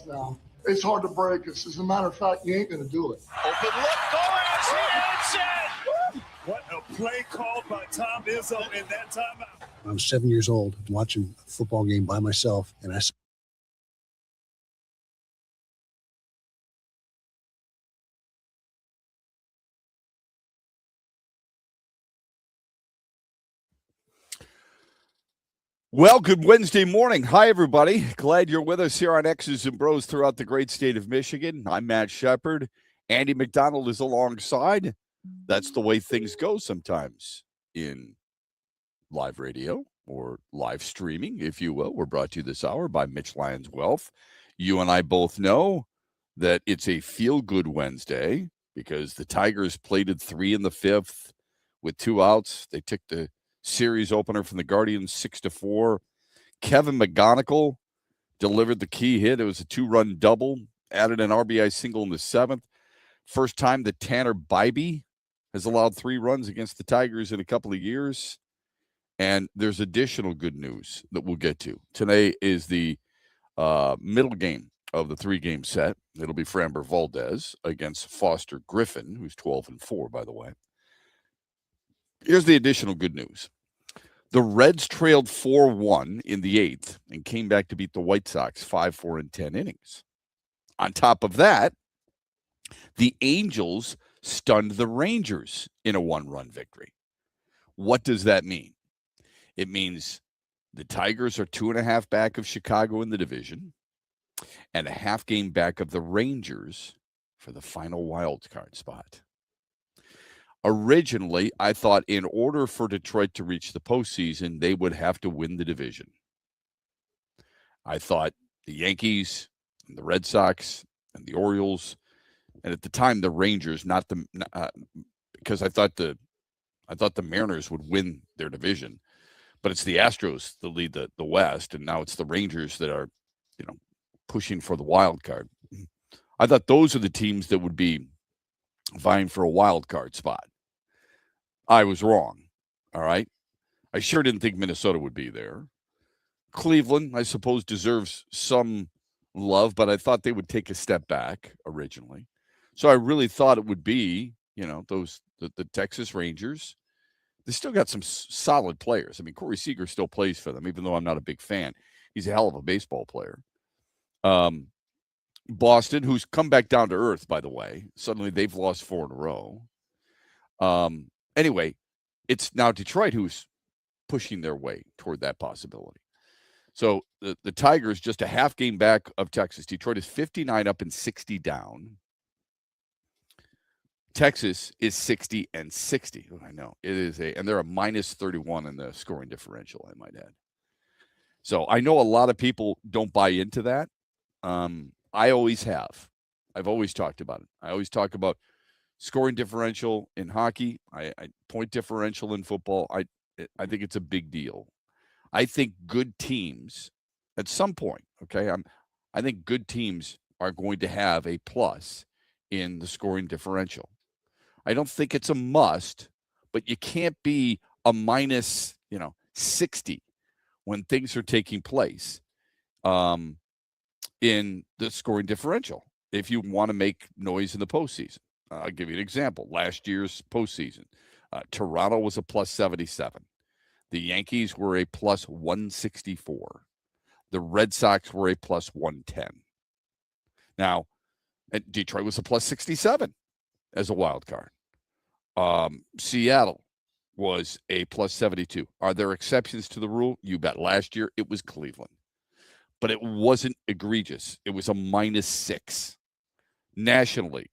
now. It's hard to break us. As a matter of fact, you ain't going to do it. Open look, Torres, he answered. What a play called by Tom Izzo in that timeout. I was 7 years old watching a football game by myself, and I Well, good Wednesday morning. Hi, everybody. Glad you're with us here on X's and Bros throughout the great state of Michigan. I'm Matt Shepard. Andy McDonald is alongside. That's the way things go sometimes in live radio or live streaming, if you will. We're brought to you this hour by Mitch Lyons Wealth. You and I both know that it's a feel-good Wednesday because the Tigers plated 3 in the 5th with 2 outs. They took the series opener from the Guardians 6-4. Kevin McGonigal delivered the key hit. It was a 2-run double, added an RBI single in the 7th. First time that Tanner Bybee has allowed 3 runs against the Tigers in a couple of years. And there's additional good news that we'll get to. Today is the middle game of the 3-game set. It'll be Framber Valdez against Foster Griffin, who's 12-4, by the way. Here's the additional good news. The Reds trailed 4-1 in the 8th and came back to beat the White Sox 5-4 in 10 innings. On top of that, the Angels stunned the Rangers in a 1-run victory. What does that mean? It means the Tigers are 2.5 back of Chicago in the division and a half game back of the Rangers for the final wild card spot. Originally, I thought in order for Detroit to reach the postseason, they would have to win the division. I thought the Yankees and the Red Sox and the Orioles, and at the time the Rangers, because I thought the Mariners would win their division, but it's the Astros that lead the West, and now it's the Rangers that are, pushing for the wild card. I thought those are the teams that would be vying for a wild card spot. I was wrong. All right. I sure didn't think Minnesota would be there. Cleveland, I suppose, deserves some love, but I thought they would take a step back originally. So I really thought it would be, the Texas Rangers. They still got some solid players. I mean, Corey Seager still plays for them, even though I'm not a big fan. He's a hell of a baseball player. Boston, who's come back down to earth, by the way. Suddenly they've lost 4 in a row. Anyway, it's now Detroit who's pushing their way toward that possibility. So the Tigers just a half game back of Texas. Detroit is 59 up and 60 down. Texas is 60 and 60. Oh, I know it is and they're a minus 31 in the scoring differential, I might add. So I know a lot of people don't buy into that. I always have. I've always talked about it. I always talk about scoring differential in hockey. I point differential in football. I think it's a big deal. I think good teams at some point, okay, I think good teams are going to have a plus in the scoring differential. I don't think it's a must, but you can't be a minus, 60 when things are taking place in the scoring differential if you want to make noise in the postseason. I'll give you an example. Last year's postseason, Toronto was a plus 77. The Yankees were a plus 164. The Red Sox were a plus 110. Now, Detroit was a plus 67 as a wild card. Seattle was a plus 72. Are there exceptions to the rule? You bet. Last year, it was Cleveland. But it wasn't egregious. It was a minus 6. National League,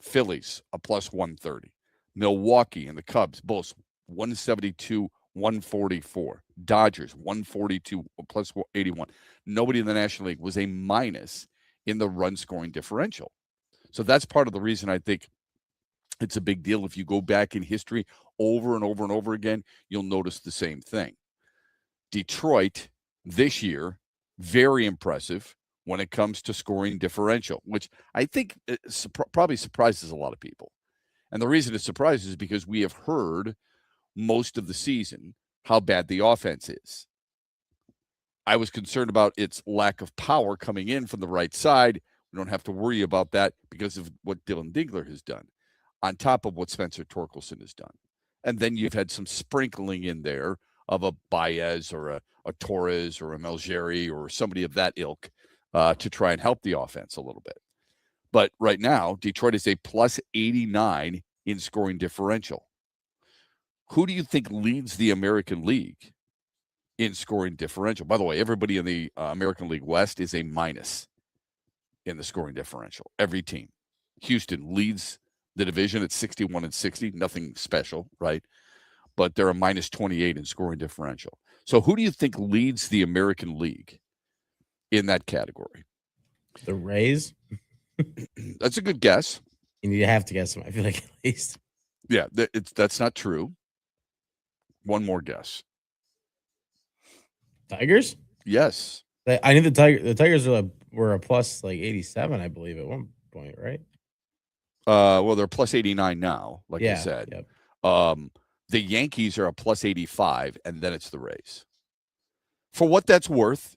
Phillies, a plus 130. Milwaukee and the Cubs, both 172, 144. Dodgers, 142, plus 81. Nobody in the National League was a minus in the run scoring differential. So that's part of the reason I think it's a big deal. If you go back in history over and over and over again, you'll notice the same thing. Detroit this year, very impressive when it comes to scoring differential, which I think probably surprises a lot of people. And the reason it surprises is because we have heard most of the season how bad the offense is. I was concerned about its lack of power coming in from the right side. We don't have to worry about that because of what Dylan Dingler has done, on top of what Spencer Torkelson has done. And then you've had some sprinkling in there of a Baez or a Torres or a Melgeri or somebody of that ilk to try and help the offense a little bit. But right now, Detroit is a plus 89 in scoring differential. Who do you think leads the American League in scoring differential? By the way, everybody in the American League West is a minus in the scoring differential. Every team. Houston leads the division at 61-60. Nothing special, right? But they're a minus 28 in scoring differential. So who do you think leads the American League in that category? The Rays? That's a good guess. You have to guess them, I feel like, at least. Yeah, that's not true. One more guess. Tigers? Yes. I knew the Tigers were a plus like 87, I believe, at one point, right? Well, they're plus 89 now, like you said. Yep. The Yankees are a plus 85, and then it's the Rays. For what that's worth,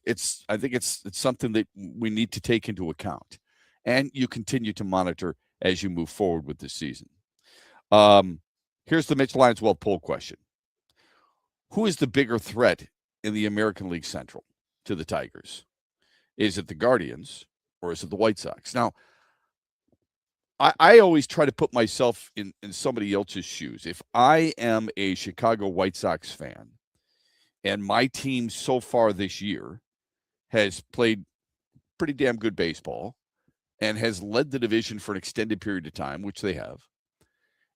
I think it's something that we need to take into account, and you continue to monitor as you move forward with this season. Here's the Mitch Lyons Well poll question. Who is the bigger threat in the American League Central to the Tigers? Is it the Guardians or is it the White Sox? Now, I always try to put myself in somebody else's shoes. If I am a Chicago White Sox fan and my team so far this year has played pretty damn good baseball and has led the division for an extended period of time, which they have,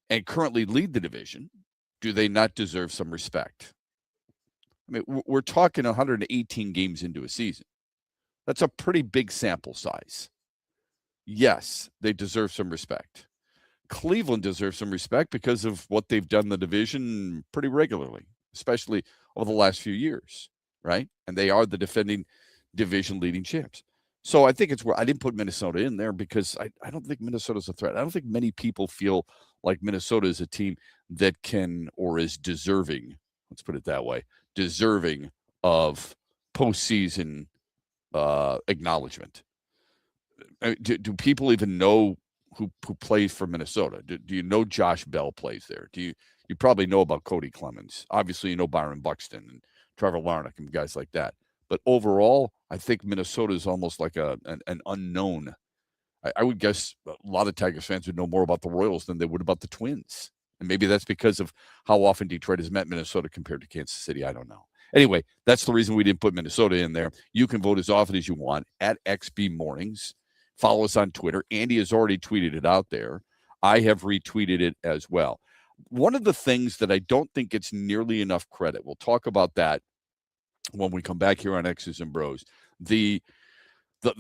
and currently lead the division, do they not deserve some respect? I mean, we're talking 118 games into a season. That's a pretty big sample size. Yes, they deserve some respect. Cleveland deserves some respect because of what they've done in the division pretty regularly, especially over the last few years, right? And they are the defending division leading champs. So I think it's where I didn't put Minnesota in there because I don't think Minnesota's a threat. I don't think many people feel like Minnesota is a team that can or is deserving, let's put it that way, deserving of postseason acknowledgement. Do people even know who plays for Minnesota? Do you know Josh Bell plays there? You probably know about Cody Clemens. Obviously, you know Byron Buxton and Trevor Larnach and guys like that. But overall, I think Minnesota is almost like an unknown. I would guess a lot of Tigers fans would know more about the Royals than they would about the Twins. And maybe that's because of how often Detroit has met Minnesota compared to Kansas City. I don't know. Anyway, that's the reason we didn't put Minnesota in there. You can vote as often as you want at XB Mornings. Follow us on Twitter. Andy has already tweeted it out there. I have retweeted it as well. One of the things that I don't think gets nearly enough credit, we'll talk about that when we come back here on X's and Bros. The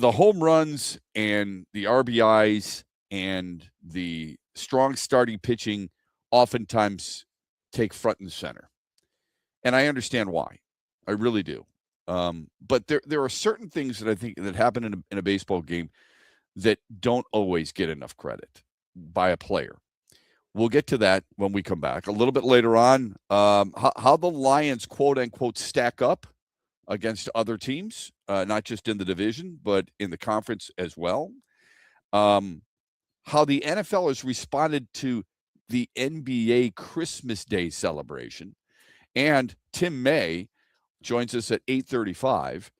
home runs and the RBIs and the strong starting pitching oftentimes take front and center. And I understand why. I really do. But there are certain things that I think that happen in a baseball game that don't always get enough credit by a player. We'll get to that when we come back. A little bit later on, how the Lions, quote-unquote, stack up against other teams, not just in the division, but in the conference as well. How the NFL has responded to the NBA Christmas Day celebration. And Tim May joins us at 8:35.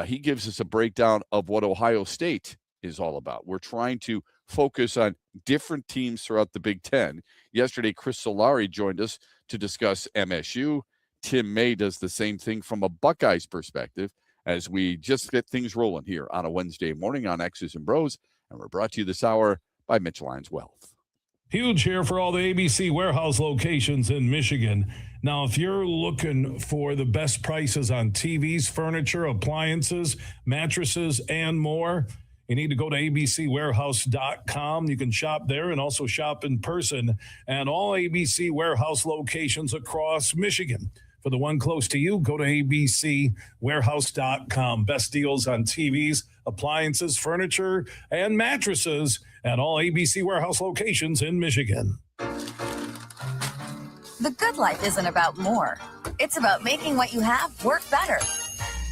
He gives us a breakdown of what Ohio State is all about. We're trying to focus on different teams throughout the Big Ten. Yesterday, Chris Solari joined us to discuss MSU. Tim May does the same thing from a Buckeyes perspective as we just get things rolling here on a Wednesday morning on X's and Bros. And we're brought to you this hour by Mitch Lyons Wealth. Huge here for all the ABC warehouse locations in Michigan. Now, if you're looking for the best prices on TVs, furniture, appliances, mattresses, and more, you need to go to abcwarehouse.com. You can shop there and also shop in person at all ABC warehouse locations across Michigan. For the one close to you, go to abcwarehouse.com. Best deals on TVs, appliances, furniture, and mattresses at all ABC warehouse locations in Michigan. The good life isn't about more. It's about making what you have work better.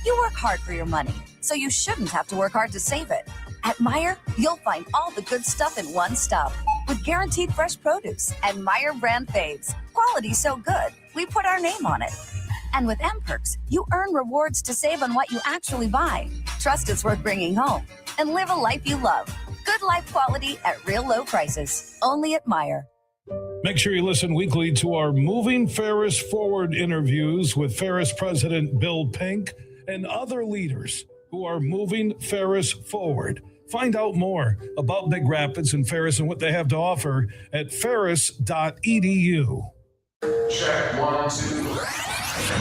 You work hard for your money, so you shouldn't have to work hard to save it. At Meijer, you'll find all the good stuff in one stop with guaranteed fresh produce and Meijer brand faves. Quality so good, we put our name on it. And with M-Perks, you earn rewards to save on what you actually buy. Trust is worth bringing home and live a life you love. Good life quality at real low prices. Only at Meijer. Make sure you listen weekly to our Moving Ferris Forward interviews with Ferris President Bill Pink and other leaders who are moving Ferris forward. Find out more about Big Rapids and Ferris and what they have to offer at ferris.edu. Check 1, 2.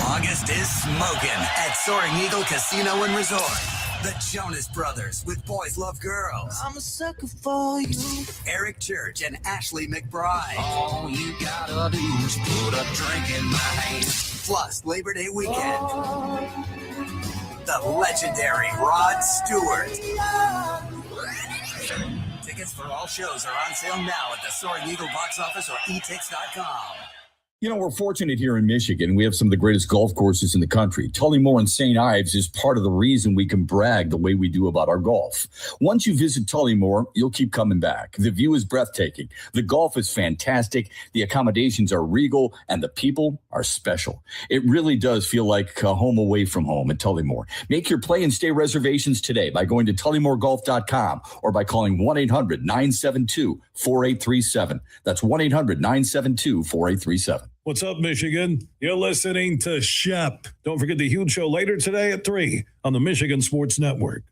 August is smoking at Soaring Eagle Casino and Resort. The Jonas Brothers with Boys Love Girls. I'm a sucker for you. Eric Church and Ashley McBride. All you gotta do is put a drink in my hand. Plus Labor Day weekend. The legendary Rod Stewart. Tickets for all shows are on sale now at the Soaring Eagle box office or etix.com. You know, we're fortunate here in Michigan. We have some of the greatest golf courses in the country. Tullymore and St. Ives is part of the reason we can brag the way we do about our golf. Once you visit Tullymore, you'll keep coming back. The view is breathtaking. The golf is fantastic. The accommodations are regal, and the people are special. It really does feel like a home away from home at Tullymore. Make your play and stay reservations today by going to tullymoregolf.com or by calling 1-800-972-4837. That's 1-800-972-4837. What's up, Michigan? You're listening to Shep. Don't forget the huge show later today at 3 on the Michigan Sports Network.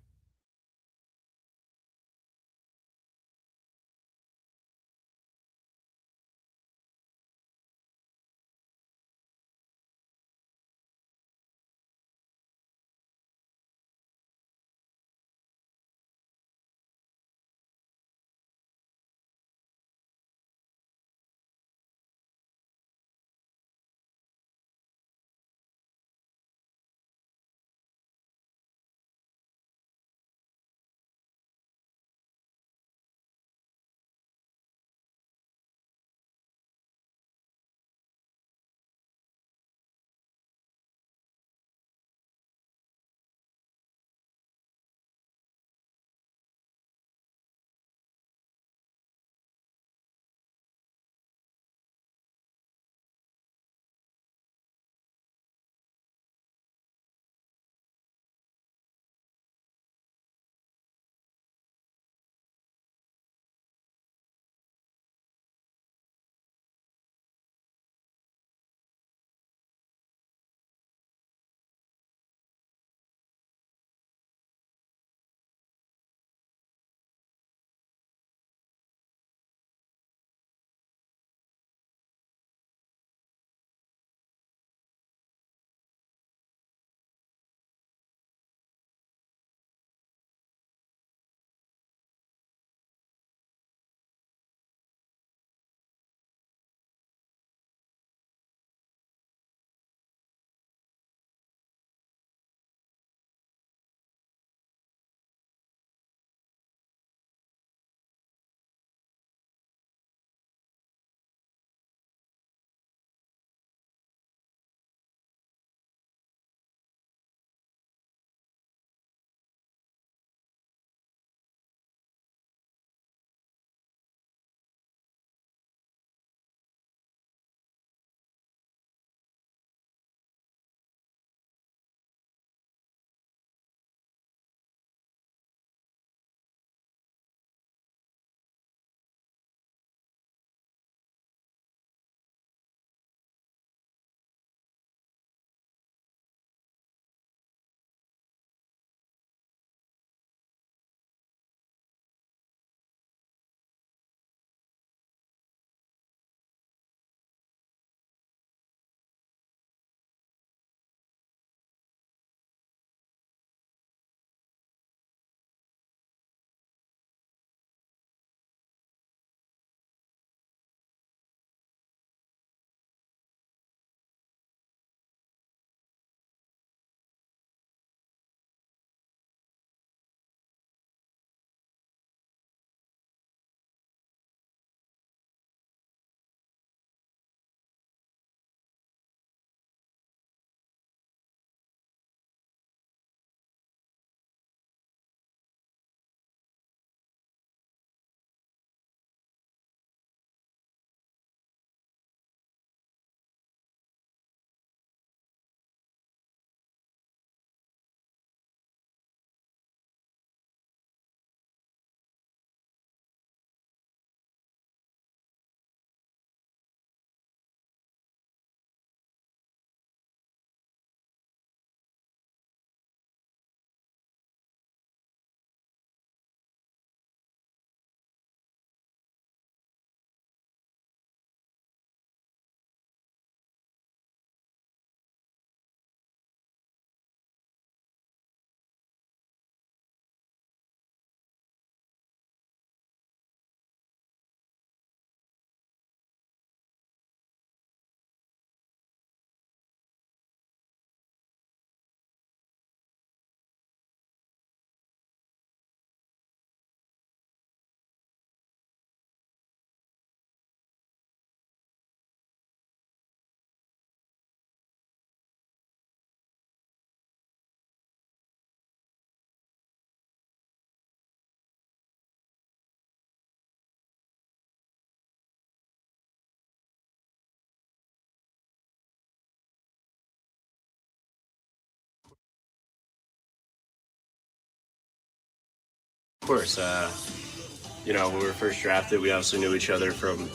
course. When we were first drafted, we obviously knew each other from,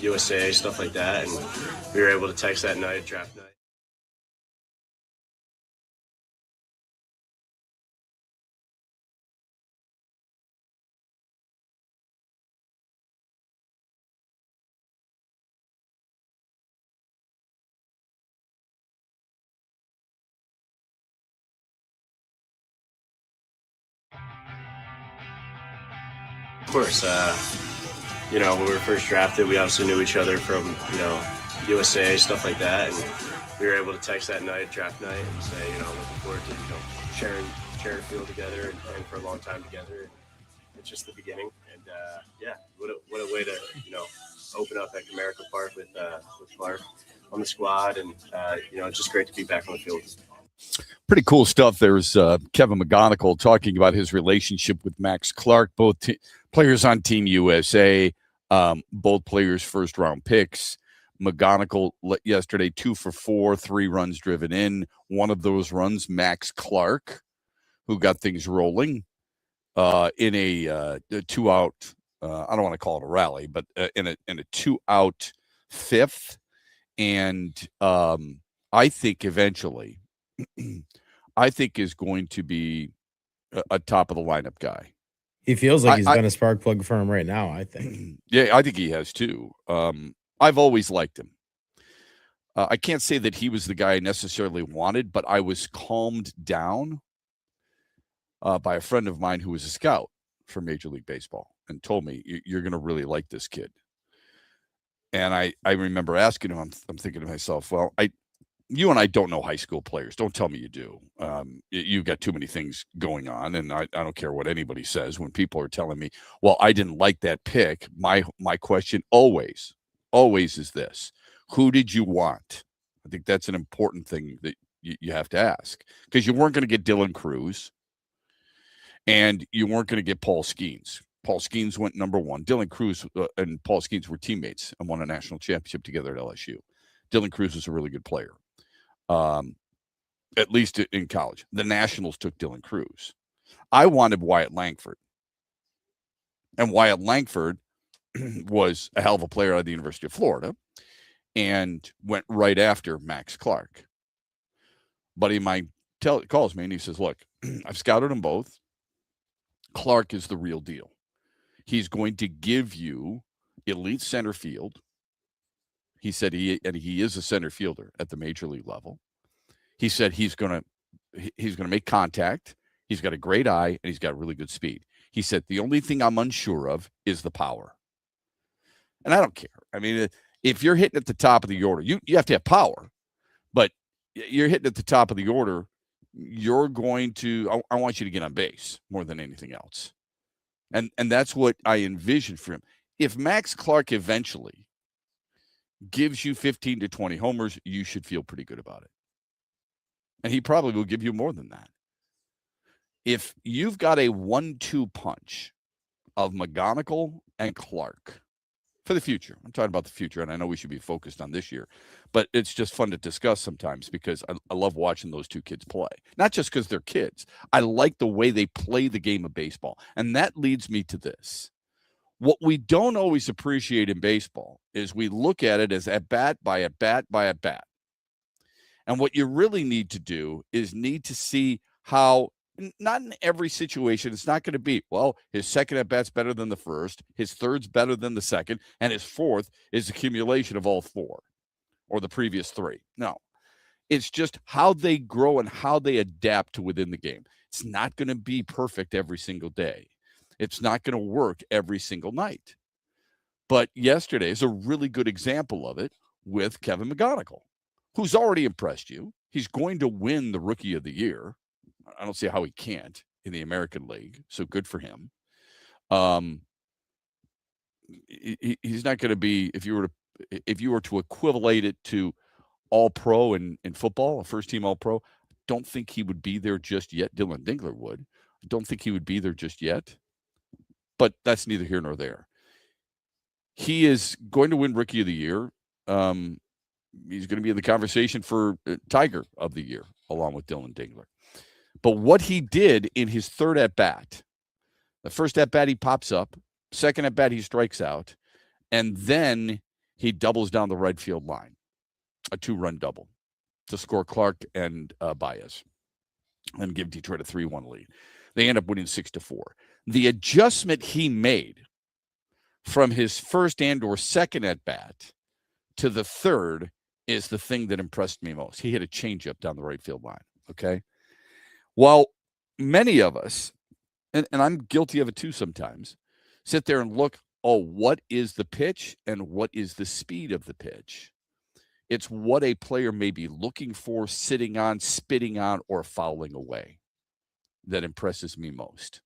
USA, stuff like that. And we were able to text that night, draft night. Of course, when we were first drafted, we obviously knew each other from, USA, stuff like that. And we were able to text that night, draft night, and say, looking forward to, sharing field together and playing for a long time together. And it's just the beginning. And, what a way to, open up at Comerica Park with Clark on the squad. And, it's just great to be back on the field. Pretty cool stuff. There's Kevin McGonigal talking about his relationship with Max Clark, both players on Team USA, both players first-round picks. McGonigal yesterday 2 for 4, 3 runs driven in. One of those runs, Max Clark, who got things rolling in a 2-out. I don't want to call it a rally, but in a 2-out fifth, and I think eventually. I think is going to be a top of the lineup guy. He feels like he's been a spark plug for him right now, I think. Yeah, I think he has too. I've always liked him. I can't say that he was the guy I necessarily wanted, but I was calmed down by a friend of mine who was a scout for Major League Baseball and told me, you're going to really like this kid. And I remember asking him, I'm thinking to myself, well, you and I don't know high school players. Don't tell me you do. You've got too many things going on, and I don't care what anybody says. When people are telling me, well, I didn't like that pick, my question always is this: who did you want? I think that's an important thing that you have to ask, because you weren't going to get Dylan Cruz, and you weren't going to get Paul Skeens. Paul Skeens went number 1. Dylan Cruz and Paul Skeens were teammates and won a national championship together at LSU. Dylan Cruz was a really good player. At least in college. The Nationals took Dylan Cruz. I wanted Wyatt Langford. And Wyatt Langford was a hell of a player out of the University of Florida and went right after Max Clark. Buddy of mine calls me and he says, look, I've scouted them both. Clark is the real deal. He's going to give you elite center field. He said he is a center fielder at the major league level. He said he's going to make contact. He's got a great eye, and he's got really good speed. He said the only thing I'm unsure of is the power. And I don't care. I mean, if you're hitting at the top of the order, you have to have power. But you're hitting at the top of the order, you're going to – I want you to get on base more than anything else. And that's what I envision for him. If Max Clark eventually – gives you 15 to 20 homers, you should feel pretty good about it. And he probably will give you more than that. If you've got a 1-2 punch of McGonigal and Clark for the future, I'm talking about the future, and I know we should be focused on this year, but it's just fun to discuss sometimes because I love watching those two kids play. Not just because they're kids. I like the way they play the game of baseball. And that leads me to this. What we don't always appreciate in baseball is we look at it as at bat by at bat by at bat. And what you really need to do is need to see how, not in every situation, it's not going to be, well, his second at bat's better than the first, his third's better than the second, and his fourth is accumulation of all 4 or the previous 3. No, it's just how they grow and how they adapt to within the game. It's not going to be perfect every single day. It's not going to work every single night. But yesterday is a really good example of it with Kevin McGonigal, who's already impressed you. He's going to win the Rookie of the Year. I don't see how he can't in the American League, so good for him. He's not going to be, if you were to equivalate it to All-Pro in football, a first-team All-Pro, don't think he would be there just yet. Dylan Dingler would. I don't think he would be there just yet. But that's neither here nor there. He is going to win Rookie of the Year. He's going to be in the conversation for Tiger of the Year, along with Dylan Dingler. But what he did in his third at-bat The first at bat, he pops up. Second at bat, he strikes out. And then he doubles down the right field line, a 2-run double to score Clark and Baez and give Detroit a 3-1 lead. They end up winning 6-4. The adjustment he made from his first and or second at bat to the third is the thing that impressed me most. He hit a changeup down the right field line. Okay. While many of us, and I'm guilty of it too sometimes, sit there and look, what is the pitch and what is the speed of the pitch? It's what a player may be looking for, sitting on, spitting on, or fouling away that impresses me most.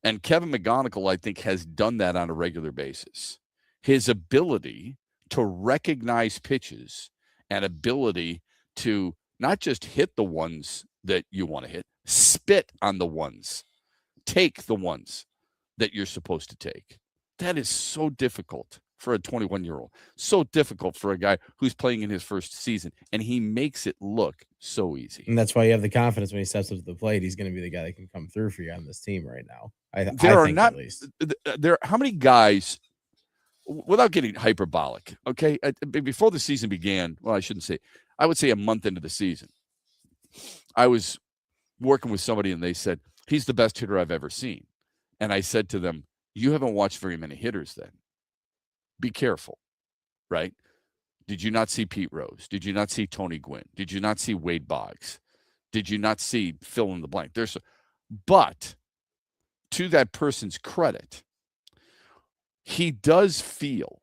And Kevin McGonigal, I think, has done that on a regular basis. His ability to recognize pitches and ability to not just hit the ones that you want to hit, spit on the ones, take the ones that you're supposed to take. That is so difficult for a 21-year-old. So difficult for a guy who's playing in his first season, and he makes it look so easy. And that's why you have the confidence when he steps up to the plate. He's going to be the guy that can come through for you on this team right now. I think at least. How many guys, without getting hyperbolic, okay, before the season began, well, I shouldn't say, I would say a month into the season, I was working with somebody and they said, he's the best hitter I've ever seen. And I said to them, you haven't watched very many hitters then. Be careful, right? Did you not see Pete Rose? Did you not see Tony Gwynn? Did you not see Wade Boggs? Did you not see fill in the blank? But to that person's credit, he does feel,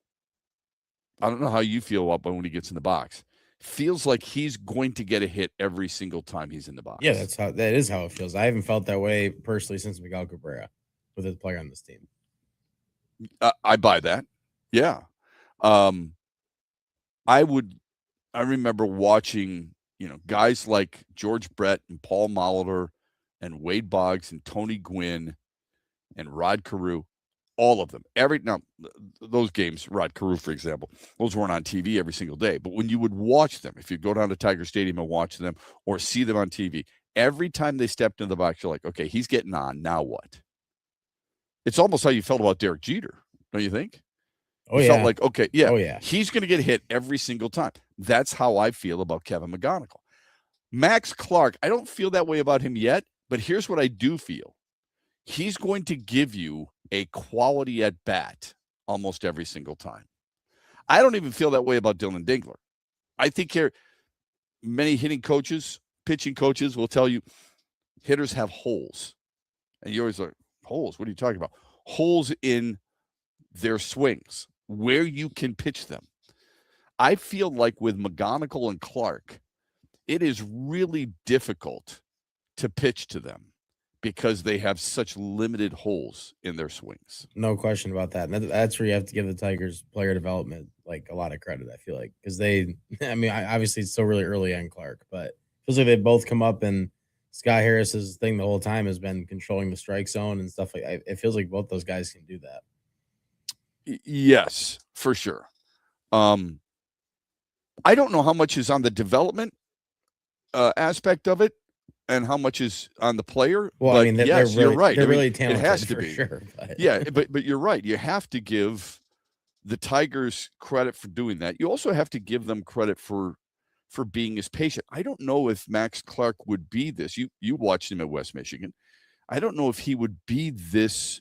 I don't know how you feel about when he gets in the box, feels like he's going to get a hit every single time he's in the box. Yeah, that is how it feels. I haven't felt that way personally since Miguel Cabrera, with a player on this team. I buy that. Yeah. I remember watching, guys like George Brett and Paul Molitor and Wade Boggs and Tony Gwynn and Rod Carew, all of them. Now, those games, Rod Carew, for example, those weren't on TV every single day. But when you would watch them, if you go down to Tiger Stadium and watch them or see them on TV, every time they stepped into the box, you're like, okay, he's getting on. Now what? It's almost how you felt about Derek Jeter, don't you think? Felt like, okay, yeah, he's going to get hit every single time. That's how I feel about Kevin McGonigal. Max Clark, I don't feel that way about him yet, but here's what I do feel. He's going to give you a quality at bat almost every single time. I don't even feel that way about Dylan Dingler. I think many hitting coaches, pitching coaches will tell you hitters have holes. And you're always like, holes? What are you talking about? Holes in their swings, where you can pitch them. I feel like with McGonigal and Clark, it is really difficult to pitch to them because they have such limited holes in their swings. No question about that. And that's where you have to give the Tigers player development like a lot of credit, I feel like. Because obviously it's still really early on Clark, but it feels like they both come up and Scott Harris's thing the whole time has been controlling the strike zone and stuff like that. It feels like both those guys can do that. Yes, for sure. I don't know how much is on the development aspect of it and how much is on the player. Well, I mean, yes, you're right. They're really talented. It has to for be. Sure, but. Yeah, but you're right. You have to give the Tigers credit for doing that. You also have to give them credit for being as patient. I don't know if Max Clark would be this. You watched him at West Michigan. I don't know if he would be this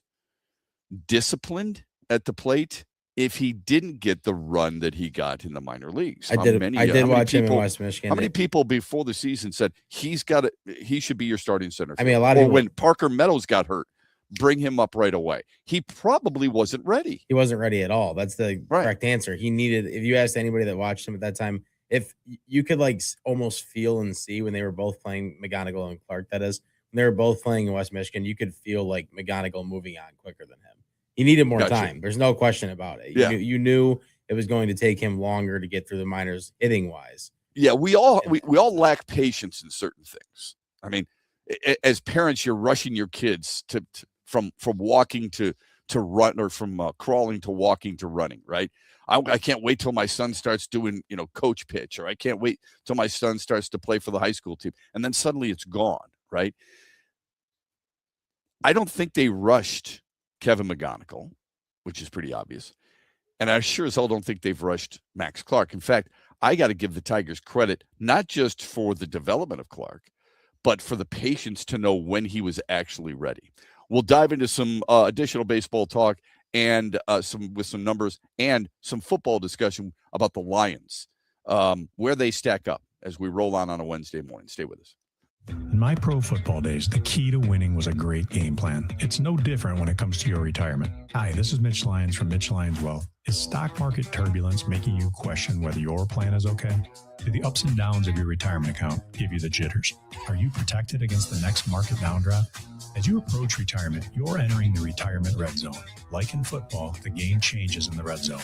disciplined at the plate if he didn't get the run that he got in the minor leagues. I did watch him in West Michigan. How many people before the season said he should be your starting center? I mean, a lot of when Parker Meadows got hurt, bring him up right away. He probably wasn't ready. He wasn't ready at all. That's the correct answer. He needed, if you asked anybody that watched him at that time, if you could like almost feel and see when they were both playing McGonigal and Clark, that is, when they were both playing in West Michigan, you could feel like McGonigal moving on quicker than him. He needed more time. There's no question about it. Yeah. You knew it was going to take him longer to get through the minors hitting wise. Yeah, we all lack patience in certain things. I mean, as parents, you're rushing your kids from walking to run, or from crawling to walking to running, right? I can't wait till my son starts doing, coach pitch, or I can't wait till my son starts to play for the high school team. And then suddenly it's gone, right? I don't think they rushed Kevin McGonigal, which is pretty obvious. And I sure as hell don't think they've rushed Max Clark. In fact, I got to give the Tigers credit, not just for the development of Clark, but for the patience to know when he was actually ready. We'll dive into some additional baseball talk and some numbers and some football discussion about the Lions, where they stack up as we roll on a Wednesday morning. Stay with us. In my pro football days, the key to winning was a great game plan. It's no different when it comes to your retirement. Hi, this is Mitch Lyons from Mitch Lyons Wealth. Is stock market turbulence making you question whether your plan is okay? Do the ups and downs of your retirement account give you the jitters? Are you protected against the next market downdraft? As you approach retirement, you're entering the retirement red zone. Like in football, the game changes in the red zone.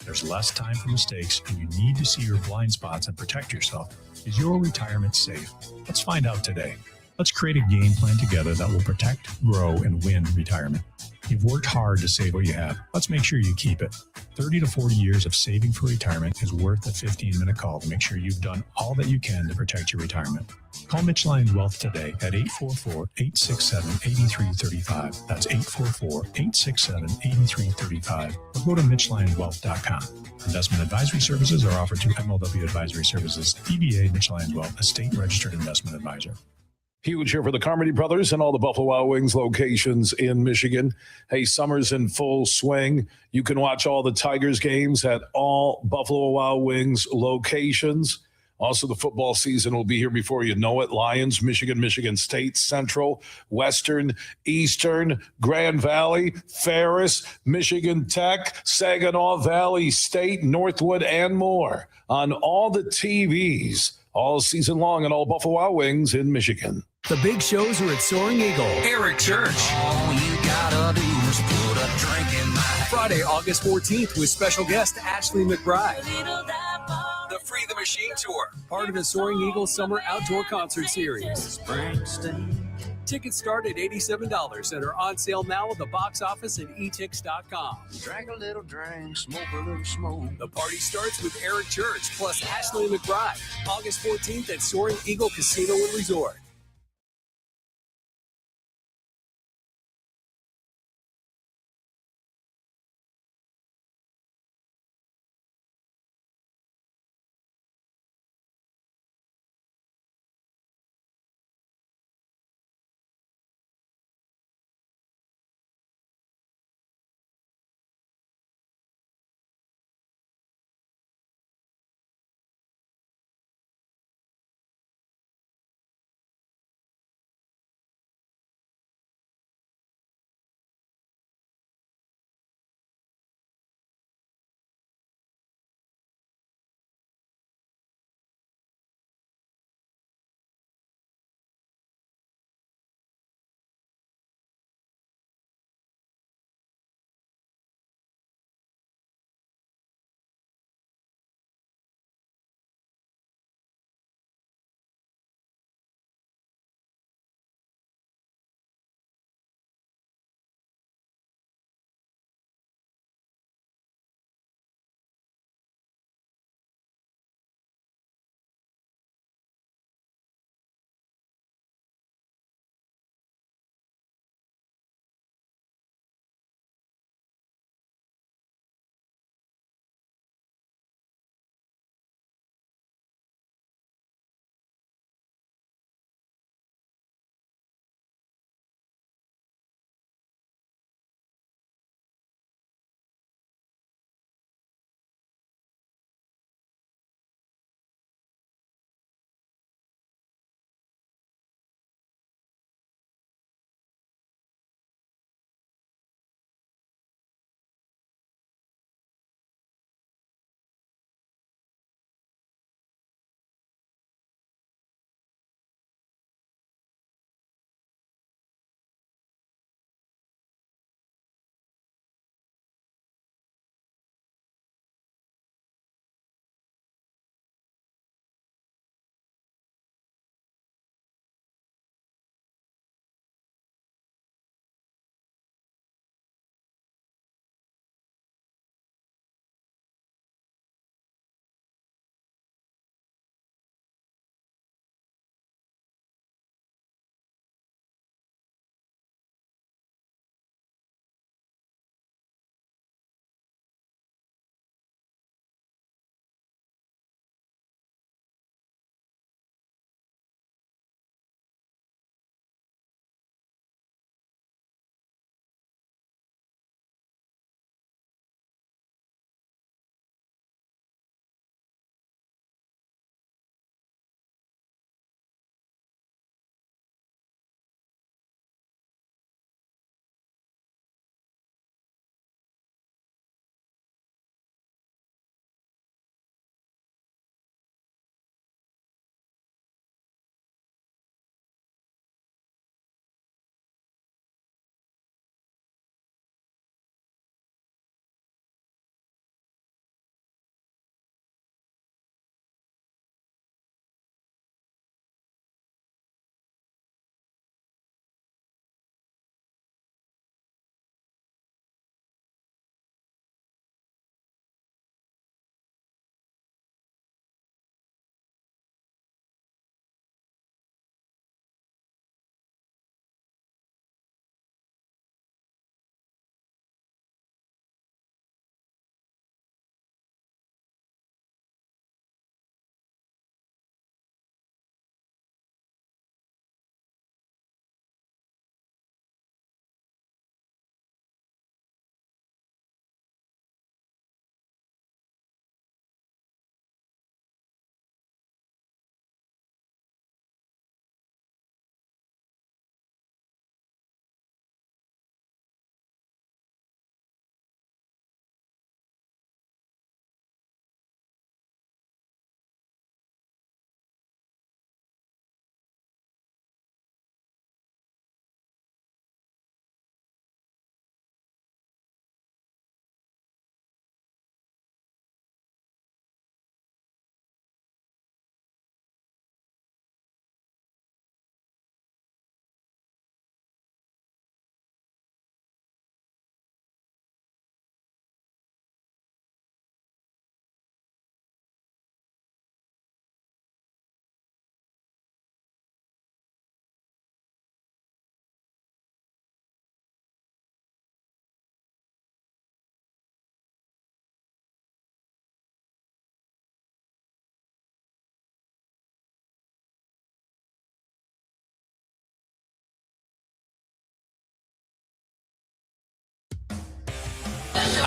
There's less time for mistakes, and you need to see your blind spots and protect yourself. Is your retirement safe? Let's find out today. Let's create a game plan together that will protect, grow, and win retirement. You've worked hard to save what you have. Let's make sure you keep it. 30 to 40 years of saving for retirement is worth a 15-minute call to make sure you've done all that you can to protect your retirement. Call Mitch Lyons Wealth today at 844-867-8335. That's 844-867-8335. Or go to MitchLyonsWealth.com. Investment advisory services are offered to MLW Advisory Services, DBA Mitch Lyons Wealth, a state-registered investment advisor. Huge here for the Carmody brothers and all the Buffalo Wild Wings locations in Michigan. Hey, summer's in full swing. You can watch all the Tigers games at all Buffalo Wild Wings locations. Also, the football season will be here before you know it. Lions, Michigan, Michigan State, Central, Western, Eastern, Grand Valley, Ferris, Michigan Tech, Saginaw Valley State, Northwood, and more on all the TVs all season long on all Buffalo Wild Wings in Michigan. The big shows are at Soaring Eagle. Eric Church. All you gotta do is put a drink in my hand. Friday, August 14th with special guest Ashley McBride. The Free the Machine Tour, part of the Soaring Eagle Summer Outdoor Concert Series. Tickets start at $87 and are on sale now at the box office and etix.com. Drink a little drink, smoke a little smoke. The party starts with Eric Church plus Ashley McBride, August 14th at Soaring Eagle Casino and Resort.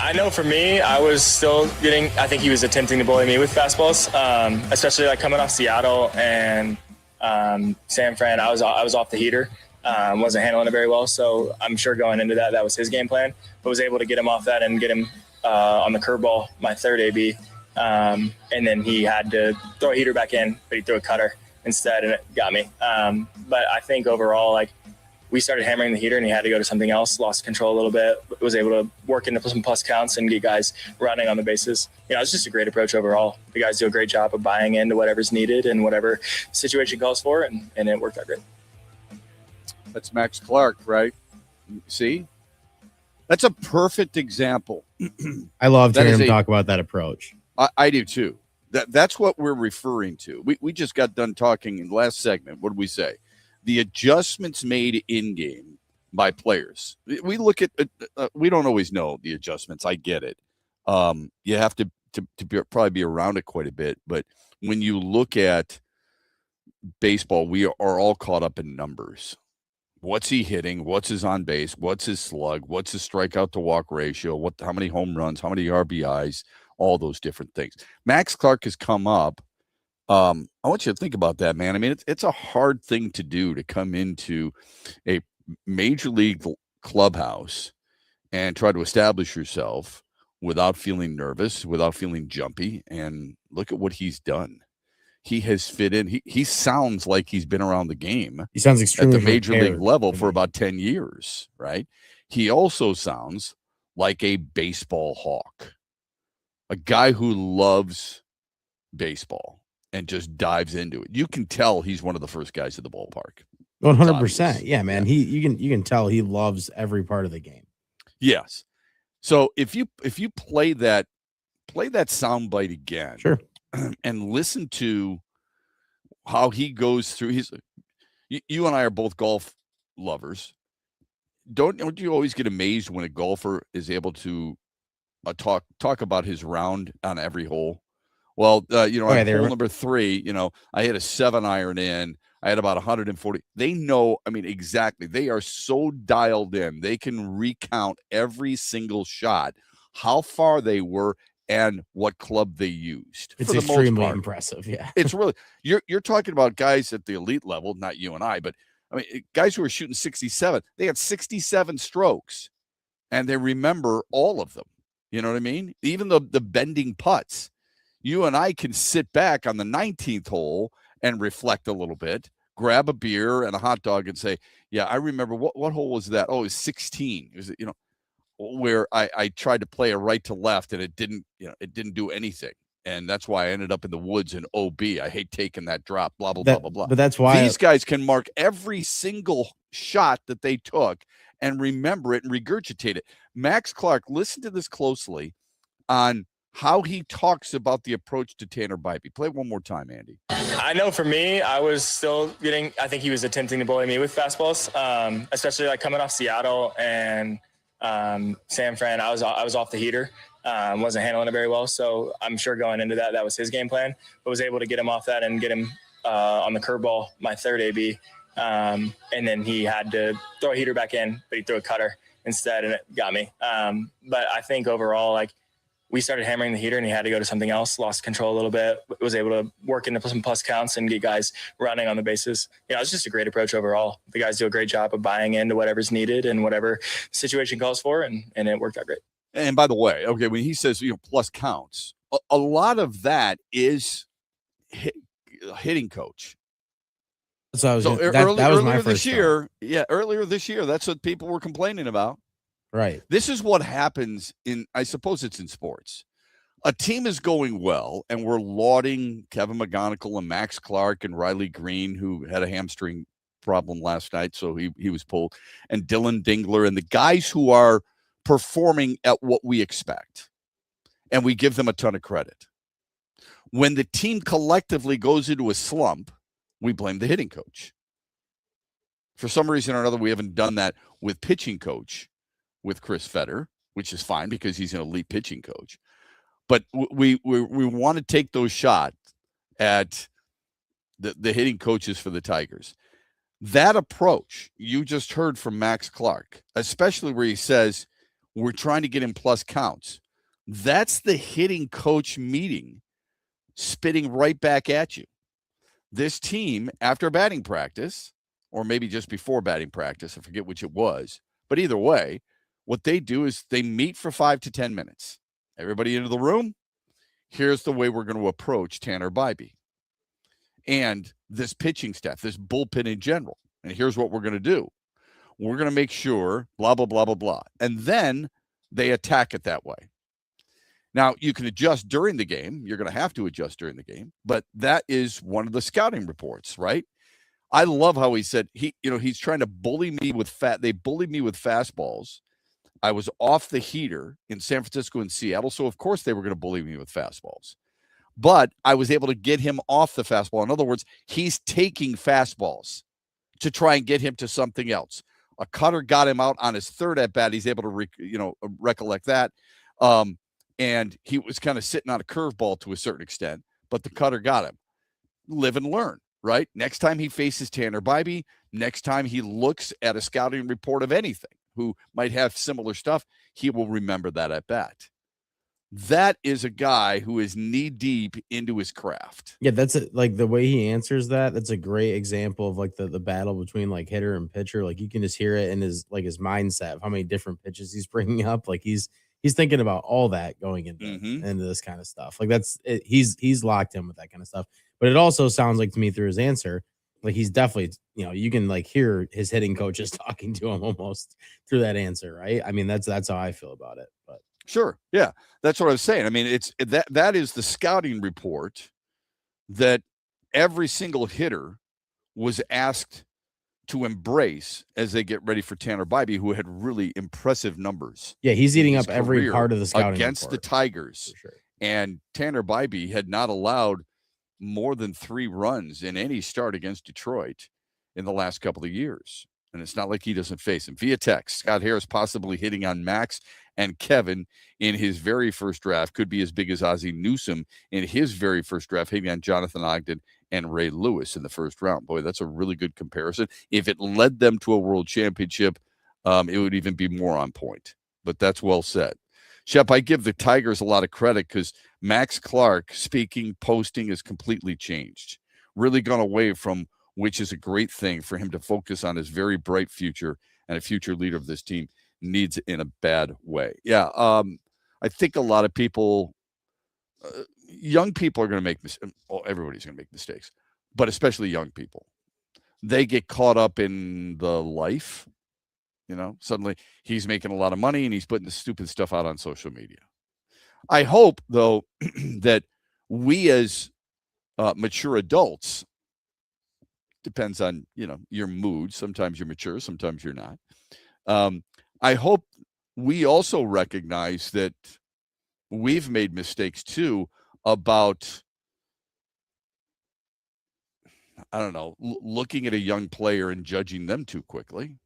I know for me, I was still I think he was attempting to bully me with fastballs, especially like coming off Seattle and San Fran. I was off the heater, wasn't handling it very well. So I'm sure going into that was his game plan, but was able to get him off that and get him on the curveball, my third AB. And then he had to throw a heater back in, but he threw a cutter instead, and it got me. But I think overall, like, we started hammering the heater and he had to go to something else, lost control a little bit, was able to work into some plus counts and get guys running on the bases. It's just a great approach overall. The guys do a great job of buying into whatever's needed and whatever situation calls for, and it worked out great. That's Max Clark, right? See? That's a perfect example. I love hearing him talk about that approach. I do too. That's what we're referring to. We just got done talking in the last segment. What did we say? The adjustments made in game by players. We look at we don't always know the adjustments. I get it. You have to probably be around it quite a bit. But when you look at baseball, we are all caught up in numbers. What's he hitting? What's his on base? What's his slug? What's his strikeout to walk ratio? How many home runs? How many RBIs? All those different things. Max Clark has come up. I want you to think about that, man. I mean, it's a hard thing to do, to come into a major league clubhouse and try to establish yourself without feeling nervous, without feeling jumpy. And look at what he's done. He has fit in. He sounds like he's been around the game. He sounds extremely at the major league level for about 10 years, right? He also sounds like a baseball hawk, a guy who loves baseball and just dives into it. You can tell he's one of the first guys at the ballpark. 100%. Yeah, man. You can tell he loves every part of the game. Yes. So if you play that soundbite again, sure, and listen to how he goes through you and I are both golf lovers. Don't you always get amazed when a golfer is able to talk about his round on every hole? Well, on hole number 3, I hit a 7-iron in. I had about 140. They know, exactly. They are so dialed in. They can recount every single shot, how far they were, and what club they used. It's extremely impressive. Yeah. It's really, you're talking about guys at the elite level, not you and I, but guys who are shooting 67, they had 67 strokes and they remember all of them. You know what I mean? Even the bending putts. You and I can sit back on the 19th hole and reflect a little bit, grab a beer and a hot dog and say, yeah, I remember what hole was that? Oh, it was 16. It was, where I tried to play a right to left and it didn't do anything. And that's why I ended up in the woods in OB. I hate taking that drop, blah, blah, blah, blah, blah. But that's why these guys can mark every single shot that they took and remember it and regurgitate it. Max Clark, listen to this closely on how he talks about the approach to Tanner Bybee. Play it one more time, Andy. I know for me, I was still I think he was attempting to bully me with fastballs, especially like coming off Seattle and San Fran. I was off the heater, wasn't handling it very well. So I'm sure going into that was his game plan, but was able to get him off that and get him on the curveball, my third AB. And then he had to throw a heater back in, but he threw a cutter instead, and it got me. But I think overall, like, we started hammering the heater and he had to go to something else, lost control a little bit, was able to work into some plus counts and get guys running on the bases. It's just a great approach overall. The guys do a great job of buying into whatever's needed and whatever situation calls for, and it worked out great. And by the way, okay, when he says, plus counts, a lot of that is hitting coach. So that was my first year. Yeah, earlier this year, that's what people were complaining about. Right. This is what happens I suppose it's in sports. A team is going well, and we're lauding Kevin McGonigal and Max Clark and Riley Green, who had a hamstring problem last night, so he was pulled, and Dylan Dingler, and the guys who are performing at what we expect. And we give them a ton of credit. When the team collectively goes into a slump, we blame the hitting coach. For some reason or another, we haven't done that with pitching coach with Chris Fetter, which is fine because he's an elite pitching coach. But we want to take those shots at the hitting coaches for the Tigers. That approach you just heard from Max Clark, especially where he says, We're trying to get him plus counts. That's the hitting coach meeting spitting right back at you. This team, after batting practice, or maybe just before batting practice, I forget which it was, but either way, what they do is they meet for 5 to 10 minutes. Everybody into the room. Here's the way we're going to approach Tanner Bybee and this pitching staff, this bullpen in general. And here's what we're going to do. We're going to make sure, blah, blah, blah, blah, blah. And then they attack it that way. Now, you can adjust during the game. You're going to have to adjust during the game. But that is one of the scouting reports, right? I love how he said, he's trying to bully me with they bullied me with fastballs. I was off the heater in San Francisco and Seattle. So, of course, they were going to bully me with fastballs. But I was able to get him off the fastball. In other words, he's taking fastballs to try and get him to something else. A cutter got him out on his third at bat. He's able to, recollect that. And he was kind of sitting on a curveball to a certain extent, but the cutter got him. Live and learn, right? Next time he faces Tanner Bybee, next time he looks at a scouting report of anything who might have similar stuff, he will remember that at bat. That is a guy who is knee deep into his craft. Yeah, that's like the way he answers that. That's a great example of like the battle between like hitter and pitcher. Like you can just hear it in his mindset of how many different pitches he's bringing up. Like he's thinking about all that going into this kind of stuff. Like that's it. He's locked in with that kind of stuff. But it also sounds like to me through his answer, like he's definitely, you can like hear his hitting coaches talking to him almost through that answer, right? I mean, that's how I feel about it. But sure, yeah, that's what I was saying. I mean, it's that is the scouting report that every single hitter was asked to embrace as they get ready for Tanner Bybee, who had really impressive numbers. Yeah, he's eating up every part of the scouting against report. the Tigers. For sure. And Tanner Bybee had not allowed more than 3 runs in any start against Detroit in the last couple of years. And it's not like he doesn't face him. Via text, Scott Harris possibly hitting on Max and Kevin in his very first draft. Could be as big as Ozzie Newsome in his very first draft, hitting on Jonathan Ogden and Ray Lewis in the first round. Boy, that's a really good comparison. If it led them to a world championship, it would even be more on point. But that's well said. Shep, I give the Tigers a lot of credit because Max Clark speaking, posting has completely changed. Really gone away from, which is a great thing for him to focus on his very bright future and a future leader of this team needs it in a bad way. Yeah, I think a lot of people, young people are going to make mistakes. Well, everybody's going to make mistakes, but especially young people. They get caught up in the life. Suddenly he's making a lot of money and he's putting the stupid stuff out on social media. I hope, though, that we as mature adults, depends on, your mood. Sometimes you're mature, sometimes you're not. I hope we also recognize that we've made mistakes, too, about, I don't know, looking at a young player and judging them too quickly.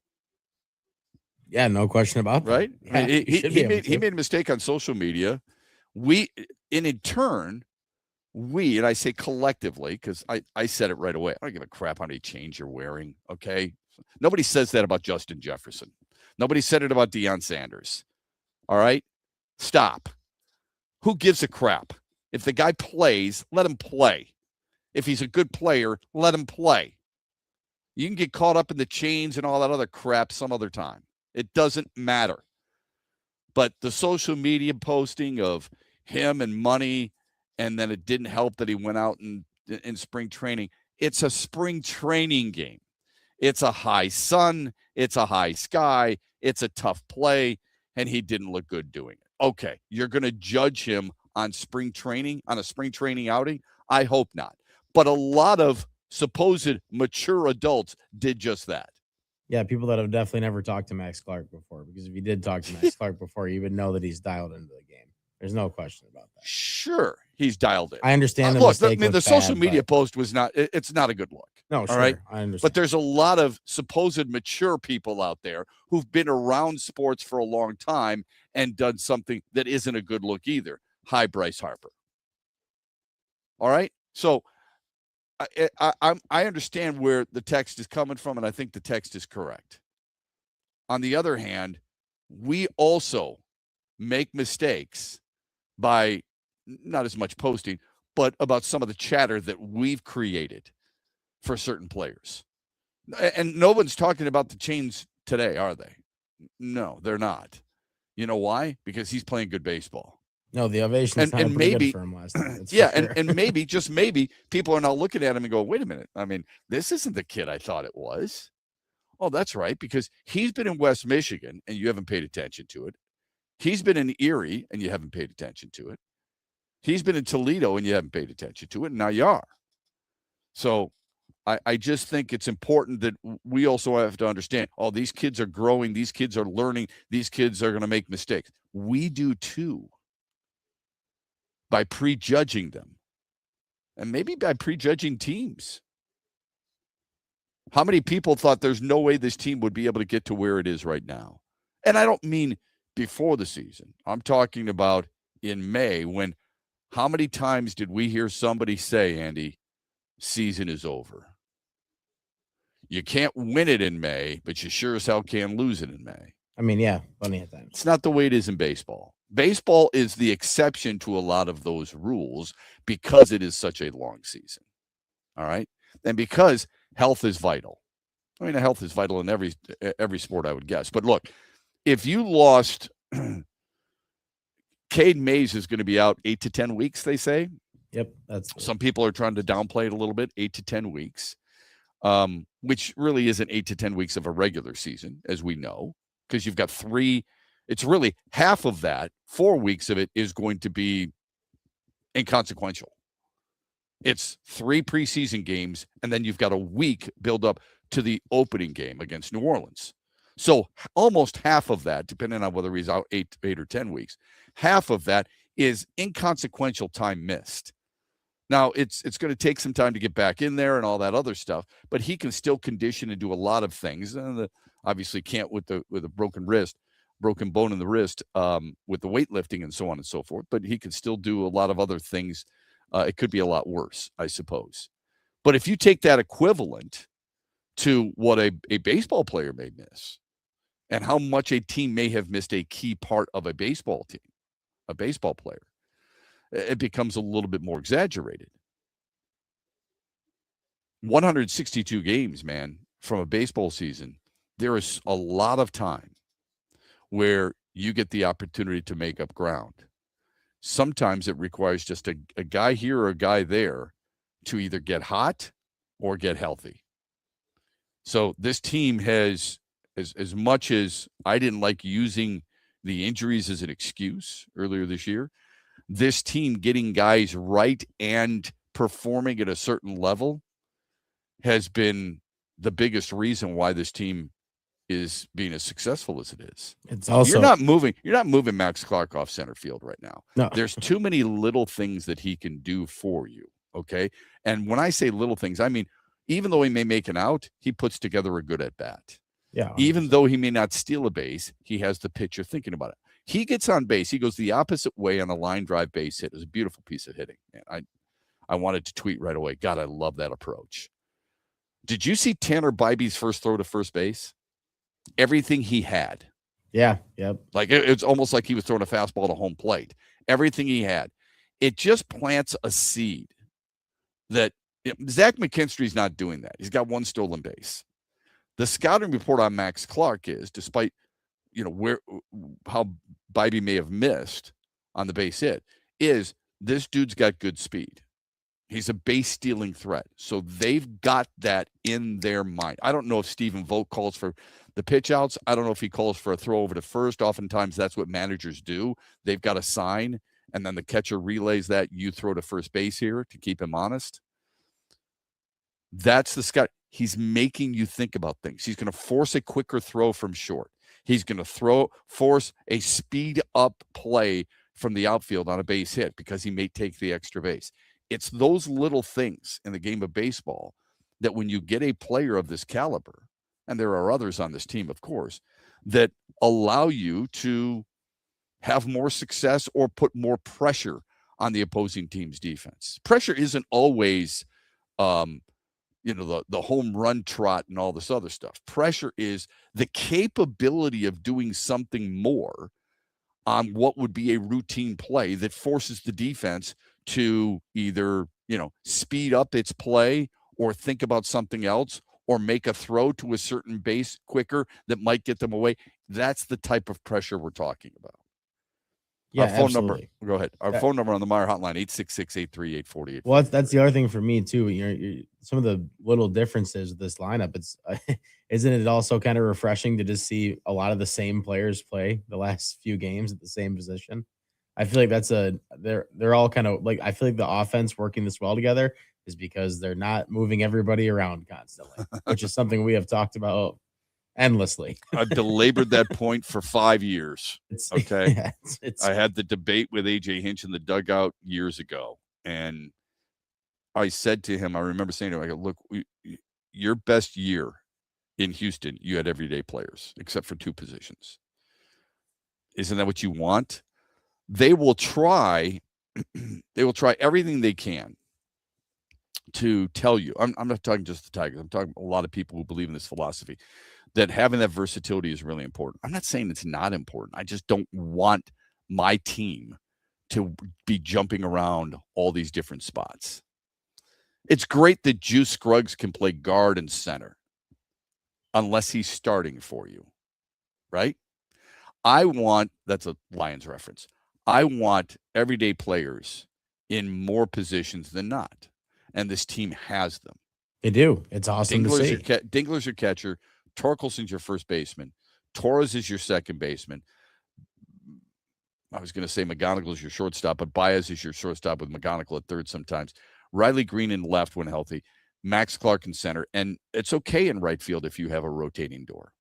Yeah, no question about that. Right? Yeah, he made a mistake on social media. In turn, and I say collectively, because I said it right away. I don't give a crap how many chains you're wearing, okay? Nobody says that about Justin Jefferson. Nobody said it about Deion Sanders. All right? Stop. Who gives a crap? If the guy plays, let him play. If he's a good player, let him play. You can get caught up in the chains and all that other crap some other time. It doesn't matter. But the social media posting of him and money, and then it didn't help that he went out in spring training. It's a spring training game. It's a high sun. It's a high sky. It's a tough play, and he didn't look good doing it. Okay, you're going to judge him on spring training, on a spring training outing? I hope not. But a lot of supposed mature adults did just that. Yeah, people that have definitely never talked to Max Clark before, because if you did talk to Max Clark before, you would know that he's dialed into the game. There's no question about that. Sure, he's dialed in. I understand the social media post was not, it's not a good look. No, sure, all right? I understand. But there's a lot of supposed mature people out there who've been around sports for a long time and done something that isn't a good look either. Hi, Bryce Harper. All right? So I understand where the text is coming from, and I think the text is correct. On the other hand, we also make mistakes by not as much posting, but about some of the chatter that we've created for certain players. And no one's talking about the chains today, are they? No, they're not. You know why? Because he's playing good baseball. No, the ovation sounded pretty good for him last night. Yeah, and maybe, just maybe, people are now looking at him and go, wait a minute. I mean, this isn't the kid I thought it was. Oh, that's right, because he's been in West Michigan and you haven't paid attention to it. He's been in Erie and you haven't paid attention to it. He's been in Toledo and you haven't paid attention to it, and now you are. So I just think it's important that we also have to understand, these kids are growing, these kids are learning, these kids are going to make mistakes. We do too, by prejudging them, and maybe by prejudging teams. How many people thought there's no way this team would be able to get to where it is right now? And I don't mean before the season. I'm talking about in May, when how many times did we hear somebody say, Andy, season is over? You can't win it in May, but you sure as hell can lose it in May. I mean, yeah, plenty of times. It's not the way it is in baseball. Baseball is the exception to a lot of those rules because it is such a long season. All right? And because health is vital. I mean, health is vital in every sport, I would guess. But look, if you lost, Cade Mays is going to be out 8 to 10 weeks, they say. Yep. Some people are trying to downplay it a little bit, 8 to 10 weeks, which really isn't 8 to 10 weeks of a regular season, as we know, because you've got 3. It's really half of that, 4 weeks of it is going to be inconsequential. It's 3 preseason games, and then you've got a week build up to the opening game against New Orleans. So almost half of that, depending on whether he's out 8 or 10 weeks, half of that is inconsequential time missed. Now, it's going to take some time to get back in there and all that other stuff, but he can still condition and do a lot of things. And obviously can't with a broken bone in the wrist, with the weightlifting and so on and so forth, but he can still do a lot of other things. It could be a lot worse, I suppose. But if you take that equivalent to what a baseball player may miss and how much a team may have missed a key part of a baseball team, a baseball player, it becomes a little bit more exaggerated. 162 games, man, from a baseball season, there is a lot of time where you get the opportunity to make up ground. Sometimes it requires just a guy here or a guy there to either get hot or get healthy. So this team has, as much as I didn't like using the injuries as an excuse earlier this year, this team getting guys right and performing at a certain level has been the biggest reason why this team is being as successful as it is. It's also you're not moving Max Clark off center field right now. No. There's too many little things that he can do for you. Okay. And when I say little things, I mean, even though he may make an out, he puts together a good at bat. Yeah. Even though he may not steal a base, he has the pitcher thinking about it. He gets on base. He goes the opposite way on a line drive base hit. It was a beautiful piece of hitting. Man, I wanted to tweet right away. God, I love that approach. Did you see Tanner Bybee's first throw to first base? Everything he had. Yeah. Yep. Like it's almost like he was throwing a fastball to home plate. Everything he had. It just plants a seed that Zach McKinstry's not doing that. He's got 1 stolen base. The scouting report on Max Clark is, despite how Bybee may have missed on the base hit, is this dude's got good speed. He's a base stealing threat. So they've got that in their mind. I don't know if Stephen Vogt calls for the pitch outs. I don't know if he calls for a throw over to first. Oftentimes that's what managers do. They've got a sign, and then the catcher relays that you throw to first base here to keep him honest. That's the scout. He's making you think about things. He's going to force a quicker throw from short. He's going to force a speed up play from the outfield on a base hit because he may take the extra base. It's those little things in the game of baseball that when you get a player of this caliber, and there are others on this team, of course, that allow you to have more success or put more pressure on the opposing team's defense. Pressure isn't always the home run trot and all this other stuff. Pressure is the capability of doing something more on what would be a routine play that forces the defense to either, speed up its play or think about something else or make a throw to a certain base quicker that might get them away. That's the type of pressure we're talking about. Yeah, Our phone absolutely. number, go ahead. Our phone number on the Meyer hotline, 866-838-48. Well, that's the other thing for me too. You're some of the little differences with this lineup. It's isn't it also kind of refreshing to just see a lot of the same players play the last few games at the same position? I feel like they're all kind of like, I feel like the offense working this well together is because they're not moving everybody around constantly, which is something we have talked about endlessly. I've belabored that point for 5 years. Okay. Yeah, I had the debate with AJ Hinch in the dugout years ago. And I said to him, I remember saying to him, I go, look, your best year in Houston, you had everyday players except for 2 positions. Isn't that what you want? They will try everything they can to tell you. I'm not talking just the Tigers. I'm talking a lot of people who believe in this philosophy that having that versatility is really important. I'm not saying it's not important. I just don't want my team to be jumping around all these different spots. It's great that Juice Scruggs can play guard and center unless he's starting for you, right? That's a Lions reference. I want everyday players in more positions than not. And this team has them. They do. It's awesome to see. Dingler's your catcher. Torkelson's your first baseman. Torres is your second baseman. I was going to say McGonigal's your shortstop, but Baez is your shortstop with McGonigal at third sometimes. Riley Green in left when healthy. Max Clark in center. And it's okay in right field if you have a rotating door.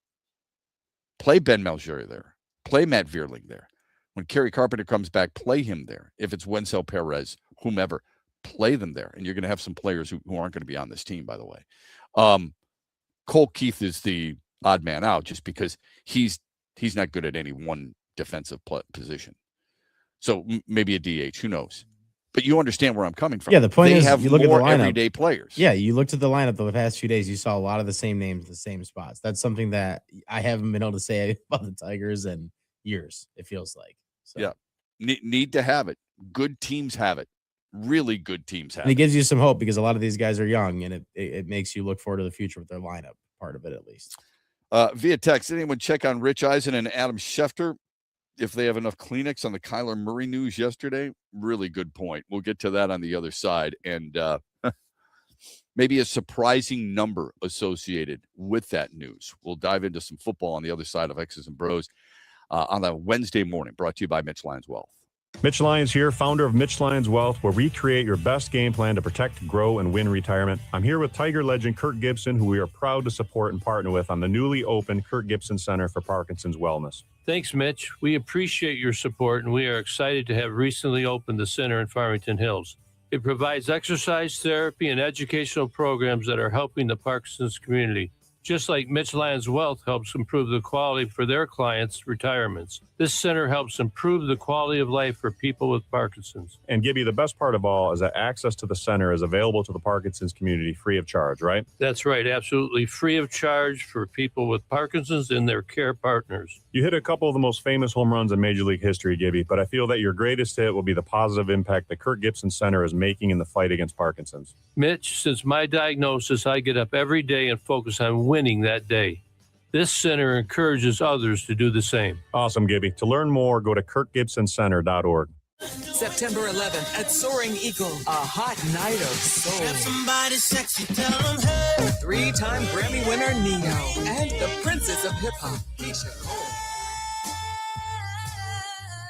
Play Ben Malgeri there. Play Matt Vierling there. When Kerry Carpenter comes back, play him there. If it's Wenzel Perez, whomever, play them there. And you're going to have some players who aren't going to be on this team, by the way. Cole Keith is the odd man out just because he's not good at any one defensive position. So maybe a DH, who knows? But you understand where I'm coming from. Yeah, the point is, have you look at the lineup, everyday players. Yeah, you looked at the lineup the past few days. You saw a lot of the same names, the same spots. That's something that I haven't been able to say about the Tigers in years, it feels like. So. Yeah, need to have it. Good teams have it. Really good teams have it. It gives you some hope because a lot of these guys are young, and it makes you look forward to the future with their lineup, part of it at least. Via text, anyone check on Rich Eisen and Adam Schefter if they have enough Kleenex on the Kyler Murray news yesterday? Really good point. We'll get to that on the other side. And maybe a surprising number associated with that news. We'll dive into some football on the other side of X's and Bros on a Wednesday morning, brought to you by Mitch Lyons Wealth. Mitch Lyons here, founder of Mitch Lyons Wealth, where we create your best game plan to protect, grow, and win retirement. I'm here with Tiger legend Kirk Gibson, who we are proud to support and partner with on the newly opened Kirk Gibson Center for Parkinson's Wellness. Thanks, Mitch. We appreciate your support, and we are excited to have recently opened the center in Farmington Hills. It provides exercise therapy and educational programs that are helping the Parkinson's community. Just like Mitch Lyons Wealth helps improve the quality for their clients' retirements, this center helps improve the quality of life for people with Parkinson's. And Gibby, the best part of all is that access to the center is available to the Parkinson's community free of charge, right? That's right, absolutely free of charge for people with Parkinson's and their care partners. You hit a couple of the most famous home runs in Major League history, Gibby, but I feel that your greatest hit will be the positive impact that Kirk Gibson Center is making in the fight against Parkinson's. Mitch, since my diagnosis, I get up every day and focus on winning that day. This center encourages others to do the same. Awesome, Gibby. To learn more, go to kirkgibsoncenter.org. September 11th at Soaring Eagle, a hot night of soul. Somebody sexy, tell them hey. 3-time Grammy winner Neo and the princess of hip hop, Keisha Cole.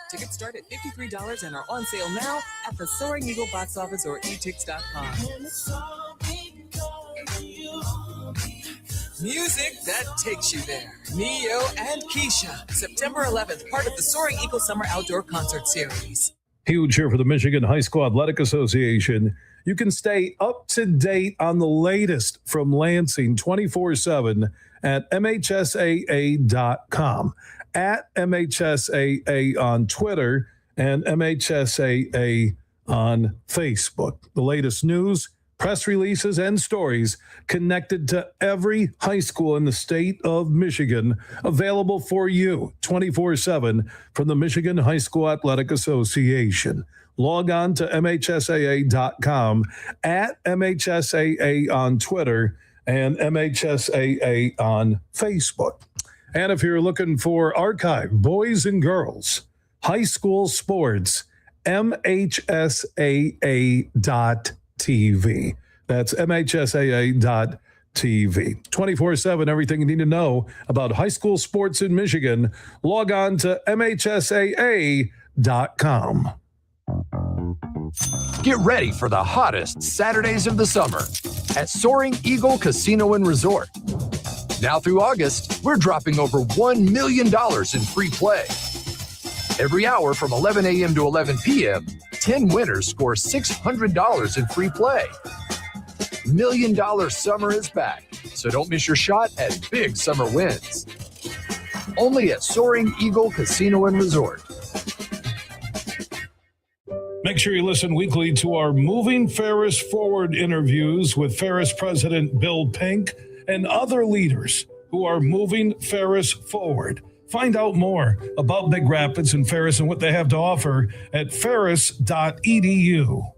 Tickets start at $53 and are on sale now at the Soaring Eagle box office or etix.com. Music that takes you there. Neo and Keisha, September 11th, part of the Soaring Eagle Summer Outdoor Concert Series. Huge here for the Michigan High School Athletic Association. You can stay up to date on the latest from Lansing 24/7 at MHSAA.com, at MHSAA on Twitter, and MHSAA on Facebook. The latest news, press releases, and stories connected to every high school in the state of Michigan, available for you 24/7 from the Michigan High School Athletic Association. Log on to MHSAA.com, at MHSAA on Twitter, and MHSAA on Facebook. And if you're looking for archive boys and girls high school sports, MHSAA.TV. That's MHSAA.TV. 24/7, everything you need to know about high school sports in Michigan. Log on to MHSAA.com. Get ready for the hottest Saturdays of the summer at Soaring Eagle Casino and Resort. Now through August, we're dropping over $1 million in free play. Every hour from 11 a.m. to 11 p.m., 10 winners score $600 in free play. $1 Million Summer is back, so don't miss your shot at big summer wins. Only at Soaring Eagle Casino and Resort. Make sure you listen weekly to our Moving Ferris Forward interviews with Ferris President Bill Pink and other leaders who are moving Ferris forward. Find out more about Big Rapids and Ferris and what they have to offer at ferris.edu.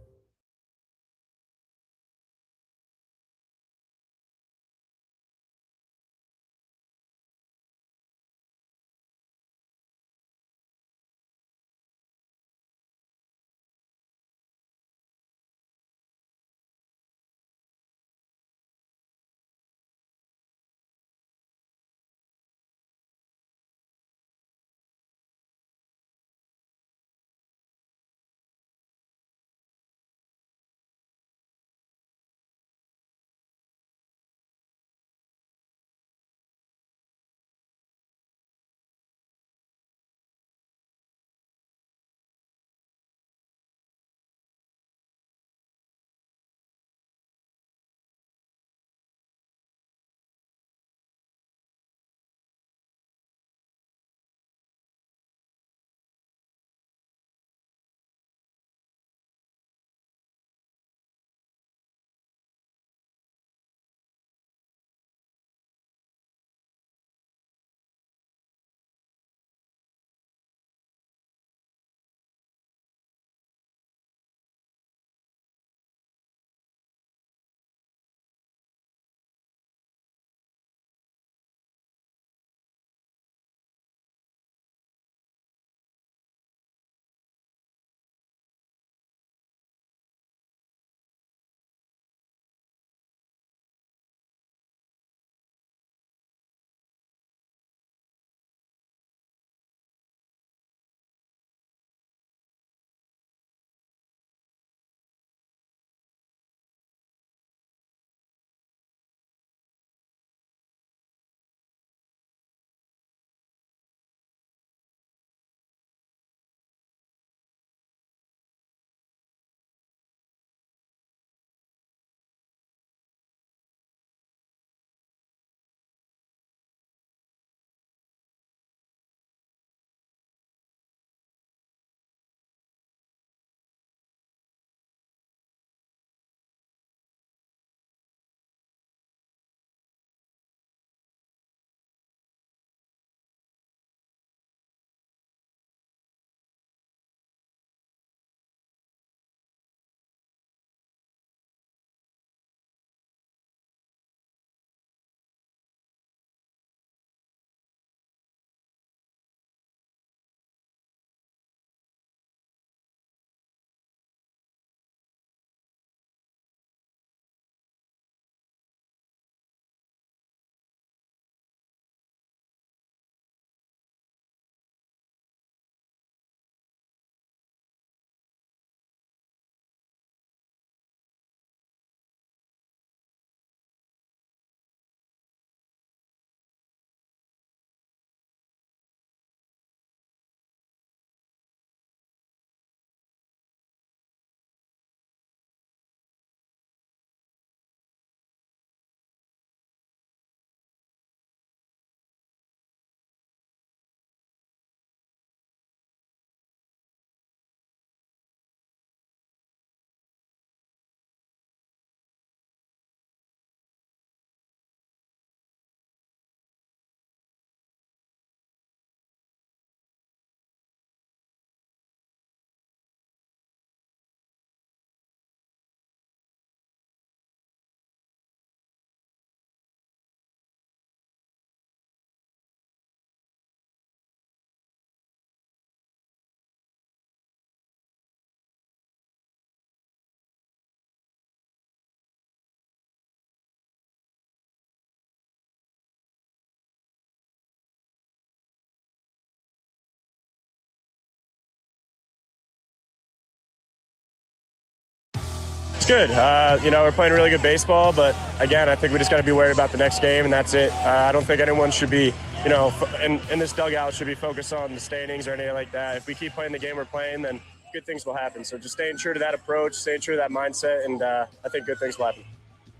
It's good. We're playing really good baseball, but again, I think we just got to be worried about the next game, and that's it. I don't think anyone should be, in this dugout should be focused on the standings or anything like that. If we keep playing the game we're playing, then good things will happen. So just staying true to that approach, staying true to that mindset, and I think good things will happen.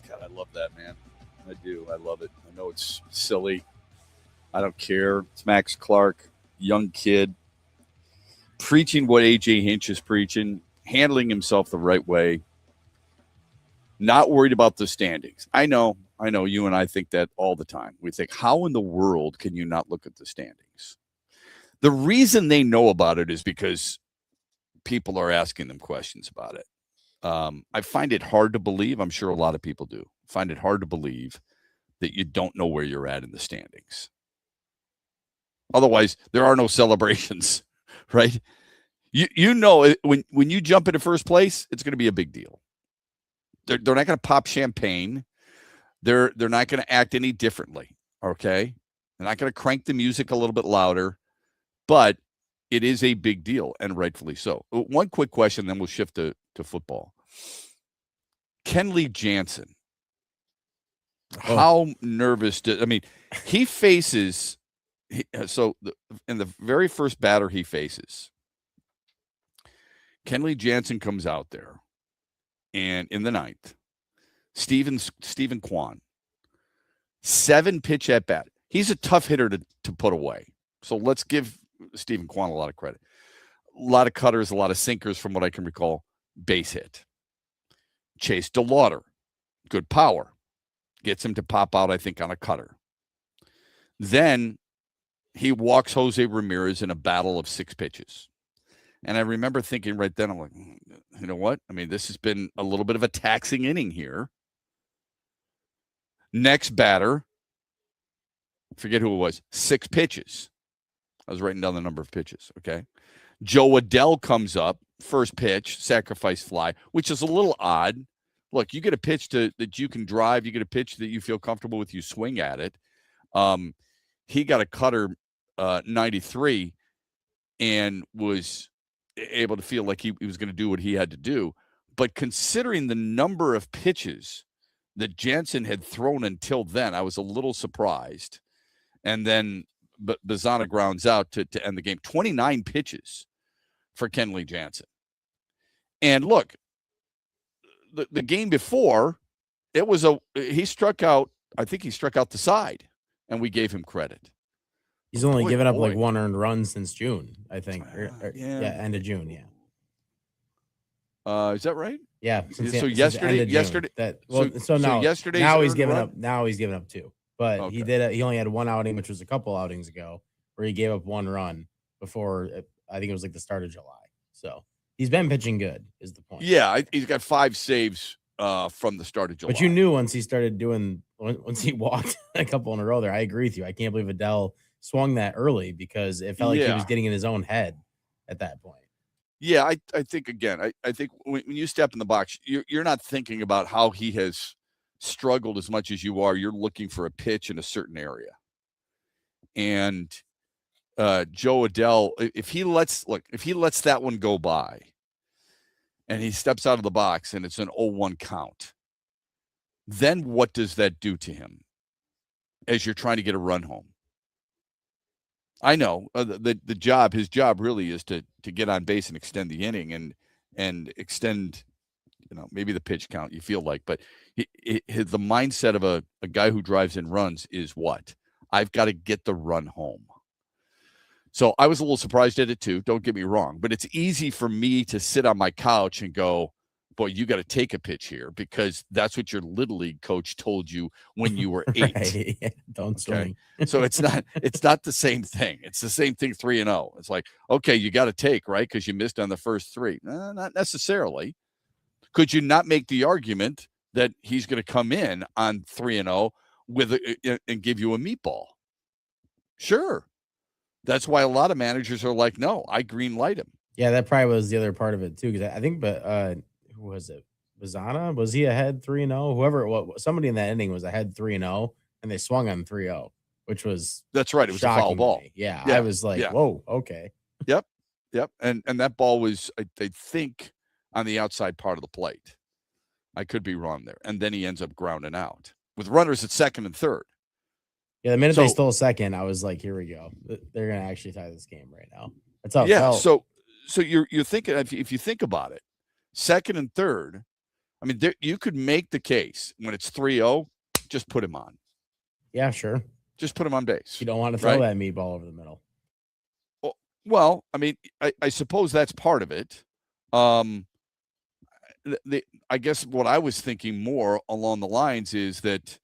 God, I love that, man. I do. I love it. I know it's silly. I don't care. It's Max Clark, young kid, preaching what A.J. Hinch is preaching, handling himself the right way, not worried about the standings. I know you and I think that all the time. We think, how in the world can you not look at the standings? The reason they know about it is because people are asking them questions about it. I find it hard to believe. I'm sure a lot of people do. Find it hard to believe that you don't know where you're at in the standings. Otherwise, there are no celebrations, right? You know when you jump into first place, it's going to be a big deal. They're not going to pop champagne. They're not going to act any differently. Okay, they're not going to crank the music a little bit louder, but it is a big deal, and rightfully so. One quick question, then we'll shift to football. Kenley Jansen. How nervous he faces. In the very first batter he faces, Kenley Jansen comes out there, and in the ninth, Stephen Kwan, 7-pitch at bat. He's a tough hitter to put away. So let's give Stephen Kwan a lot of credit. A lot of cutters, a lot of sinkers, from what I can recall. Base hit. Chase DeLauder, good power. Gets him to pop out, I think, on a cutter. Then he walks Jose Ramirez in a battle of 6 pitches. And I remember thinking right then, I'm like, you know what? This has been a little bit of a taxing inning here. Next batter, forget who it was, 6 pitches. I was writing down the number of pitches, okay? Joe Adell comes up, first pitch, sacrifice fly, which is a little odd. Look, you get a pitch that you can drive. You get a pitch that you feel comfortable with. You swing at it. He got a cutter 93 and was able to feel like he was going to do what he had to do. But considering the number of pitches that Jansen had thrown until then, I was a little surprised. And then Bazana grounds out to end the game. 29 pitches for Kenley Jansen. And look, the game before, he struck out, I think he struck out the side, and we gave him credit. He's only given up like 1 earned run since June, I think. End of June, yeah. Is that right? Yeah. So yesterday. Now he's given up. Now he's given up 2, but okay. He only had 1 outing, which was a couple outings ago, where he gave up 1 run before. I think it was like the start of July. So he's been pitching good, is the point. Yeah, he's got 5 saves from the start of July. But you knew once he once he walked a couple in a row there. I agree with you. I can't believe Adell swung that early because it felt like he was getting in his own head at that point. Yeah, I think, again, I think when you step in the box, you're not thinking about how he has struggled as much as you are. You're looking for a pitch in a certain area. And Joe Adell, if he lets that one go by and he steps out of the box and it's an 0-1 count, then what does that do to him as you're trying to get a run home? I know his job really is to get on base and extend the inning and extend, maybe the pitch count you feel like, but the mindset of a guy who drives in runs is what? I've got to get the run home. So I was a little surprised at it too. Don't get me wrong, but it's easy for me to sit on my couch and go, boy, you got to take a pitch here because that's what your Little League coach told you when you were 8. Right. Yeah, don't swing. So it's not the same thing. It's the same thing 3-0. It's like, okay, you got to take, right? Because you missed on the first 3. Not necessarily. Could you not make the argument that he's going to come in on 3-0 and give you a meatball? Sure. That's why a lot of managers are like, no, I green light him. Yeah, that probably was the other part of it too. Because I think, who was it? Bazana? Was he ahead 3-0? Whoever it was, somebody in that inning was ahead 3-0, and they swung on 3-0, which was that's right. It was a foul ball. Yeah, I was like, whoa, okay. Yep. And that ball was, I think, on the outside part of the plate. I could be wrong there. And then he ends up grounding out with runners at second and third. Yeah, the minute they stole second, I was like, here we go. They're going to actually tie this game right now. That's how it felt. So you're thinking, if you think about it, second and third, I mean, you could make the case when it's 3-0, just put him on. Yeah, sure. Just put him on base. You don't want to throw that meatball over the middle. Well, I mean, I suppose that's part of it. I guess what I was thinking more along the lines is that,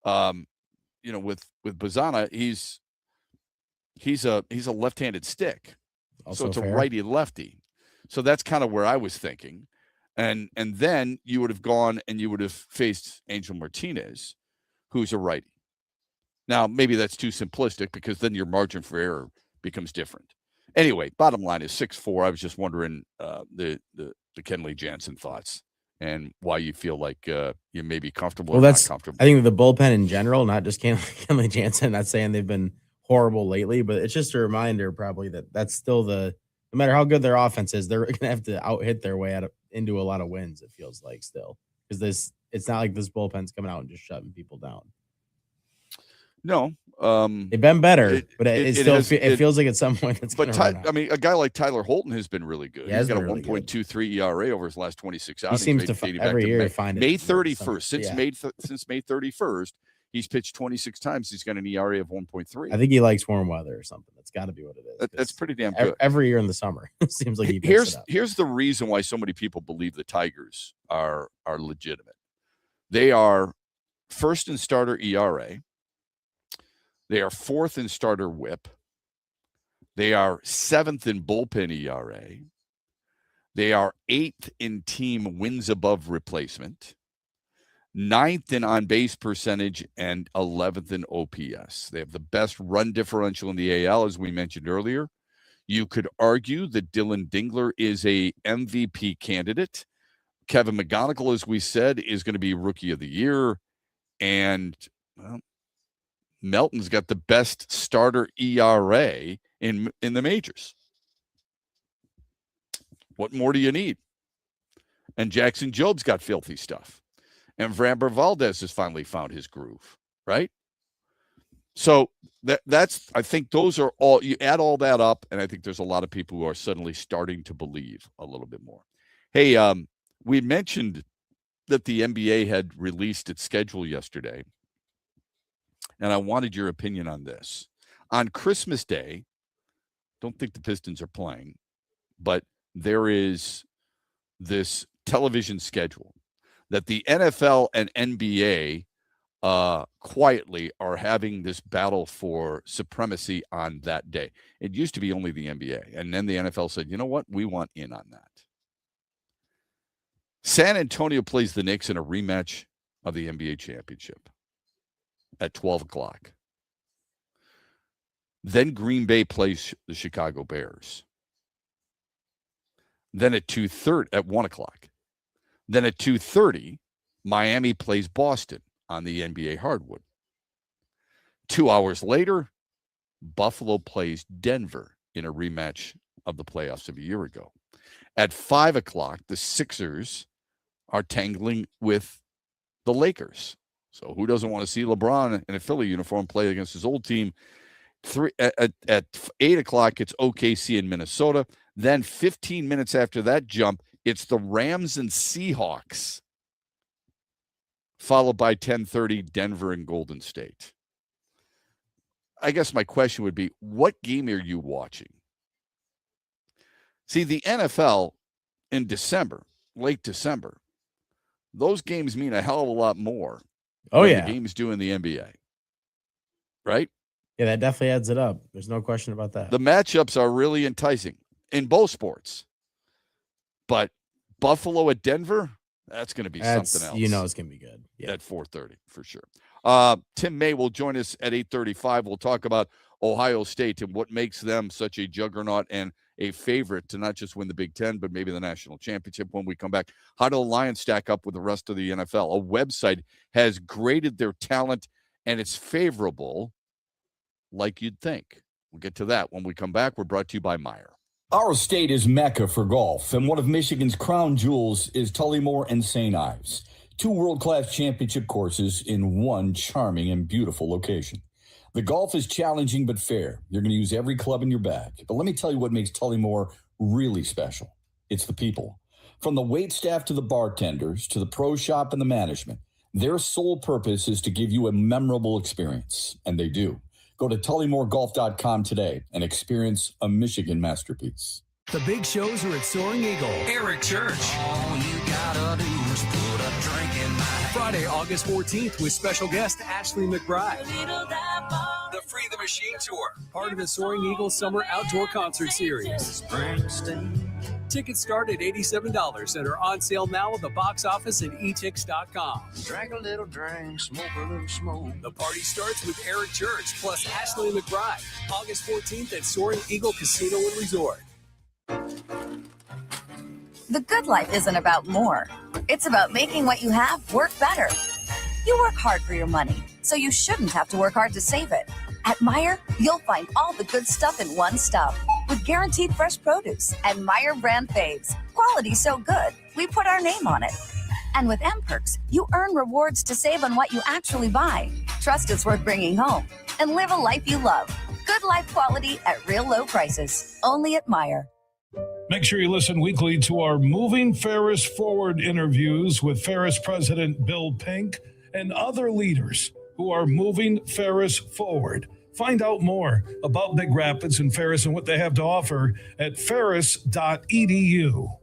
with Bazana, he's a left-handed stick, Also so it's fair. a righty-lefty. So that's kind of where I was thinking, and then you would have gone and you would have faced Angel Martinez, who's a righty. Now maybe that's too simplistic because then your margin for error becomes different. Anyway, bottom line is 6-4. I was just wondering the Kenley Jansen thoughts and why you feel like you may be comfortable or not comfortable. I think the bullpen in general, not just Kenley Jansen, not saying they've been horrible lately, but it's just a reminder probably that's still no matter how good their offense is, they're going to have to out-hit their way into a lot of wins, it feels like still. Because it's not like this bullpen's coming out and just shutting people down. No. They've been better, but it feels like at some point it's going to run out. I mean, a guy like Tyler Holton has been really good. Yeah, He's got a really 1.23 ERA over his last 26 outings. He seems to every year find it. May 31st. Since May 31st, he's pitched 26 times. He's got an ERA of 1.3. I think he likes warm weather or something. That's got to be what it is. That's pretty damn good. Every year in the summer, it seems like he picks it up. Here's the reason why so many people believe the Tigers are legitimate. They are first in starter ERA. They are fourth in starter WHIP. They are seventh in bullpen ERA. They are eighth in team wins above replacement, ninth in on-base percentage, and 11th in OPS. They have the best run differential in the AL, as we mentioned earlier. You could argue that Dylan Dingler is a MVP candidate. Kevin McGonigal, as we said, is going to be Rookie of the Year. And, well, Melton's got the best starter ERA in the majors. What more do you need? And Jackson Job's got filthy stuff. And Framber Valdez has finally found his groove, right? So that's, I think those are all, you add all that up, and I think there's a lot of people who are suddenly starting to believe a little bit more. Hey, we mentioned that the NBA had released its schedule yesterday. And I wanted your opinion on this. On Christmas Day, don't think the Pistons are playing, but there is this television schedule that the NFL and NBA quietly are having this battle for supremacy on that day. It used to be only the NBA. And then the NFL said, you know what? We want in on that. San Antonio plays the Knicks in a rematch of the NBA championship at 12 o'clock. Then Green Bay plays the Chicago Bears. Then at 1 o'clock. Then at 2:30, Miami plays Boston on the NBA hardwood. 2 hours later, Buffalo plays Denver in a rematch of the playoffs of a year ago. At 5 o'clock, the Sixers are tangling with the Lakers. So who doesn't want to see LeBron in a Philly uniform play against his old team? At 8 o'clock, it's OKC in Minnesota. Then 15 minutes after that jump, it's the Rams and Seahawks, followed by 10:30, Denver and Golden State. I guess my question would be, what game are you watching? See, the NFL in December, late December, those games mean a hell of a lot more. Oh, than yeah. The games do in the NBA. Right? Yeah, that definitely adds it up. There's no question about that. The matchups are really enticing in both sports. But Buffalo at Denver, that's going to be something else. You know it's going to be good. Yeah. At 4:30, for sure. Tim May will join us at 8:35. We'll talk about Ohio State and what makes them such a juggernaut and a favorite to not just win the Big Ten, but maybe the national championship when we come back. How do the Lions stack up with the rest of the NFL? A website has graded their talent, and it's favorable like you'd think. We'll get to that when we come back. We're brought to you by Meijer. Our state is Mecca for golf, and one of Michigan's crown jewels is Tullymore and St. Ives. 2 world-class championship courses in one charming and beautiful location. The golf is challenging but fair. You're going to use every club in your bag. But let me tell you what makes Tullymore really special. It's the people. From the wait staff to the bartenders to the pro shop and the management, their sole purpose is to give you a memorable experience, and they do. Go to TullymoreGolf.com today and experience a Michigan masterpiece. The big shows are at Soaring Eagle. Eric Church. All you gotta do is put a drink in my hand. Friday, August 14th with special guest Ashley McBride. The Free the Machine Tour, part of the Soaring Eagle Summer Outdoor Concert Series. Tickets start at $87 and are on sale now at the box office and etix.com. Drink a little drink, smoke a little smoke. The party starts with Eric Church plus Ashley McBride, August 14th at Soaring Eagle Casino and Resort. The good life isn't about more. It's about making what you have work better. You work hard for your money, so you shouldn't have to work hard to save it. At Meijer, you'll find all the good stuff in one stop with guaranteed fresh produce and Meijer brand faves. Quality so good, we put our name on it. And with M-Perks, you earn rewards to save on what you actually buy. Trust it's worth bringing home and live a life you love. Good life quality at real low prices. Only at Meijer. Make sure you listen weekly to our Moving Ferris Forward interviews with Ferris President Bill Pink and other leaders who are moving Ferris forward. Find out more about Big Rapids and Ferris and what they have to offer at ferris.edu.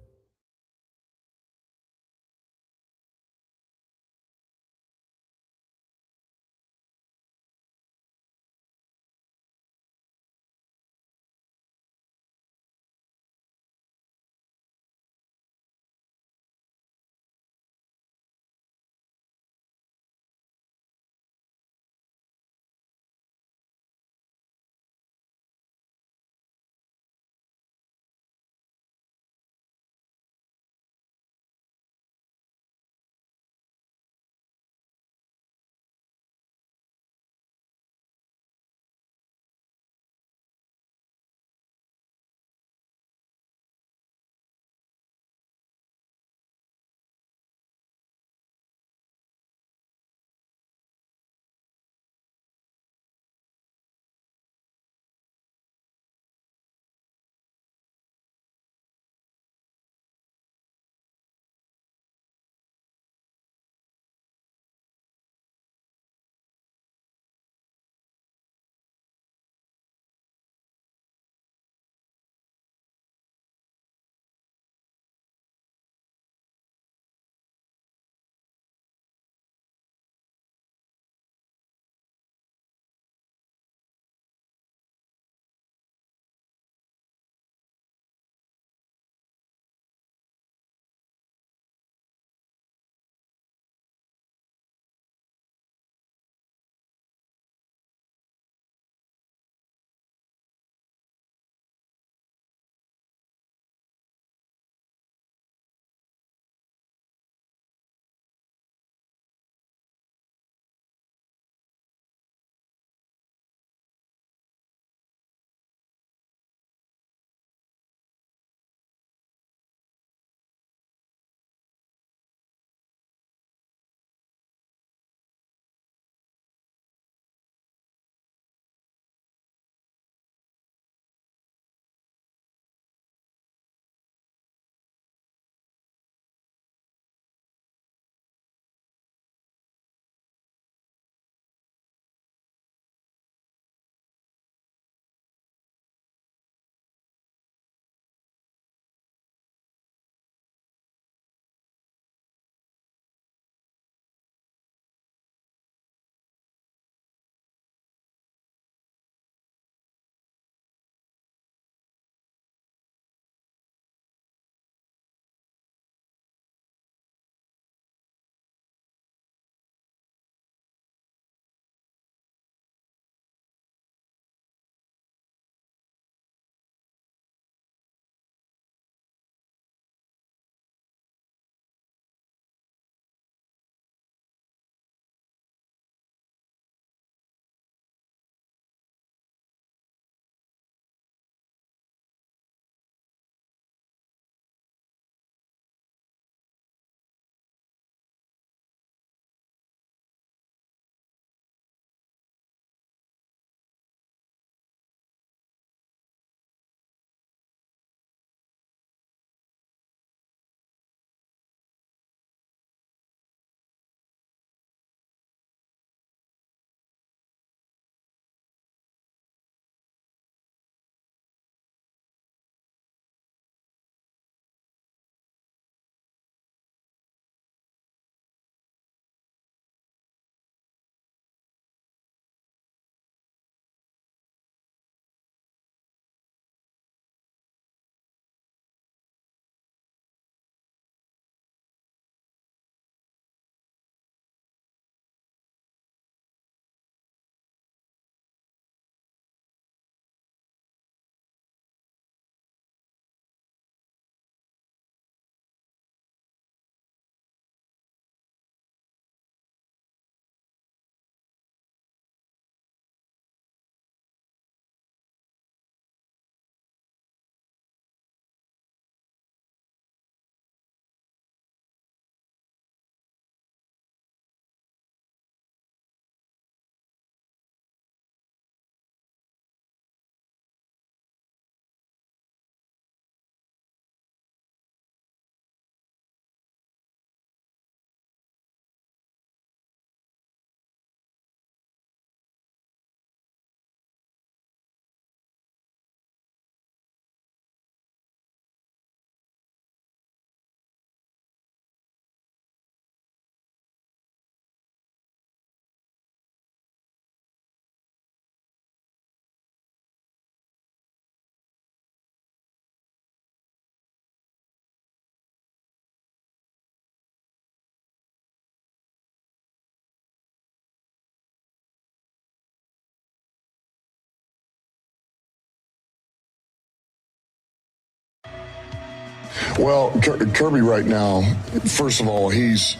Well, Kirby right now, first of all, he's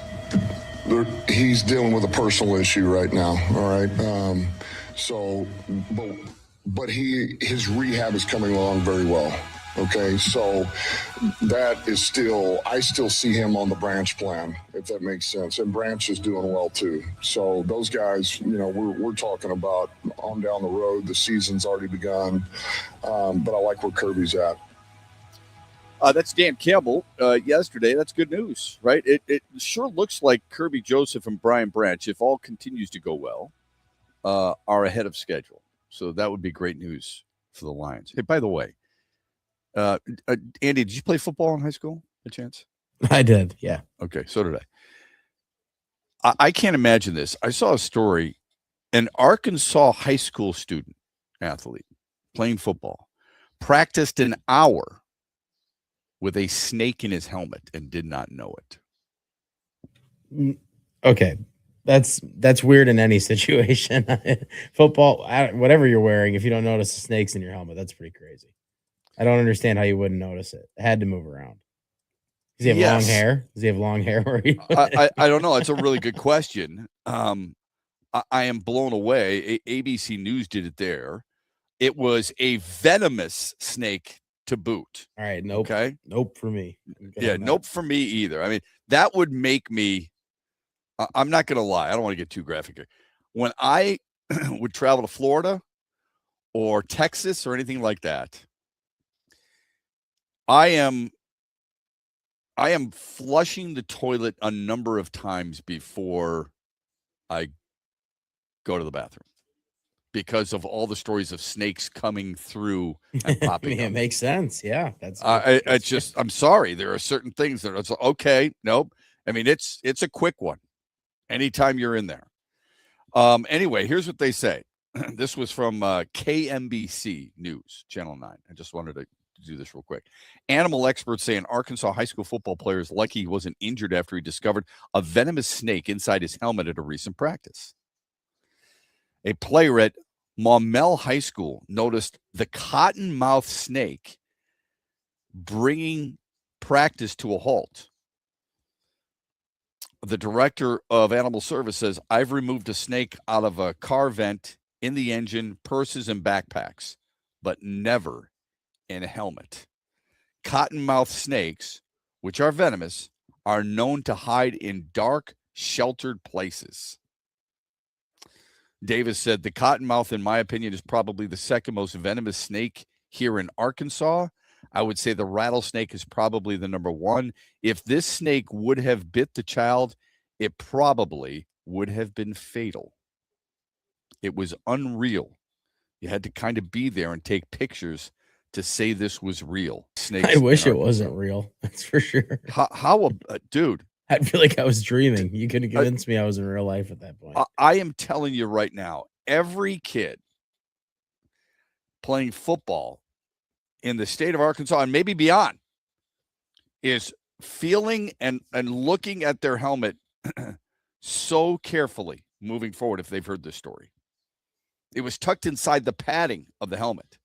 dealing with a personal issue right now. All right. But his rehab is coming along very well. Okay, so that is I still see him on the Branch plan, if that makes sense. And Branch is doing well too. So those guys, we're talking about on down the road. The season's already begun, but I like where Kirby's at. That's Dan Campbell yesterday. That's good news, right? It sure looks like Kirby Joseph and Brian Branch, if all continues to go well, are ahead of schedule. So that would be great news for the Lions. Hey, by the way, Andy, did you play football in high school, by chance? I did, yeah. Okay, so did I. I can't imagine this. I saw a story, an Arkansas high school student, athlete, playing football, practiced an hour with a snake in his helmet and did not know it. Okay, that's weird in any situation. Football, whatever you're wearing, if you don't notice the snakes in your helmet, that's pretty crazy. I don't understand how you wouldn't notice it. It had to move around. Does he have long hair? Does he have long hair? I don't know. It's a really good question. I am blown away. ABC News did it there. It was a venomous snake to boot. All right. Nope. Okay. Nope for me. Yeah. Nope for me either. I mean, that would make me, I'm not going to lie. I don't want to get too graphic here. When I would travel to Florida or Texas or anything like that, I am flushing the toilet a number of times before I go to the bathroom because of all the stories of snakes coming through and popping. It makes sense. Yeah, I'm sorry. There are certain things that are okay. Nope. I mean, it's a quick one. Anytime you're in there. Anyway, here's what they say. This was from KMBC News, Channel 9. I just wanted to do this real quick. Animal experts say an Arkansas high school football player is lucky he wasn't injured after he discovered a venomous snake inside his helmet at a recent practice. A player at Maumelle High School noticed the cottonmouth snake bringing practice to a halt. The director of animal service says, I've removed a snake out of a car vent, in the engine, purses, and backpacks, but never in a helmet. Cottonmouth snakes, which are venomous, are known to hide in dark, sheltered places. Davis said, the cottonmouth, in my opinion, is probably the second most venomous snake here in Arkansas. I would say the rattlesnake is probably the number one. If this snake would have bit the child, it probably would have been fatal. It was unreal. You had to kind of be there and take pictures to say this was real. Snakes. I wish it wasn't real. That's for sure. How dude? I feel like I was dreaming. You couldn't convince me I was in real life at that point. I am telling you right now, every kid playing football in the state of Arkansas and maybe beyond is feeling and looking at their helmet so carefully moving forward if they've heard this story. It was tucked inside the padding of the helmet.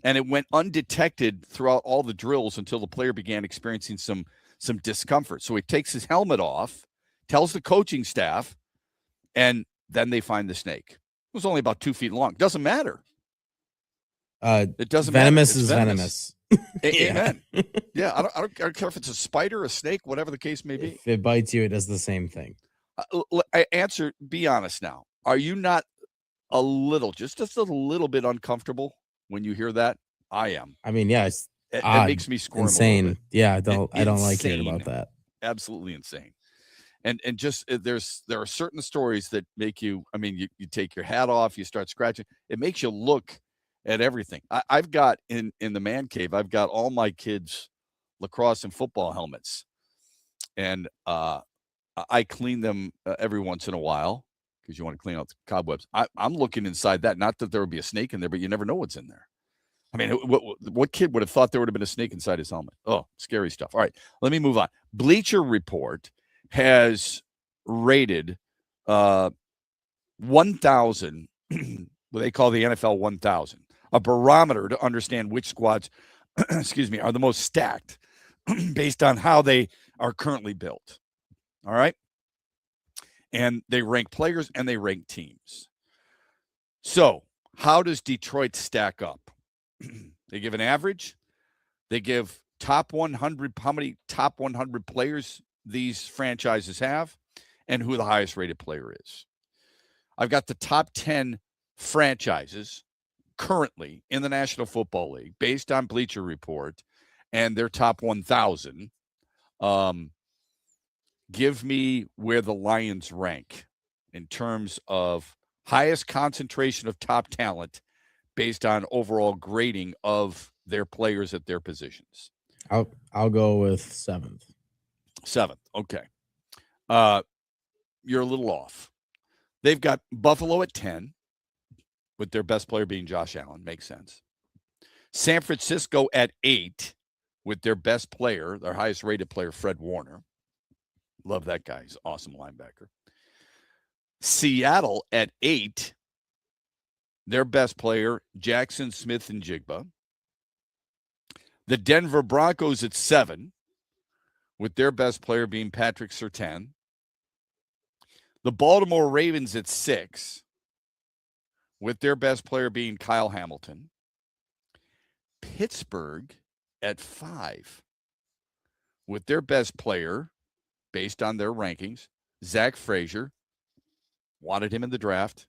And it went undetected throughout all the drills until the player began experiencing some discomfort. So he takes his helmet off, tells the coaching staff, and then they find the snake. It was only about 2 feet long. Doesn't matter. It doesn't venomous matter. Is venomous. Amen. Yeah, I don't care if it's a spider, a snake, whatever the case may be. If it bites you, it does the same thing. Be honest now. Are you not a little, just a little bit uncomfortable when you hear that? I am. I mean, yeah, it makes me squirm. Insane. Yeah, I don't like hearing about that. Absolutely insane. And just there are certain stories that make you. I mean, you take your hat off, you start scratching. It makes you look at everything. I've got in the man cave. I've got all my kids' lacrosse and football helmets, and I clean them every once in a while because you want to clean out the cobwebs. I'm looking inside that. Not that there would be a snake in there, but you never know what's in there. I mean, what kid would have thought there would have been a snake inside his helmet? Oh, scary stuff. All right, let me move on. Bleacher Report has rated 1,000, what they call the NFL 1,000, a barometer to understand which squads excuse me, are the most stacked based on how they are currently built. All right. And they rank players and they rank teams. So how does Detroit stack up? They give an average. They give top 100, how many top 100 players these franchises have, and who the highest rated player is. I've got the top 10 franchises currently in the National Football League based on Bleacher Report and their top 1,000. Give me where the Lions rank in terms of highest concentration of top talent based on overall grading of their players at their positions. I'll go with 7th. 7th. Okay. You're a little off. They've got Buffalo at 10, with their best player being Josh Allen. Makes sense. San Francisco at 8, with their best player, their highest rated player, Fred Warner. Love that guy. He's an awesome linebacker. Seattle at 8, their best player, Jackson Smith and Jigba. The Denver Broncos at 7, with their best player being Patrick Surtain. The Baltimore Ravens at 6, with their best player being Kyle Hamilton. Pittsburgh at 5, with their best player, based on their rankings, Zach Frazier. Wanted him in the draft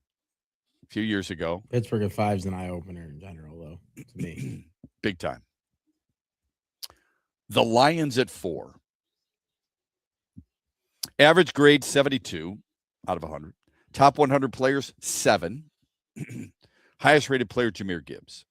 a few years ago. Pittsburgh at 5 is an eye-opener in general, though, to me. Big time. The Lions at 4. Average grade 72 out of 100. Top 100 players, 7. Highest rated player, Jahmyr Gibbs.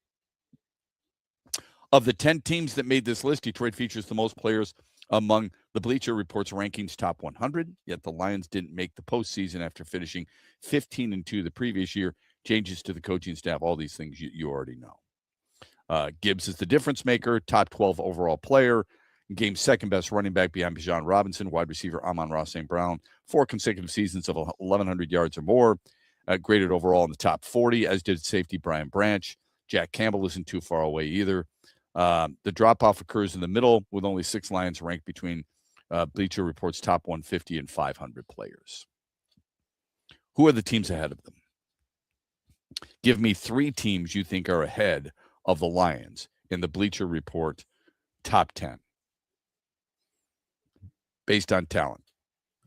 Of the 10 teams that made this list, Detroit features the most players among the Bleacher Report's rankings top 100, yet the Lions didn't make the postseason after finishing 15-2 the previous year. Changes to the coaching staff, all these things you already know. Gibbs is the difference maker, top 12 overall player, game's second best running back behind Bijan Robinson, wide receiver Amon-Ra St. Brown, 4 consecutive seasons of 1,100 yards or more, graded overall in the top 40, as did safety Brian Branch. Jack Campbell isn't too far away either. The drop-off occurs in the middle, with only 6 Lions ranked between Bleacher Report's top 150 and 500 players. Who are the teams ahead of them? Give me 3 teams you think are ahead of the Lions in the Bleacher Report top 10 based on talent.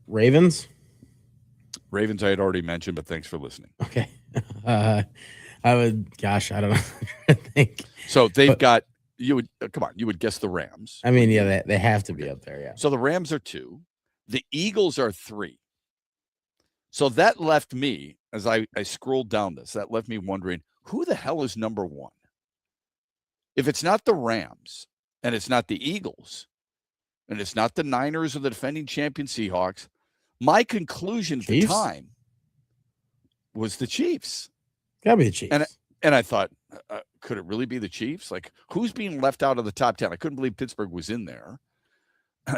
Ravens I had already mentioned, but thanks for listening. Okay. I don't know. I think so. They've got, you would guess the Rams. I mean, yeah, they have to be up there. Yeah. So the Rams are 2. The Eagles are 3. So that left me, as I scrolled down this, that left me wondering, who the hell is number 1? If it's not the Rams, and it's not the Eagles, and it's not the Niners or the defending champion Seahawks, my conclusion at the time was the Chiefs. Gotta be the Chiefs. And I thought, could it really be the Chiefs? Like, who's being left out of the top 10? I couldn't believe Pittsburgh was in there,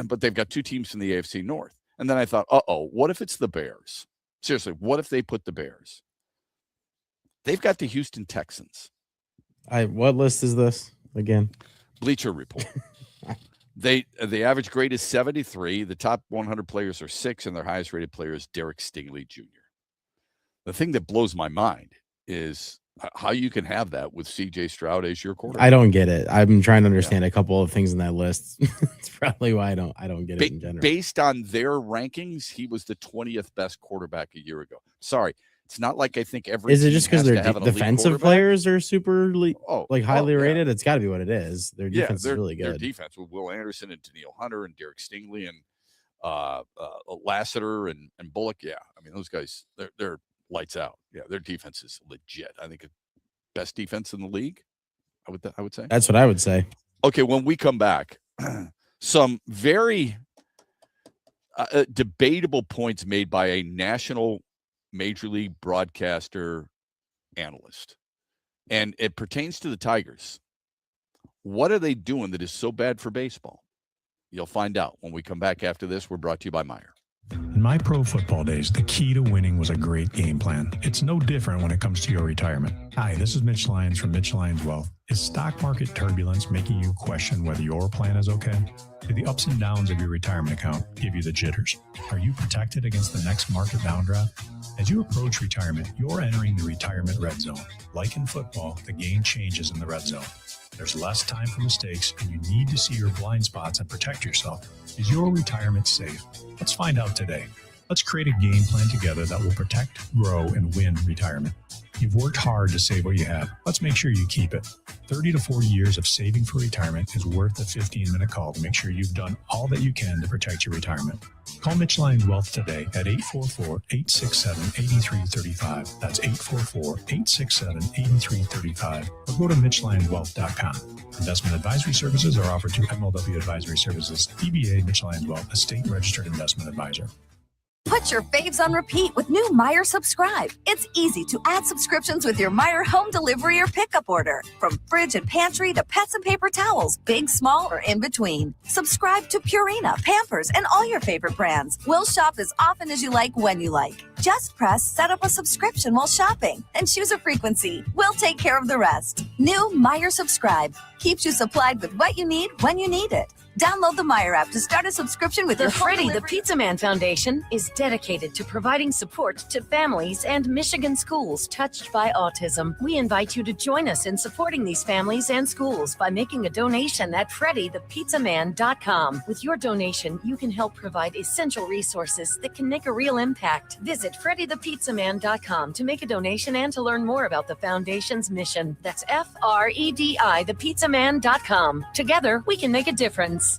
but they've got 2 teams from the AFC North. And then I thought, what if it's the Bears? Seriously, what if they put the Bears? They've got the Houston Texans. What list is this again? Bleacher Report. The average grade is 73. The top 100 players are 6, and their highest rated player is Derek Stingley Jr. The thing that blows my mind is how you can have that with C.J. Stroud as your quarterback. I don't get it. I'm trying to understand a couple of things in that list. It's probably why I don't get it in general. Based on their rankings, he was the 20th best quarterback a year ago. Sorry, it's not like I think every. Is it just because their defensive players are super highly rated? It's got to be what it is. Their defense is really good. Their defense with Will Anderson and Daniil Hunter and Derek Stingley and Lassiter and Bullock. Yeah, I mean those guys. They're lights out. Yeah, their defense is legit. I think best defense in the league. I would say. That's what I would say. Okay, when we come back, some very debatable points made by a national major league broadcaster analyst, and it pertains to the Tigers. What are they doing that is so bad for baseball? You'll find out when we come back after this. We're brought to you by Meijer. In my pro football days, the key to winning was a great game plan. It's no different when it comes to your retirement. Hi, this is Mitch Lyons from Mitch Lyons Wealth. Is stock market turbulence making you question whether your plan is okay? Do the ups and downs of your retirement account give you the jitters? Are you protected against the next market downdraft? As you approach retirement, you're entering the retirement red zone. Like in football, the game changes in the red zone. There's less time for mistakes, and you need to see your blind spots and protect yourself. Is your retirement safe? Let's find out today. Let's create a game plan together that will protect, grow, and win retirement. You've worked hard to save what you have. Let's make sure you keep it. 30 to 40 years of saving for retirement is worth a 15-minute call to make sure you've done all that you can to protect your retirement. Call Mitch Lyons Wealth today at 844-867-8335. That's 844-867-8335. Or go to MitchLyonsWealth.com. Investment advisory services are offered through MLW Advisory Services, DBA Mitch Lyons Wealth, a state-registered investment advisor. Put your faves on repeat with new Meijer Subscribe. It's easy to add subscriptions with your Meijer home delivery or pickup order. From fridge and pantry to pets and paper towels, big, small, or in between. Subscribe to Purina, Pampers, and all your favorite brands. We'll shop as often as you like when you like. Just press set up a subscription while shopping and choose a frequency. We'll take care of the rest. New Meijer Subscribe keeps you supplied with what you need when you need it. Download the Meijer app to start a subscription with The your Freddie home the delivery. Pizza Man Foundation is dedicated to providing support to families and Michigan schools touched by autism. We invite you to join us in supporting these families and schools by making a donation at FreddieThePizzaMan.com. With your donation, you can help provide essential resources that can make a real impact. Visit FreddieThePizzaMan.com to make a donation and to learn more about the foundation's mission. That's FREDI, thepizzaman.com. Together, we can make a difference.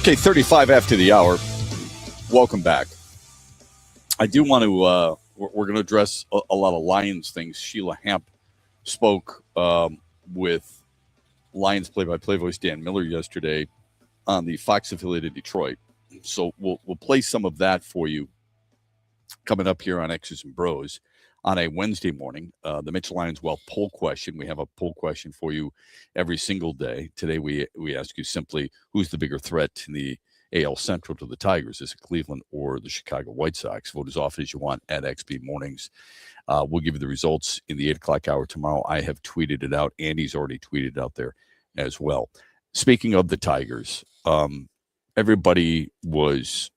Okay, 35 after the hour. Welcome back. I do want to, we're going to address a lot of Lions things. Sheila Hamp spoke with Lions play-by-play voice Dan Miller yesterday on the Fox affiliate in Detroit. So we'll play some of that for you coming up here on X's and Bros on a Wednesday morning. The Mitch Lions Well poll question. We have a poll question for you every single day. Today we ask you simply, who's the bigger threat in the AL Central to the Tigers? Is it Cleveland or the Chicago White Sox? Vote as often as you want at XB Mornings. We'll give you the results in the 8 o'clock hour tomorrow. I have tweeted it out. Andy's already tweeted it out there as well. Speaking of the Tigers, everybody was,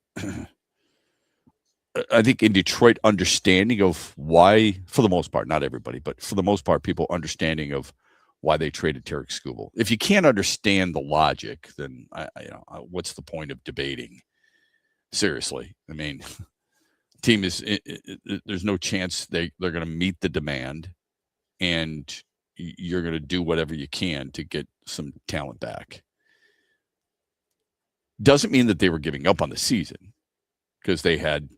I think, in Detroit, understanding of why, for the most part, not everybody, but for the most part, people understanding of why they traded Tarek Skubal. If you can't understand the logic, then what's the point of debating? Seriously, I mean, team is there's no chance they're going to meet the demand, and you're going to do whatever you can to get some talent back. Doesn't mean that they were giving up on the season because they had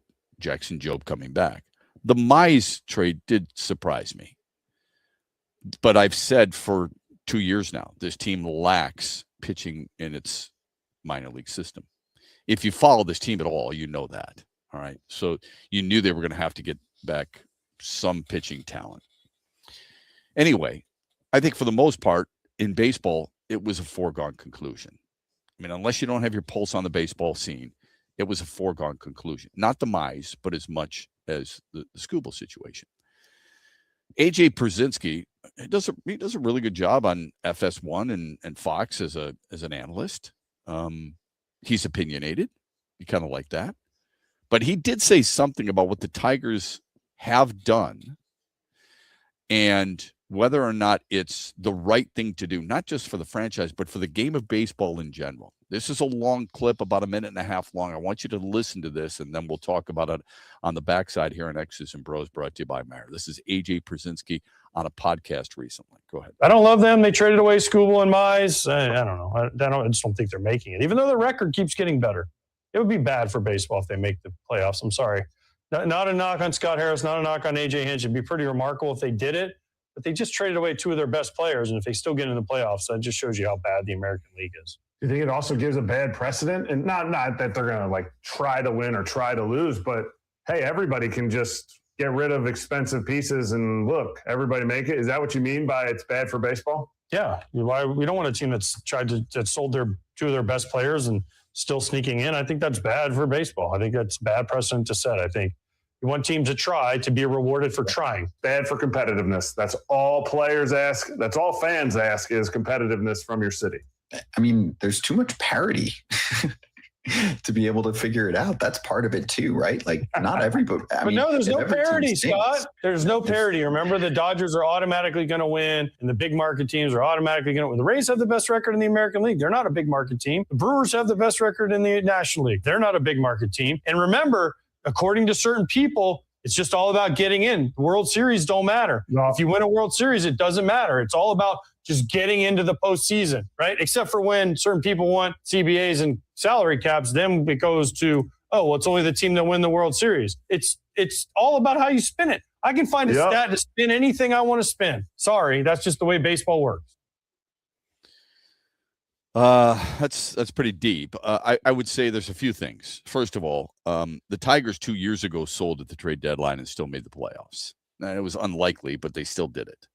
Jackson Jobe coming back. The Mize trade did surprise me. But I've said for 2 years now, this team lacks pitching in its minor league system. If you follow this team at all, you know that. All right. So you knew they were going to have to get back some pitching talent. Anyway, I think for the most part in baseball, it was a foregone conclusion. I mean, unless you don't have your pulse on the baseball scene, it was a foregone conclusion. Not the Mize, but as much as the Skubal situation. AJ Pierzynski does a really good job on FS1 and Fox as an analyst. He's opinionated. You kind of like that. But he did say something about what the Tigers have done and whether or not it's the right thing to do, not just for the franchise, but for the game of baseball in general. This is a long clip, about 1.5 minutes long. I want you to listen to this, and then we'll talk about it on the backside here on X's and Bros, brought to you by Meyer. This is AJ Pierzynski on a podcast recently. Go ahead. I don't love them. They traded away Skubal and Mize. I don't know. I just don't think they're making it, even though their record keeps getting better. It would be bad for baseball if they make the playoffs. I'm sorry. Not a knock on Scott Harris, not a knock on AJ Hinch. It'd be pretty remarkable if they did it. But they just traded away 2 of their best players, and if they still get into the playoffs, that just shows you how bad the American League is. Do you think it also gives a bad precedent? And not that they're going to like try to win or try to lose, but hey, everybody can just get rid of expensive pieces and look, everybody make it. Is that what you mean by it's bad for baseball? Yeah. We don't want a team that sold 2 of their best players and still sneaking in. I think that's bad for baseball. I think that's bad precedent to set. I think you want teams to try to be rewarded for trying. Bad for competitiveness. That's all players ask. That's all fans ask is competitiveness from your city. I mean, there's too much parity to be able to figure it out. That's part of it too, right? Like not everybody. But no, there's no parity, Scott. There's no parity. Remember, the Dodgers are automatically going to win, and the big market teams are automatically going to win. The Rays have the best record in the American League. They're not a big market team. The Brewers have the best record in the National League. They're not a big market team. And remember, according to certain people, it's just all about getting in. The World Series don't matter. No. If you win a World Series, it doesn't matter. It's all about just getting into the postseason, right? Except for when certain people want CBAs and salary caps, then it goes to, well, it's only the team that win the World Series. It's all about how you spin it. I can find a stat to spin anything I want to spin. Sorry, that's just the way baseball works. That's pretty deep. I would say there's a few things. First of all, the Tigers 2 years ago sold at the trade deadline and still made the playoffs. And it was unlikely, but they still did it.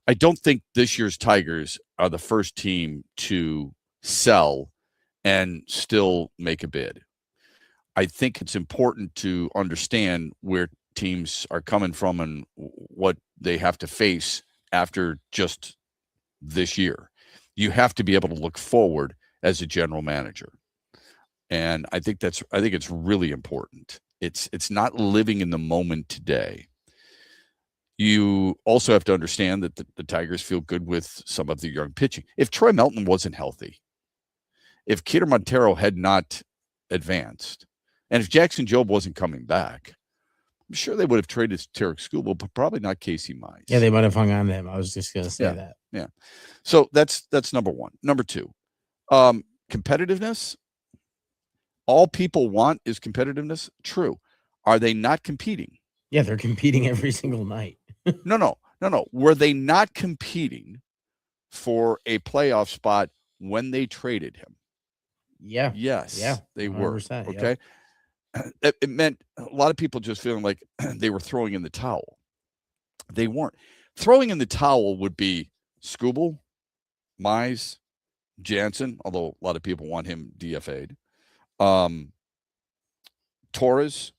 I don't think this year's Tigers are the first team to sell and still make a bid. I think it's important to understand where teams are coming from and what they have to face after just this year. You have to be able to look forward as a general manager. And I think it's really important. It's not living in the moment today. You also have to understand that the Tigers feel good with some of the young pitching. If Troy Melton wasn't healthy, if Keter Montero had not advanced, and if Jackson Jobe wasn't coming back, I'm sure they would have traded Tarek Skubal, but probably not Casey Mize. Yeah, they might have hung on to him. I was just going to say that. Yeah. So that's number one. Number two, competitiveness. all people want is competitiveness. True. Are they not competing? Yeah, they're competing every single night. No. Were they not competing for a playoff spot when they traded him? Yeah. Yes. Yeah. They were. 100%, Okay. It meant a lot of people just feeling like they were throwing in the towel. They weren't. Throwing in the towel would be Skubal, Mize, Jansen, although a lot of people want him DFA'd. Torres,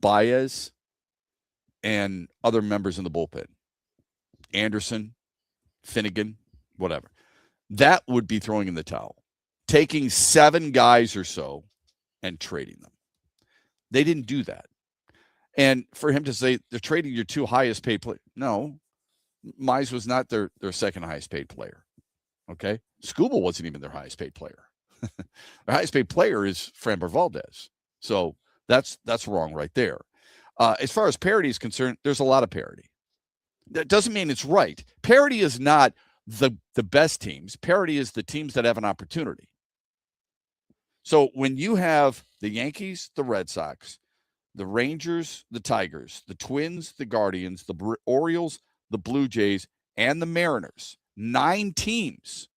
Baez, and other members in the bullpen. Anderson, Finnegan, whatever. That would be throwing in the towel. Taking 7 guys or so and trading them. They didn't do that. And for him to say they're trading your 2 highest paid players. No, Mize was not their second highest paid player. Okay. Skubal wasn't even their highest paid player. Their highest paid player is Framber Valdez. So that's wrong right there. As far as parity is concerned, there's a lot of parity. That doesn't mean it's right. Parity is not the best teams. Parity is the teams that have an opportunity. So when you have the Yankees, the Red Sox, the Rangers, the Tigers, the Twins, the Guardians, the Orioles, the Blue Jays, and the Mariners, 9 teams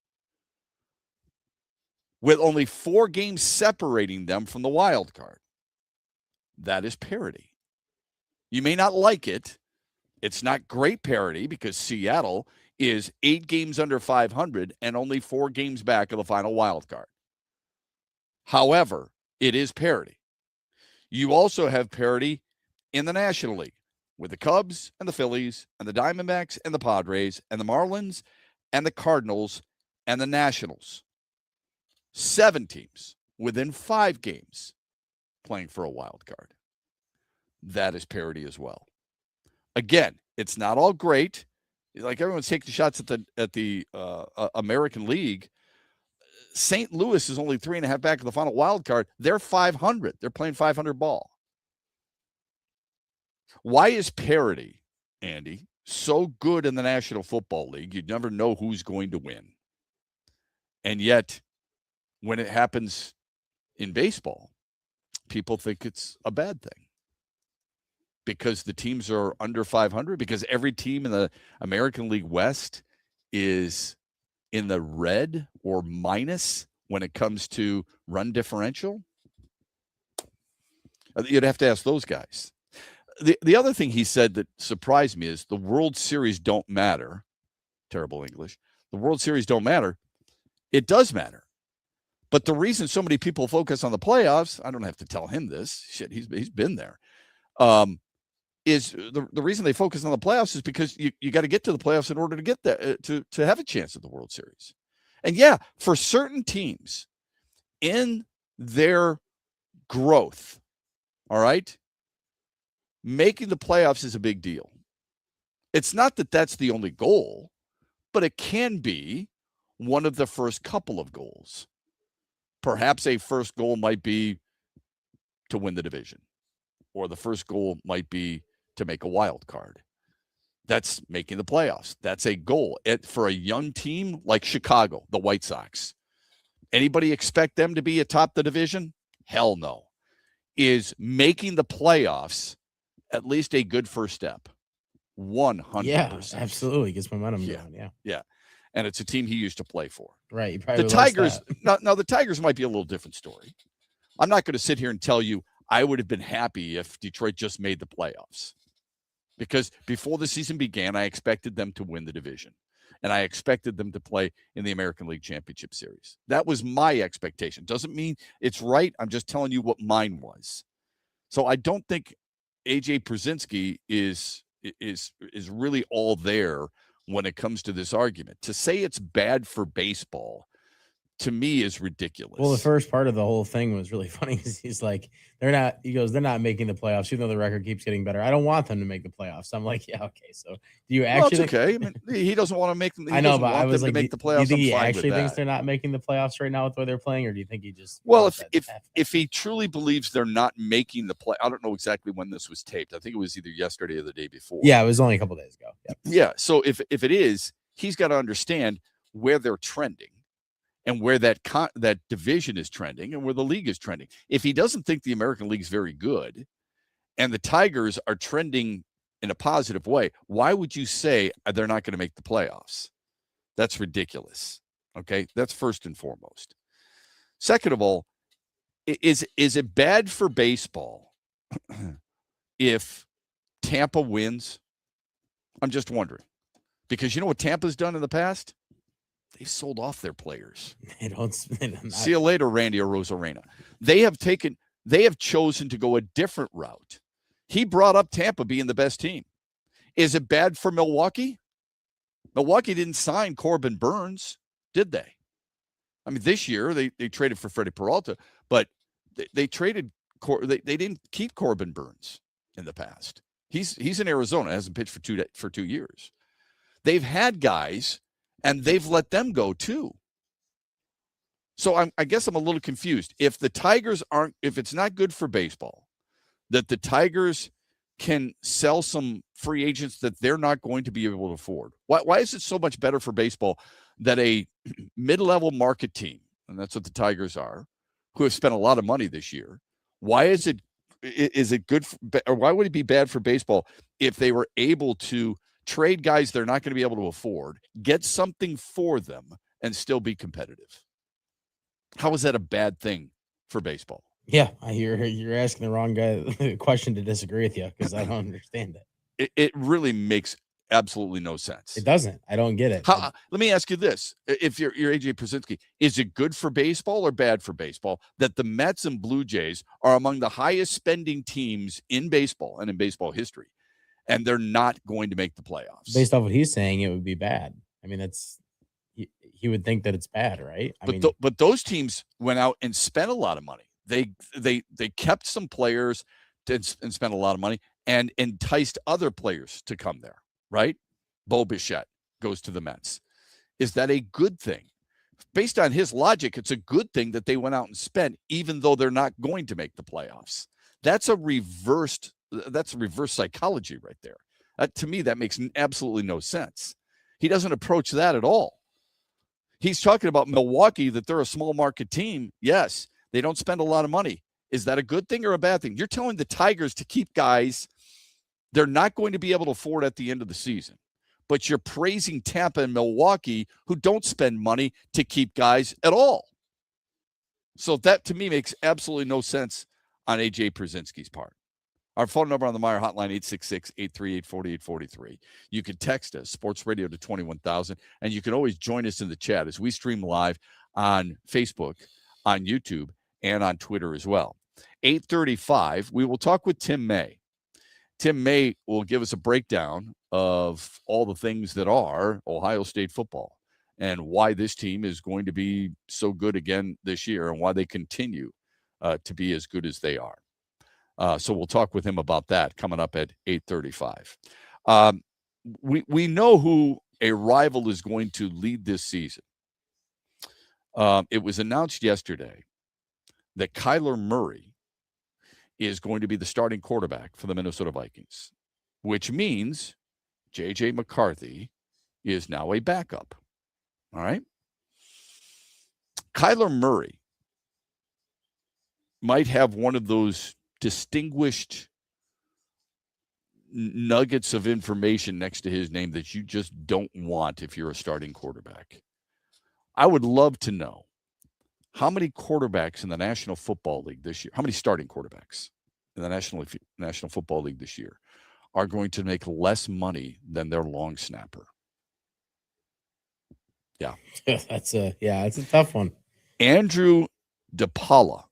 with only 4 games separating them from the wild card. That is parity. You may not like it. It's not great parity because Seattle is 8 games under 500 and only 4 games back of the final wild card. However, it is parity. You also have parity in the National League with the Cubs and the Phillies and the Diamondbacks and the Padres and the Marlins and the Cardinals and the Nationals. 7 teams within 5 games playing for a wild card. That is parity as well. Again, it's not all great. Like everyone's taking shots at the American League. St. Louis is only 3.5 back of the final wild card. They're 500. They're playing 500 ball. Why is parity, Andy, so good in the National Football League? You never know who's going to win. And yet, when it happens in baseball, people think it's a bad thing. Because the teams are under 500, because every team in the American League West is in the red or minus when it comes to run differential? You'd have to ask those guys. The other thing he said that surprised me is the World Series don't matter. Terrible English. The World Series don't matter. It does matter. But the reason so many people focus on the playoffs, I don't have to tell him this. Shit, he's been there. Is the reason they focus on the playoffs is because you got to get to the playoffs in order to get there, to have a chance at the World Series. And yeah, for certain teams in their growth, all right, making the playoffs is a big deal. It's not that that's the only goal, but it can be one of the first couple of goals. Perhaps a first goal might be to win the division, or the first goal might be to make a wild card. That's making the playoffs. That's a goal. For a young team like Chicago, the White Sox, anybody expect them to be atop the division? Hell no. Is making the playoffs at least a good first step? 100%. Yeah, absolutely. Gets momentum going. Yeah. And it's a team he used to play for. Right. The Tigers, now the Tigers might be a little different story. I'm not going to sit here and tell you I would have been happy if Detroit just made the playoffs. Because before the season began, I expected them to win the division. And I expected them to play in the American League Championship Series. That was my expectation. Doesn't mean it's right. I'm just telling you what mine was. So I don't think AJ Pierzynski is really all there when it comes to this argument. To say it's bad for baseball, to me, is ridiculous. Well, the first part of the whole thing was really funny. He's like, they're not making the playoffs, even though the record keeps getting better. I don't want them to make the playoffs. I'm like, yeah, okay. So do you actually? Well, it's okay. I mean, he doesn't want to make them. I know, but I was like, make the playoffs. Do you think he actually thinks they're not making the playoffs right now with the way they're playing, or do you think he just? Well, if he truly believes they're not making the play, I don't know exactly when this was taped. I think it was either yesterday or the day before. Yeah, it was only a couple days ago. Yep. Yeah. So if it is, he's got to understand where they're trending. and where that division is trending and where the league is trending. If he doesn't think the American League is very good and the Tigers are trending in a positive way, why would you say they're not going to make the playoffs? That's ridiculous. Okay, that's first and foremost. Second of all, is it bad for baseball if Tampa wins? I'm just wondering. Because you know what Tampa's done in the past? They've sold off their players. They don't See you later, Randy Arozarena. They have chosen to go a different route. He brought up Tampa being the best team. Is it bad for Milwaukee? Milwaukee didn't sign Corbin Burns, did they? I mean, this year they traded for Freddie Peralta, but they didn't keep Corbin Burns in the past. He's in Arizona, hasn't pitched for 2 years. They've had guys, and they've let them go too. So I guess I'm a little confused. If the Tigers if it's not good for baseball, that the Tigers can sell some free agents that they're not going to be able to afford. Why is it so much better for baseball that a mid-level market team, and that's what the Tigers are, who have spent a lot of money this year, why is it good or why would it be bad for baseball if they were able to trade guys they're not going to be able to afford, get something for them, and still be competitive? How is that a bad thing for baseball? Yeah, you're asking the wrong guy question to disagree with you because I don't understand it. It really makes absolutely no sense. It doesn't. I don't get it. Let me ask you this. If you're AJ Przinsky, is it good for baseball or bad for baseball that the Mets and Blue Jays are among the highest spending teams in baseball and in baseball history, and they're not going to make the playoffs? Based off what he's saying, it would be bad. I mean, he would think that it's bad, right? But those teams went out and spent a lot of money. They kept some players and spent a lot of money and enticed other players to come there, right? Bo Bichette goes to the Mets. Is that a good thing? Based on his logic, it's a good thing that they went out and spent, even though they're not going to make the playoffs. That's reverse psychology right there. To me, that makes absolutely no sense. He doesn't approach that at all. He's talking about Milwaukee, that they're a small market team. Yes, they don't spend a lot of money. Is that a good thing or a bad thing? You're telling the Tigers to keep guys they're not going to be able to afford at the end of the season, but you're praising Tampa and Milwaukee, who don't spend money to keep guys at all. So that, to me, makes absolutely no sense on AJ Przinsky's part. Our phone number on the Meijer hotline, 866-838-4843. You can text us, Sports Radio, to 21,000, and you can always join us in the chat as we stream live on Facebook, on YouTube, and on Twitter as well. 8:35, we will talk with Tim May. Tim May will give us a breakdown of all the things that are Ohio State football and why this team is going to be so good again this year and why they continue to be as good as they are. So we'll talk with him about that coming up at 8:35. We know who a rival is going to lead this season. It was announced yesterday that Kyler Murray is going to be the starting quarterback for the Minnesota Vikings, which means J.J. McCarthy is now a backup. All right? Kyler Murray might have one of those distinguished nuggets of information next to his name that you just don't want if you're a starting quarterback. I would love to know how many quarterbacks in the National Football League this year, how many starting quarterbacks in the National Football League this year are going to make less money than their long snapper? Yeah. That's a tough one. Andrew DePaula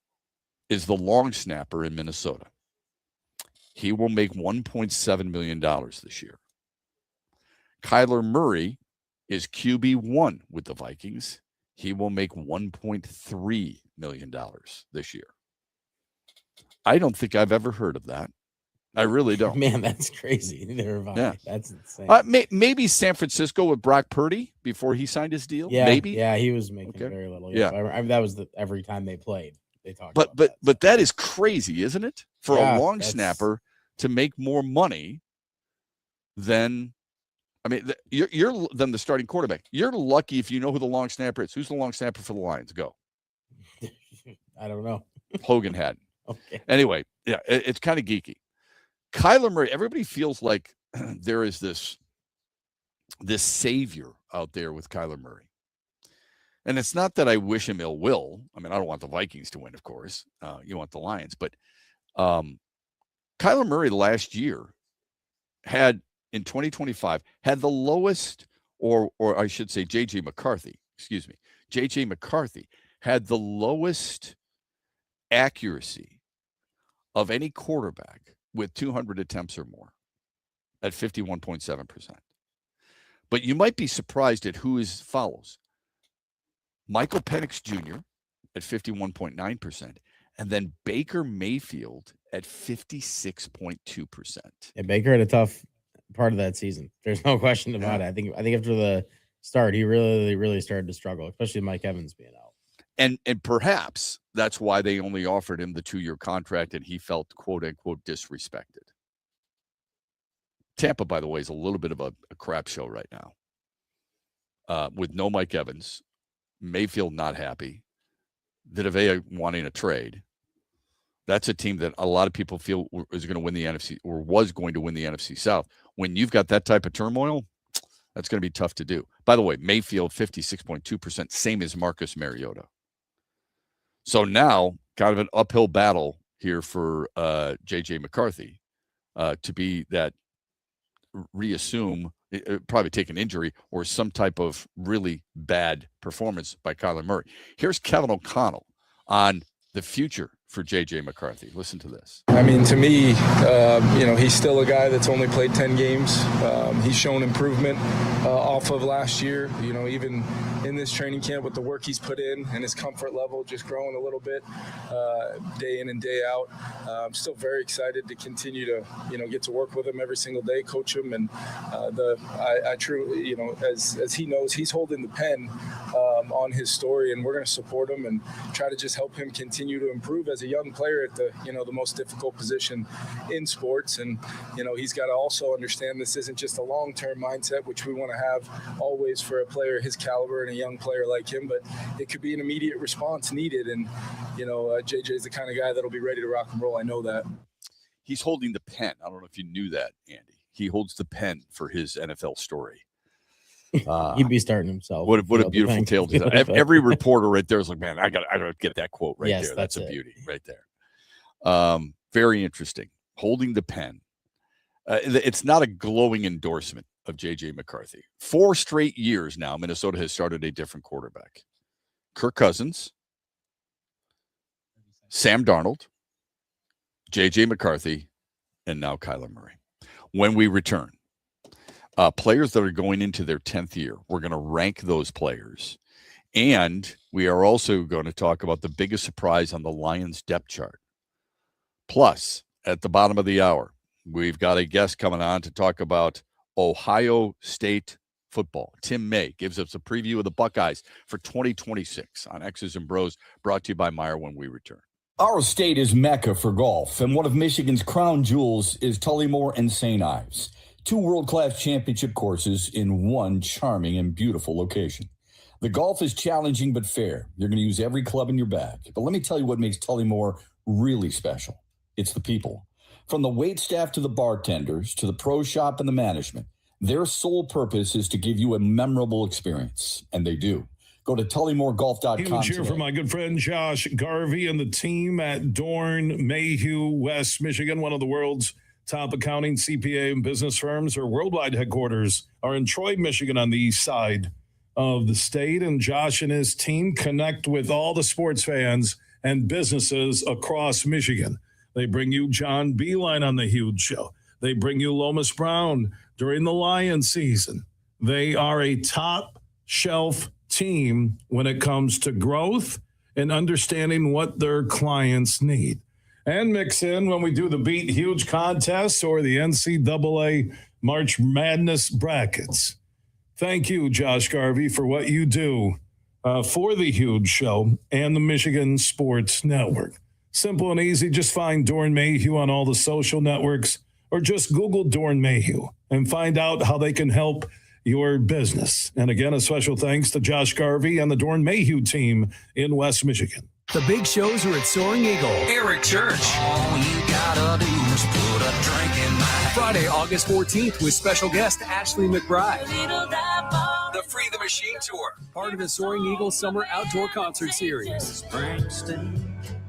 is the long snapper in Minnesota. He will make $1.7 million this year. Kyler Murray is QB1 with the Vikings. He will make $1.3 million this year. I don't think I've ever heard of that. I really don't. Man, that's crazy. Yeah. That's insane. Maybe San Francisco with Brock Purdy before he signed his deal. Yeah, maybe. Yeah, he was making very little. Yeah, that was every time they played. They talked. But that is crazy, isn't it? For a long snapper to make more money than I mean, you're then the starting quarterback. You're lucky if you know who the long snapper is. Who's the long snapper for the Lions? Go. I don't know. Hogan had. Okay. Anyway, yeah, it's kind of geeky. Kyler Murray, everybody feels like there is this savior out there with Kyler Murray. And it's not that I wish him ill will. I mean, I don't want the Vikings to win, of course. You want the Lions. But Kyler Murray last year had, in 2025, had the lowest, or I should say J.J. McCarthy had the lowest accuracy of any quarterback with 200 attempts or more at 51.7%. But you might be surprised at who follows. Michael Penix Jr. at 51.9%, and then Baker Mayfield at 56.2%. Yeah, Baker had a tough part of that season. There's no question about it. I think after the start, he really started to struggle, especially Mike Evans being out. And perhaps that's why they only offered him the 2-year contract, and he felt, quote unquote, disrespected. Tampa, by the way, is a little bit of a crap show right now. With no Mike Evans, Mayfield not happy, Vitavea wanting a trade. That's a team that a lot of people feel is going to win the NFC, or was going to win the NFC South. When you've got that type of turmoil, that's going to be tough to do. By the way, Mayfield 56.2%, same as Marcus Mariota. So now, kind of an uphill battle here for J.J. McCarthy to be that reassume, probably take an injury or some type of really bad performance by Kyler Murray. Here's Kevin O'Connell on the future for J.J. McCarthy. Listen to this. I mean, to me, he's still a guy that's only played 10 games. He's shown improvement off of last year, even in this training camp with the work he's put in and his comfort level just growing a little bit day in and day out. I'm still very excited to continue to, get to work with him every single day, coach him. And I truly, as he knows, he's holding the pen on his story, and we're going to support him and try to just help him continue to improve as a young player at the most difficult position in sports. And he's got to also understand this isn't just a long-term mindset, which we want to have always for a player his caliber and a young player like him, but it could be an immediate response needed. And JJ is the kind of guy that'll be ready to rock and roll. I know that. He's holding the pen. I don't know if you knew that, Andy. He holds the pen for his NFL story. He'd be starting himself. What a beautiful tale to tell. Every reporter right there is like, man, I got to get that quote right there. That's a beauty right there. Very interesting. Holding the pen. It's not a glowing endorsement of J.J. McCarthy. 4 straight years now, Minnesota has started a different quarterback. Kirk Cousins, Sam Darnold, J.J. McCarthy, and now Kyler Murray. When we return, players that are going into their 10th year, we're going to rank those players. And we are also going to talk about the biggest surprise on the Lions depth chart. Plus, at the bottom of the hour, we've got a guest coming on to talk about Ohio State football. Tim May gives us a preview of the Buckeyes for 2026 on X's and Bros, brought to you by Meyer when we return. Our state is Mecca for golf, and one of Michigan's crown jewels is Tullymore and St. Ives, 2 world-class championship courses in one charming and beautiful location. The golf is challenging but fair. You're going to use every club in your bag. But let me tell you what makes Tullymore really special. It's the people. From the wait staff to the bartenders to the pro shop and the management, their sole purpose is to give you a memorable experience, and they do. Go to TullymoreGolf.com. Huge here for my good friend Josh Garvey and the team at Dorn Mayhew, West Michigan, one of the world's top accounting, CPA, and business firms. Their worldwide headquarters are in Troy, Michigan, on the east side of the state. And Josh and his team connect with all the sports fans and businesses across Michigan. They bring you John Beeline on the Huge Show. They bring you Lomas Brown during the Lions season. They are a top shelf team when it comes to growth and understanding what their clients need. And mix in when we do the Beat Huge contest or the NCAA March Madness brackets. Thank you, Josh Garvey, for what you do for the Huge Show and the Michigan Sports Network. Simple and easy. Just find Dorn Mayhew on all the social networks or just Google Dorn Mayhew and find out how they can help your business. And again, a special thanks to Josh Garvey and the Dorn Mayhew team in West Michigan. The big shows are at Soaring Eagle. Eric Church. All you gotta do is put a drink in my hand. Friday, August 14th with special guest Ashley McBride. The Free the Machine Tour, part of the Soaring Eagle Summer Outdoor Concert Series.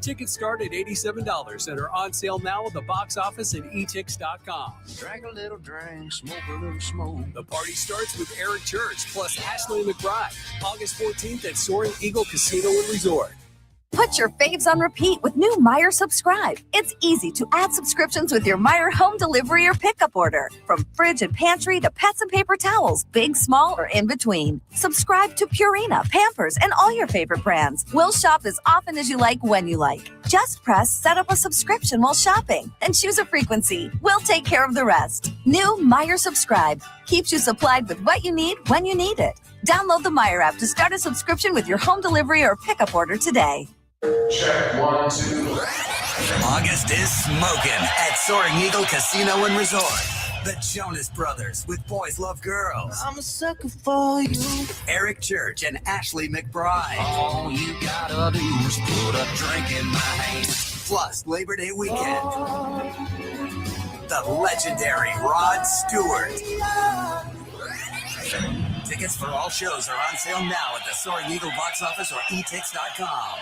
Tickets start at $87 and are on sale now at the box office and etix.com. Drink a little drink, smoke a little smoke. The party starts with Eric Church plus Ashley McBride. August 14th at Soaring Eagle Casino and Resort. Put your faves on repeat with new Meijer Subscribe. It's easy to add subscriptions with your Meijer home delivery or pickup order. From fridge and pantry to pets and paper towels, big, small, or in between. Subscribe to Purina, Pampers, and all your favorite brands. We'll shop as often as you like when you like. Just press set up a subscription while shopping and choose a frequency. We'll take care of the rest. New Meijer Subscribe keeps you supplied with what you need when you need it. Download the Meijer app to start a subscription with your home delivery or pickup order today. Check 1, 2. August is smoking at Soaring Eagle Casino and Resort. The Jonas Brothers with Boys Love Girls. I'm a sucker for you. Eric Church and Ashley McBride. All you gotta do is put a drink in my hand. Plus Labor Day weekend. The legendary Rod Stewart. Tickets for all shows are on sale now at the Soaring Eagle box office or etix.com.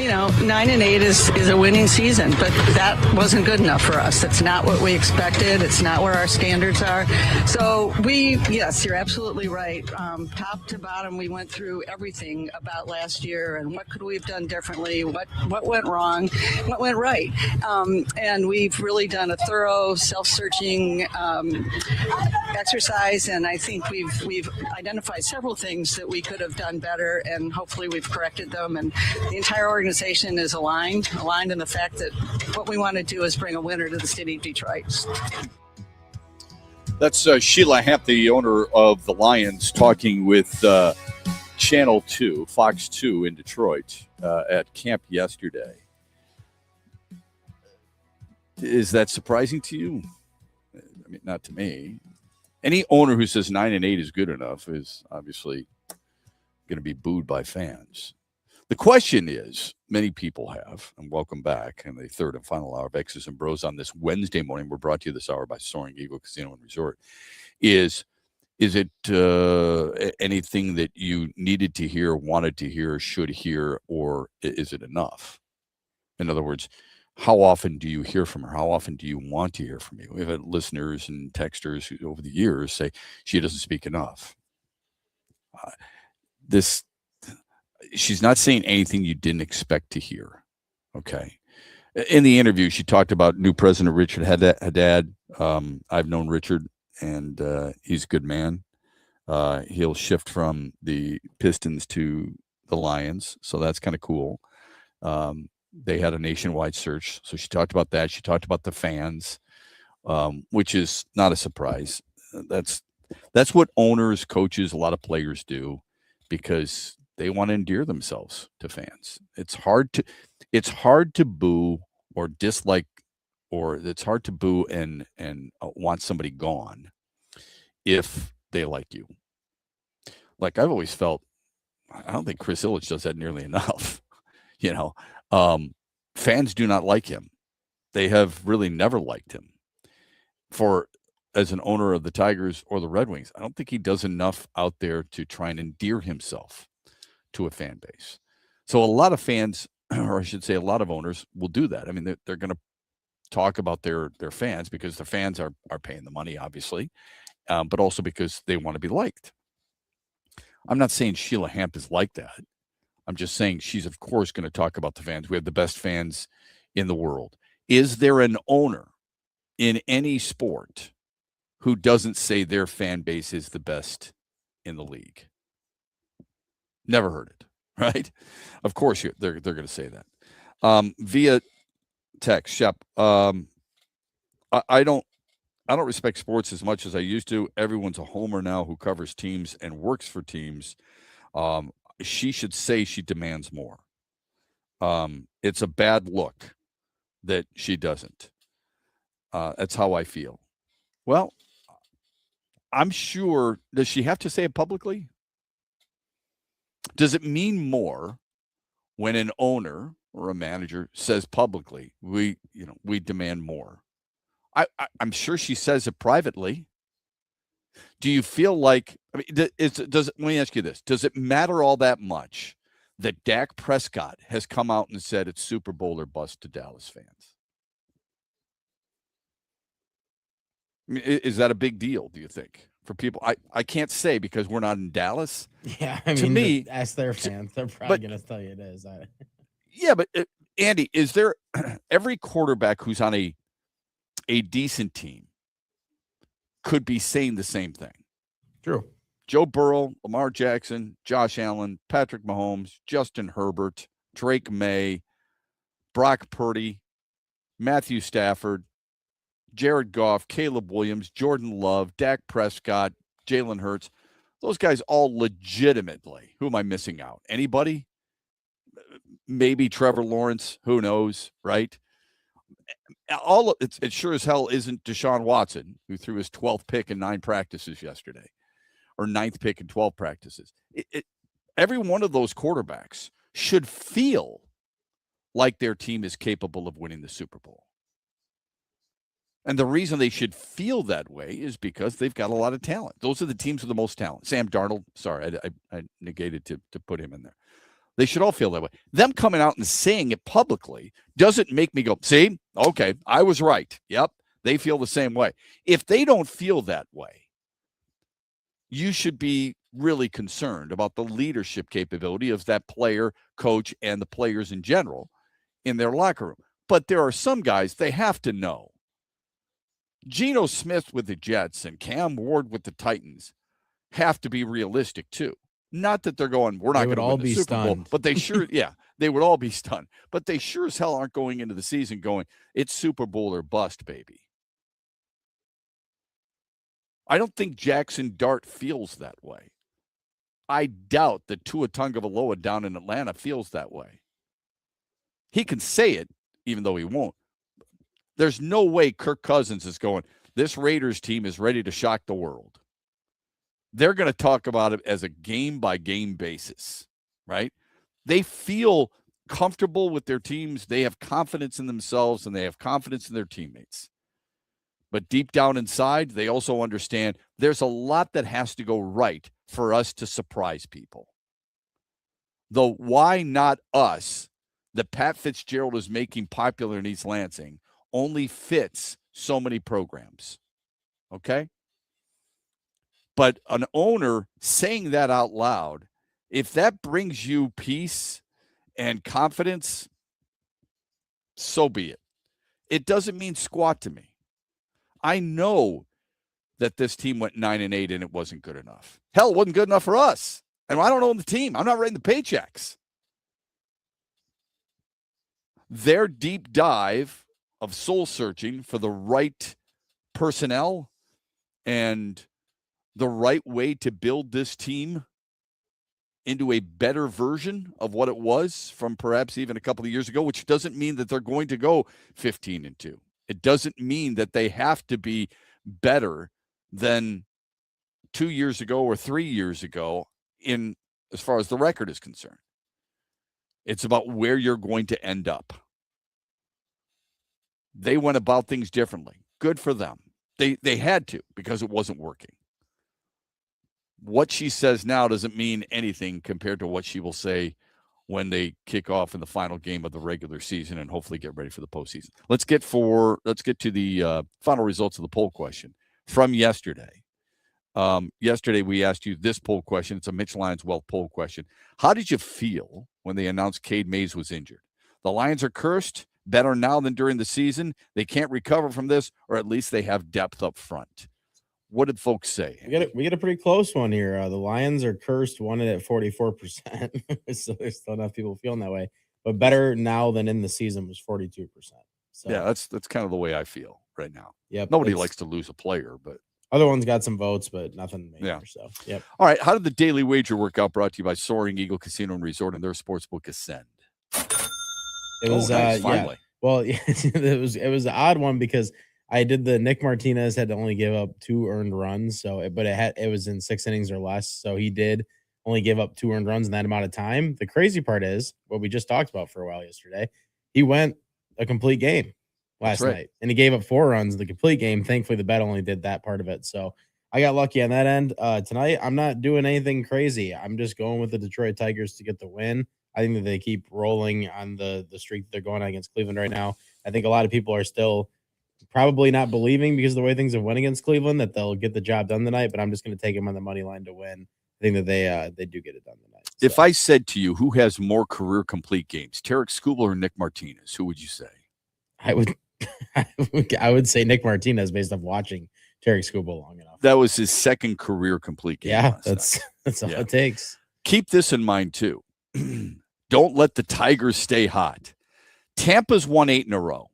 9-8 is a winning season, but that wasn't good enough for us. It's not what we expected. It's not where our standards are. So yes, you're absolutely right. Top to bottom, we went through everything about last year and what could we have done differently, what went wrong, what went right. And we've really done a thorough self-searching exercise, and I think we've identified several things that we could have done better, and hopefully we've corrected them. And the entire organization is aligned in the fact that what we want to do is bring a winner to the city of Detroit. That's Sheila Hamp, the owner of the Lions, talking with Channel 2, Fox 2 in Detroit at camp yesterday. Is that surprising to you? I mean, not to me. Any owner who says 9-8 is good enough is obviously going to be booed by fans. The question is, many people have, and welcome back in the third and final hour of X's and Bros on this Wednesday morning. We're brought to you this hour by Soaring Eagle Casino and Resort. Is it anything that you needed to hear, wanted to hear, should hear, or is it enough? In other words, how often do you hear from her? How often do you want to hear from you? We've had listeners and texters who over the years say she doesn't speak enough. She's not saying anything you didn't expect to hear. Okay. In the interview, she talked about new president Richard Haddad. I've known Richard, and he's a good man. He'll shift from the Pistons to the Lions, so that's kind of cool. They had a nationwide search, so she talked about that. She talked about the fans, which is not a surprise. That's what owners, coaches, a lot of players do, because they want to endear themselves to fans. It's hard to boo or dislike, or it's hard to boo and want somebody gone if they like you. Like I've always felt, I don't think Chris Ilitch does that nearly enough. Fans do not like him. They have really never liked him. As an owner of the Tigers or the Red Wings, I don't think he does enough out there to try and endear himself to a fan base. So a lot of fans, or I should say a lot of owners, will do that. I mean, they're going to talk about their fans because the fans are paying the money, obviously, but also because they want to be liked. I'm not saying Sheila Hamp is like that. I'm just saying she's, of course, going to talk about the fans. We have the best fans in the world. Is there an owner in any sport who doesn't say their fan base is the best in the league? Never heard it, right? Of course, they're going to say that. Via text, Shep, I don't respect sports as much as I used to. Everyone's a homer now who covers teams and works for teams. She should say she demands more. It's a bad look that she doesn't. That's how I feel. Well, I'm sure, does she have to say it publicly? Does it mean more when an owner or a manager says publicly, we demand more? I'm sure she says it privately. Do you feel like, let me ask you this. Does it matter all that much that Dak Prescott has come out and said it's Super Bowl or bust to Dallas fans? I mean, is that a big deal, do you think, for people? I can't say because we're not in Dallas. Yeah, to me, ask their fans. They're probably going to tell you it is. Yeah, but Andy, is there every quarterback who's on a decent team could be saying the same thing? True. Joe Burrow, Lamar Jackson, Josh Allen, Patrick Mahomes, Justin Herbert, Drake May, Brock Purdy, Matthew Stafford, Jared Goff, Caleb Williams, Jordan Love, Dak Prescott, Jalen Hurts. Those guys all legitimately. Who am I missing out? Anybody? Maybe Trevor Lawrence. Who knows, right? It sure as hell isn't Deshaun Watson, who threw his 12th pick in 9 practices yesterday, or 9th pick in 12 practices. Every one of those quarterbacks should feel like their team is capable of winning the Super Bowl. And the reason they should feel that way is because they've got a lot of talent. Those are the teams with the most talent. Sam Darnold, sorry, I negated to put him in there. They should all feel that way. Them coming out and saying it publicly doesn't make me go, see, okay, I was right. Yep, they feel the same way. If they don't feel that way, you should be really concerned about the leadership capability of that player, coach, and the players in general in their locker room. But there are some guys, they have to know. Geno Smith with the Jets and Cam Ward with the Titans have to be realistic too. Not that they're going, we're not going to win the Super Bowl, but they sure, yeah, they would all be stunned. But they sure as hell aren't going into the season going, it's Super Bowl or bust, baby. I don't think Jackson Dart feels that way. I doubt that Tua Tagovailoa down in Atlanta feels that way. He can say it, even though he won't. There's no way Kirk Cousins is going, this Raiders team is ready to shock the world. They're going to talk about it as a game-by-game basis, right? They feel comfortable with their teams. They have confidence in themselves, and they have confidence in their teammates. But deep down inside, they also understand there's a lot that has to go right for us to surprise people. The why not us that Pat Fitzgerald is making popular in East Lansing only fits so many programs, okay? But an owner saying that out loud, if that brings you peace and confidence, so be it. It doesn't mean squat to me. I know that this team went 9-8 and it wasn't good enough. Hell, it wasn't good enough for us. And I don't own the team. I'm not writing the paychecks. Their deep dive of soul searching for the right personnel and the right way to build this team into a better version of what it was from perhaps even a couple of years ago, which doesn't mean that they're going to go 15-2. It doesn't mean that they have to be better than 2 years ago or 3 years ago in as far as the record is concerned. It's about where you're going to end up. They went about things differently. Good for them. They had to because it wasn't working. What she says now doesn't mean anything compared to what she will say when they kick off in the final game of the regular season and hopefully get ready for the postseason. Let's get to the final results of the poll question from yesterday. Yesterday, we asked you this poll question. It's a Mitch Lions Wealth poll question. How did you feel when they announced Cade Mays was injured? The Lions are cursed, better now than during the season. They can't recover from this, or at least they have depth up front. What did folks say? We get a pretty close one here. The Lions are cursed, won it at 44%. So there's still enough people feeling that way. But better now than in the season was 42%. So yeah, that's kind of the way I feel right now. Yep, nobody likes to lose a player, but other ones got some votes, but nothing major. Yeah. So yep. All right. How did the daily wager work out? Brought to you by Soaring Eagle Casino and Resort and their sportsbook Ascend. It was finally. Yeah. Well, it was an odd one because I did the Nick Martinez had to only give up 2 earned runs. So, but it was in 6 innings or less. So he did only give up 2 earned runs in that amount of time. The crazy part is what we just talked about for a while yesterday. He went a complete game last night and he gave up 4 runs in the complete game. Thankfully, the bet only did that part of it. So I got lucky on that end. Tonight, I'm not doing anything crazy. I'm just going with the Detroit Tigers to get the win. I think that they keep rolling on the streak that they're going on against Cleveland right now. I think a lot of people are still probably not believing because of the way things have went against Cleveland that they'll get the job done tonight, but I'm just going to take them on the money line to win. I think that they do get it done tonight. So. If I said to you, who has more career complete games, Tarek Skubal or Nick Martinez, who would you say? I would say Nick Martinez based off watching Tarek Skubal long enough. That was his second career complete game. Yeah, that's all it takes. Keep this in mind too. Don't let the Tigers stay hot. Tampa's won 8 in a row.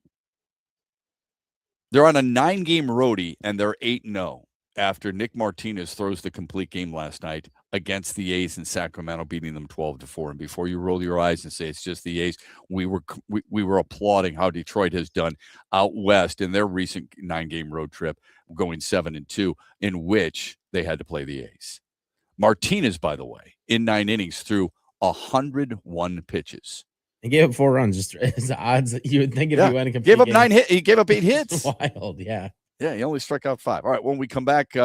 They're on a 9-game roadie, and they're 8-0 after Nick Martinez throws the complete game last night against the A's in Sacramento, beating them 12-4. And before you roll your eyes and say it's just the A's, we were applauding how Detroit has done out west in their recent 9-game road trip, going 7-2, in which they had to play the A's. Martinez, by the way, in 9 innings threw 101 pitches. He gave up 4 runs. Just as the odds that you would think if he went a complete gave up game. 9 hits. He gave up 8 hits. Wild, yeah. Yeah, he only struck out 5. All right, when we come back,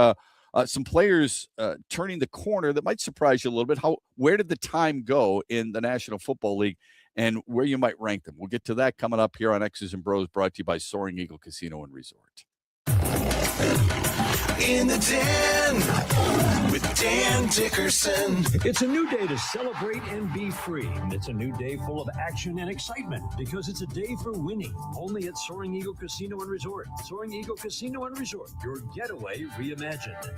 some players turning the corner that might surprise you a little bit. Where did the time go in the National Football League and where you might rank them? We'll get to that coming up here on X's and Bros, brought to you by Soaring Eagle Casino and Resort. In the Den with Dan Dickerson. It's a new day to celebrate and be free. It's a new day full of action and excitement because it's a day for winning. Only at Soaring Eagle Casino and Resort. Soaring Eagle Casino and Resort, your getaway reimagined.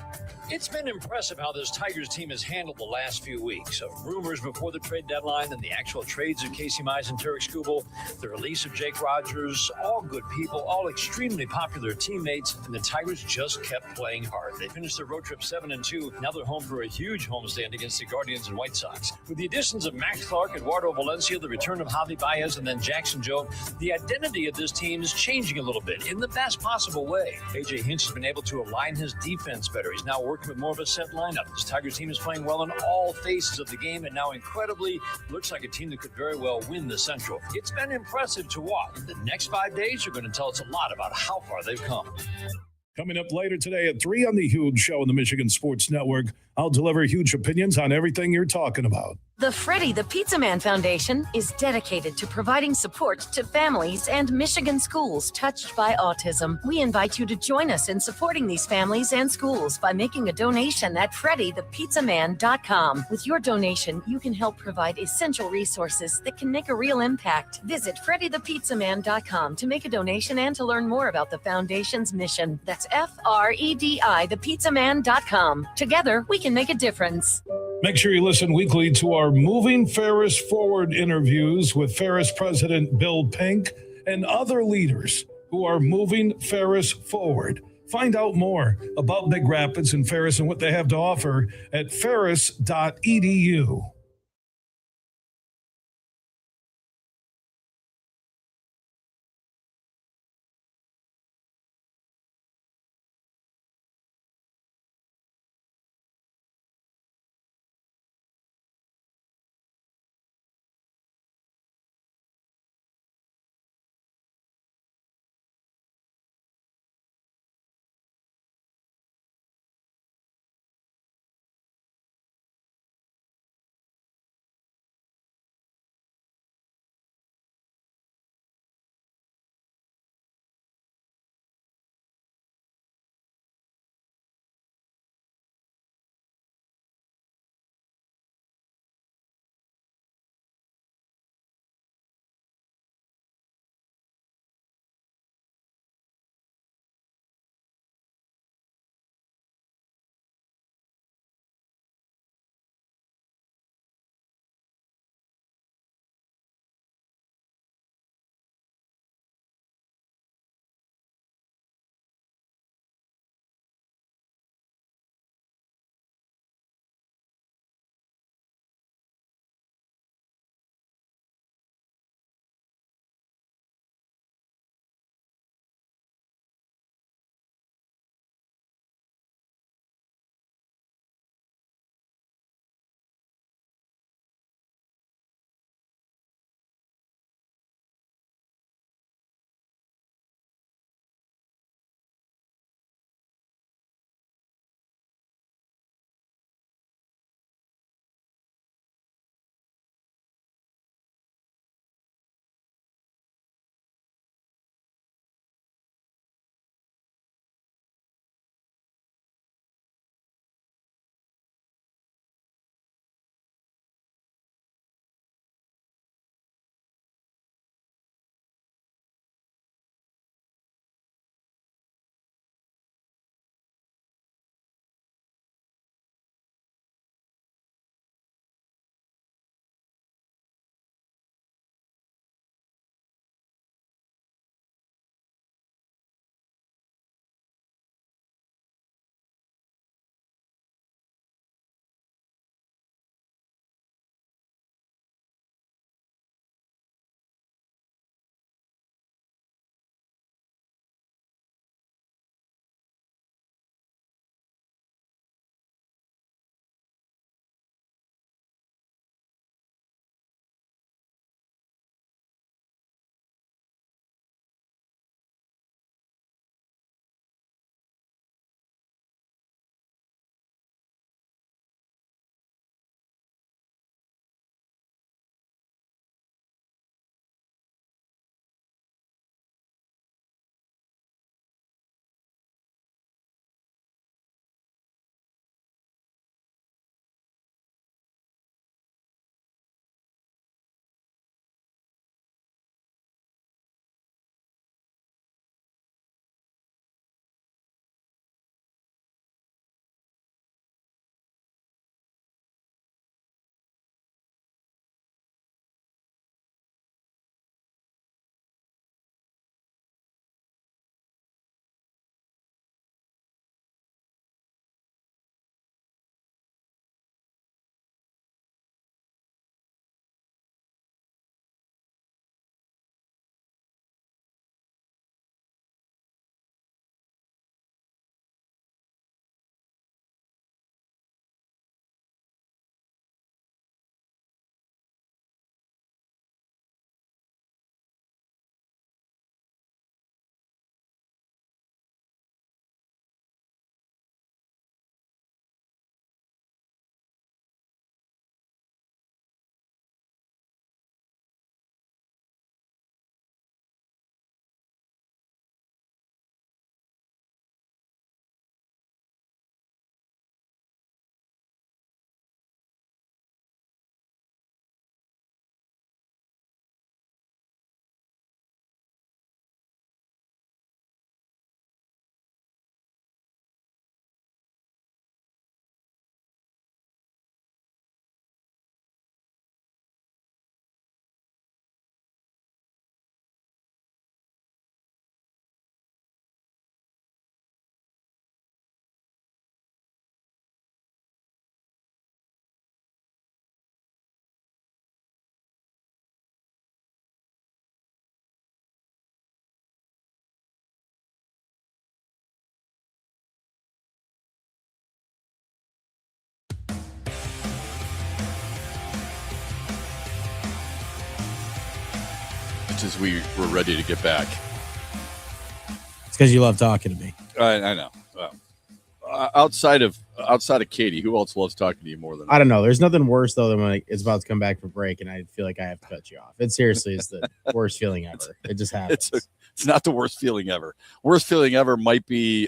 It's been impressive how this Tigers team has handled the last few weeks of rumors before the trade deadline and the actual trades of Casey Mize and Tarek Skubal, the release of Jake Rogers, all good people, all extremely popular teammates, and the Tigers just kept playing hard. They finished their road trip 7-2. Now they're home for a huge homestand against the Guardians and White Sox. With the additions of Max Clark, Eduardo Valencia, the return of Javi Baez, and then Jackson Joe, the identity of this team is changing a little bit in the best possible way. A.J. Hinch has been able to align his defense better. He's now working with more of a set lineup. This Tigers team is playing well in all phases of the game, and now incredibly looks like a team that could very well win the Central. It's been impressive to watch. The next 5 days are going to tell us a lot about how far they've come. Coming up later today at 3 on The Huge Show on the Michigan Sports Network, I'll deliver huge opinions on everything you're talking about. The Freddie the Pizza Man Foundation is dedicated to providing support to families and Michigan schools touched by autism. We invite you to join us in supporting these families and schools by making a donation at FreddieThePizzaMan.com. With your donation, you can help provide essential resources that can make a real impact. Visit FreddieThePizzaMan.com to make a donation and to learn more about the foundation's mission. That's FREDI, Together, we can make a difference. Make sure you listen weekly to our Moving Ferris Forward interviews with Ferris President Bill Pink and other leaders who are moving Ferris forward. Find out more about Big Rapids and Ferris and what they have to offer at ferris.edu. much as we were ready to get back. It's because you love talking to me. I know. Outside of Katie, who else loves talking to you more than I don't know. There's nothing worse though than when it's about to come back for break and I feel like I have to cut you off. It seriously is the worst feeling ever. It just happens. It's not the worst feeling ever. Worst feeling ever might be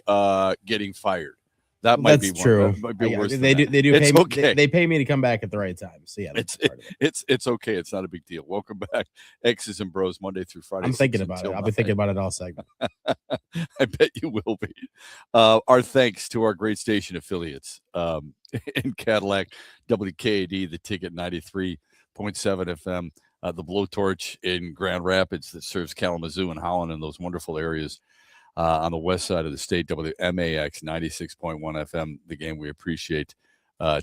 getting fired. That might be true. That might be worse. They do it's pay me. Okay. They pay me to come back at the right time. So yeah, it's okay. It's not a big deal. Welcome back, X's and Bros, Monday through Friday. I'm thinking about it. I'll be thinking about it all segment. I bet you will be. Our thanks to our great station affiliates in Cadillac, WKAD, the Ticket 93.7 FM, the Blowtorch in Grand Rapids that serves Kalamazoo and Holland and those wonderful areas. On the west side of the state, WMAX 96.1 FM, the game. We appreciate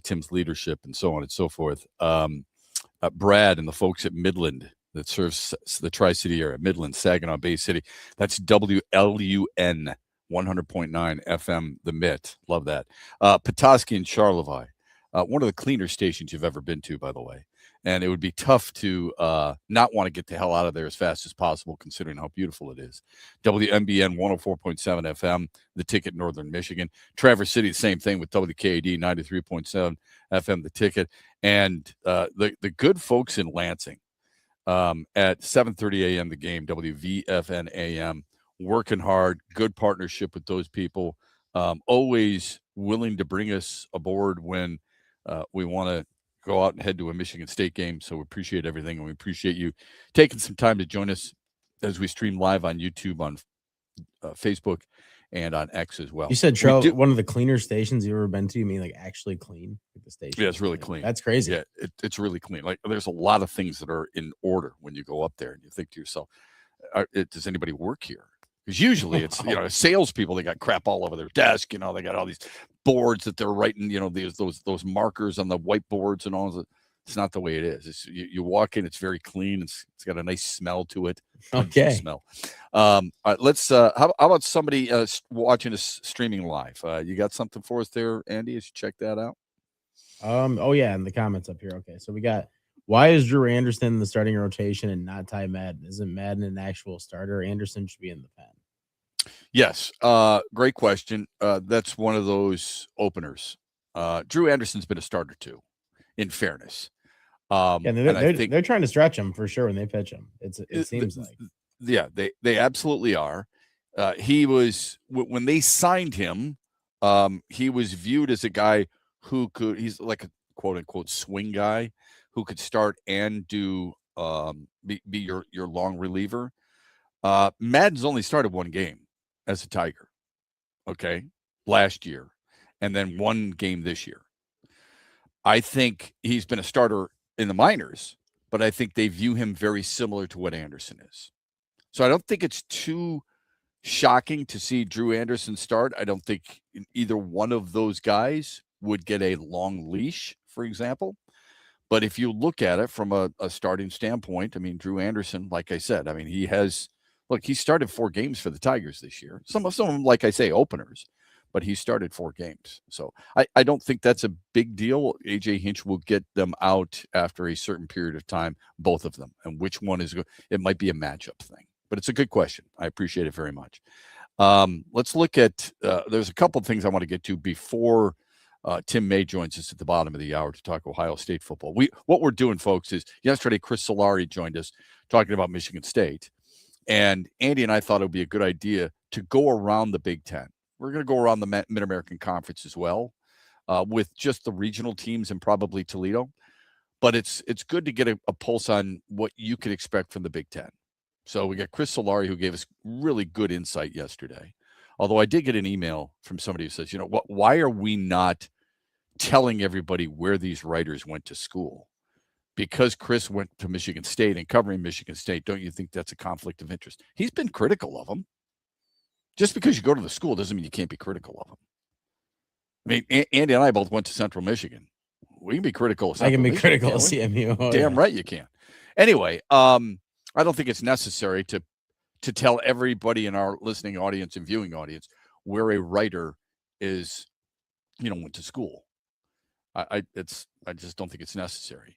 Tim's leadership and so on and so forth. Brad and the folks at Midland that serves the Tri-City area, Midland, Saginaw Bay City. That's WLUN 100.9 FM, the MIT. Love that. Petoskey and Charlevoix, one of the cleaner stations you've ever been to, by the way. And it would be tough to not want to get the hell out of there as fast as possible, considering how beautiful it is. WMBN 104.7 FM, the Ticket, Northern Michigan. Traverse City, the same thing with WKAD 93.7 FM, the Ticket. And the good folks in Lansing at 7:30 a.m. the game, WVFN AM, working hard, good partnership with those people, always willing to bring us aboard when we want to go out and head to a Michigan State game. So we appreciate everything, and we appreciate you taking some time to join us as we stream live on YouTube, on Facebook, and on X as well. You said one of the cleaner stations you've ever been to. You mean like actually clean? Like the station? Yeah, it's really clean. That's crazy. Yeah, it's really clean. Like there's a lot of things that are in order when you go up there, and you think to yourself, does anybody work here? Because usually it's salespeople. They got crap all over their desk. They got all these boards that they're writing. Those markers on the whiteboards and all that. It's not the way it is. You walk in, it's very clean. It's got a nice smell to it. Okay. Smell. All right, let's. How about somebody watching us streaming live? You got something for us there, Andy? As you check that out. Oh yeah, in the comments up here. Okay, so we got. Why is Drew Anderson in the starting rotation and not Ty Madden? Isn't Madden an actual starter? Anderson should be in the pen. Yes. Great question. That's one of those openers. Drew Anderson's been a starter too, in fairness. They're trying to stretch him for sure when they pitch him. It seems like. Yeah, they absolutely are. He was, when they signed him, he was viewed as a guy he's like a quote unquote swing guy who could start and do be your long reliever. Madden's only started one game as a Tiger, okay, last year, and then one game this year. I think he's been a starter in the minors, but I think they view him very similar to what Anderson is. So I don't think it's too shocking to see Drew Anderson start. I don't think either one of those guys would get a long leash, for example. But if you look at it from a starting standpoint, I mean, Drew Anderson, like I said, I mean, he started 4 games for the Tigers this year. Some of them, like I say, openers, but he started 4 games. So I don't think that's a big deal. AJ Hinch will get them out after a certain period of time, both of them. And which one is good? It might be a matchup thing, but it's a good question. I appreciate it very much. Let's look at, there's a couple of things I want to get to before Tim May joins us at the bottom of the hour to talk Ohio State football. What we're doing, folks, is yesterday Chris Solari joined us talking about Michigan State. And Andy and I thought it would be a good idea to go around the Big Ten. We're going to go around the Mid-American Conference as well, with just the regional teams and probably Toledo. But it's good to get a pulse on what you could expect from the Big Ten. So we got Chris Solari, who gave us really good insight yesterday. Although I did get an email from somebody who says, why are we not telling everybody where these writers went to school? Because Chris went to Michigan State and covering Michigan State, don't you think that's a conflict of interest? He's been critical of them. Just because you go to the school doesn't mean you can't be critical of them. I mean, Andy and I both went to Central Michigan. We can be critical of Central Michigan. I can be critical of CMU. Oh, damn right you can. Anyway, I don't think it's necessary to tell everybody in our listening audience and viewing audience where a writer is, went to school. I just don't think it's necessary.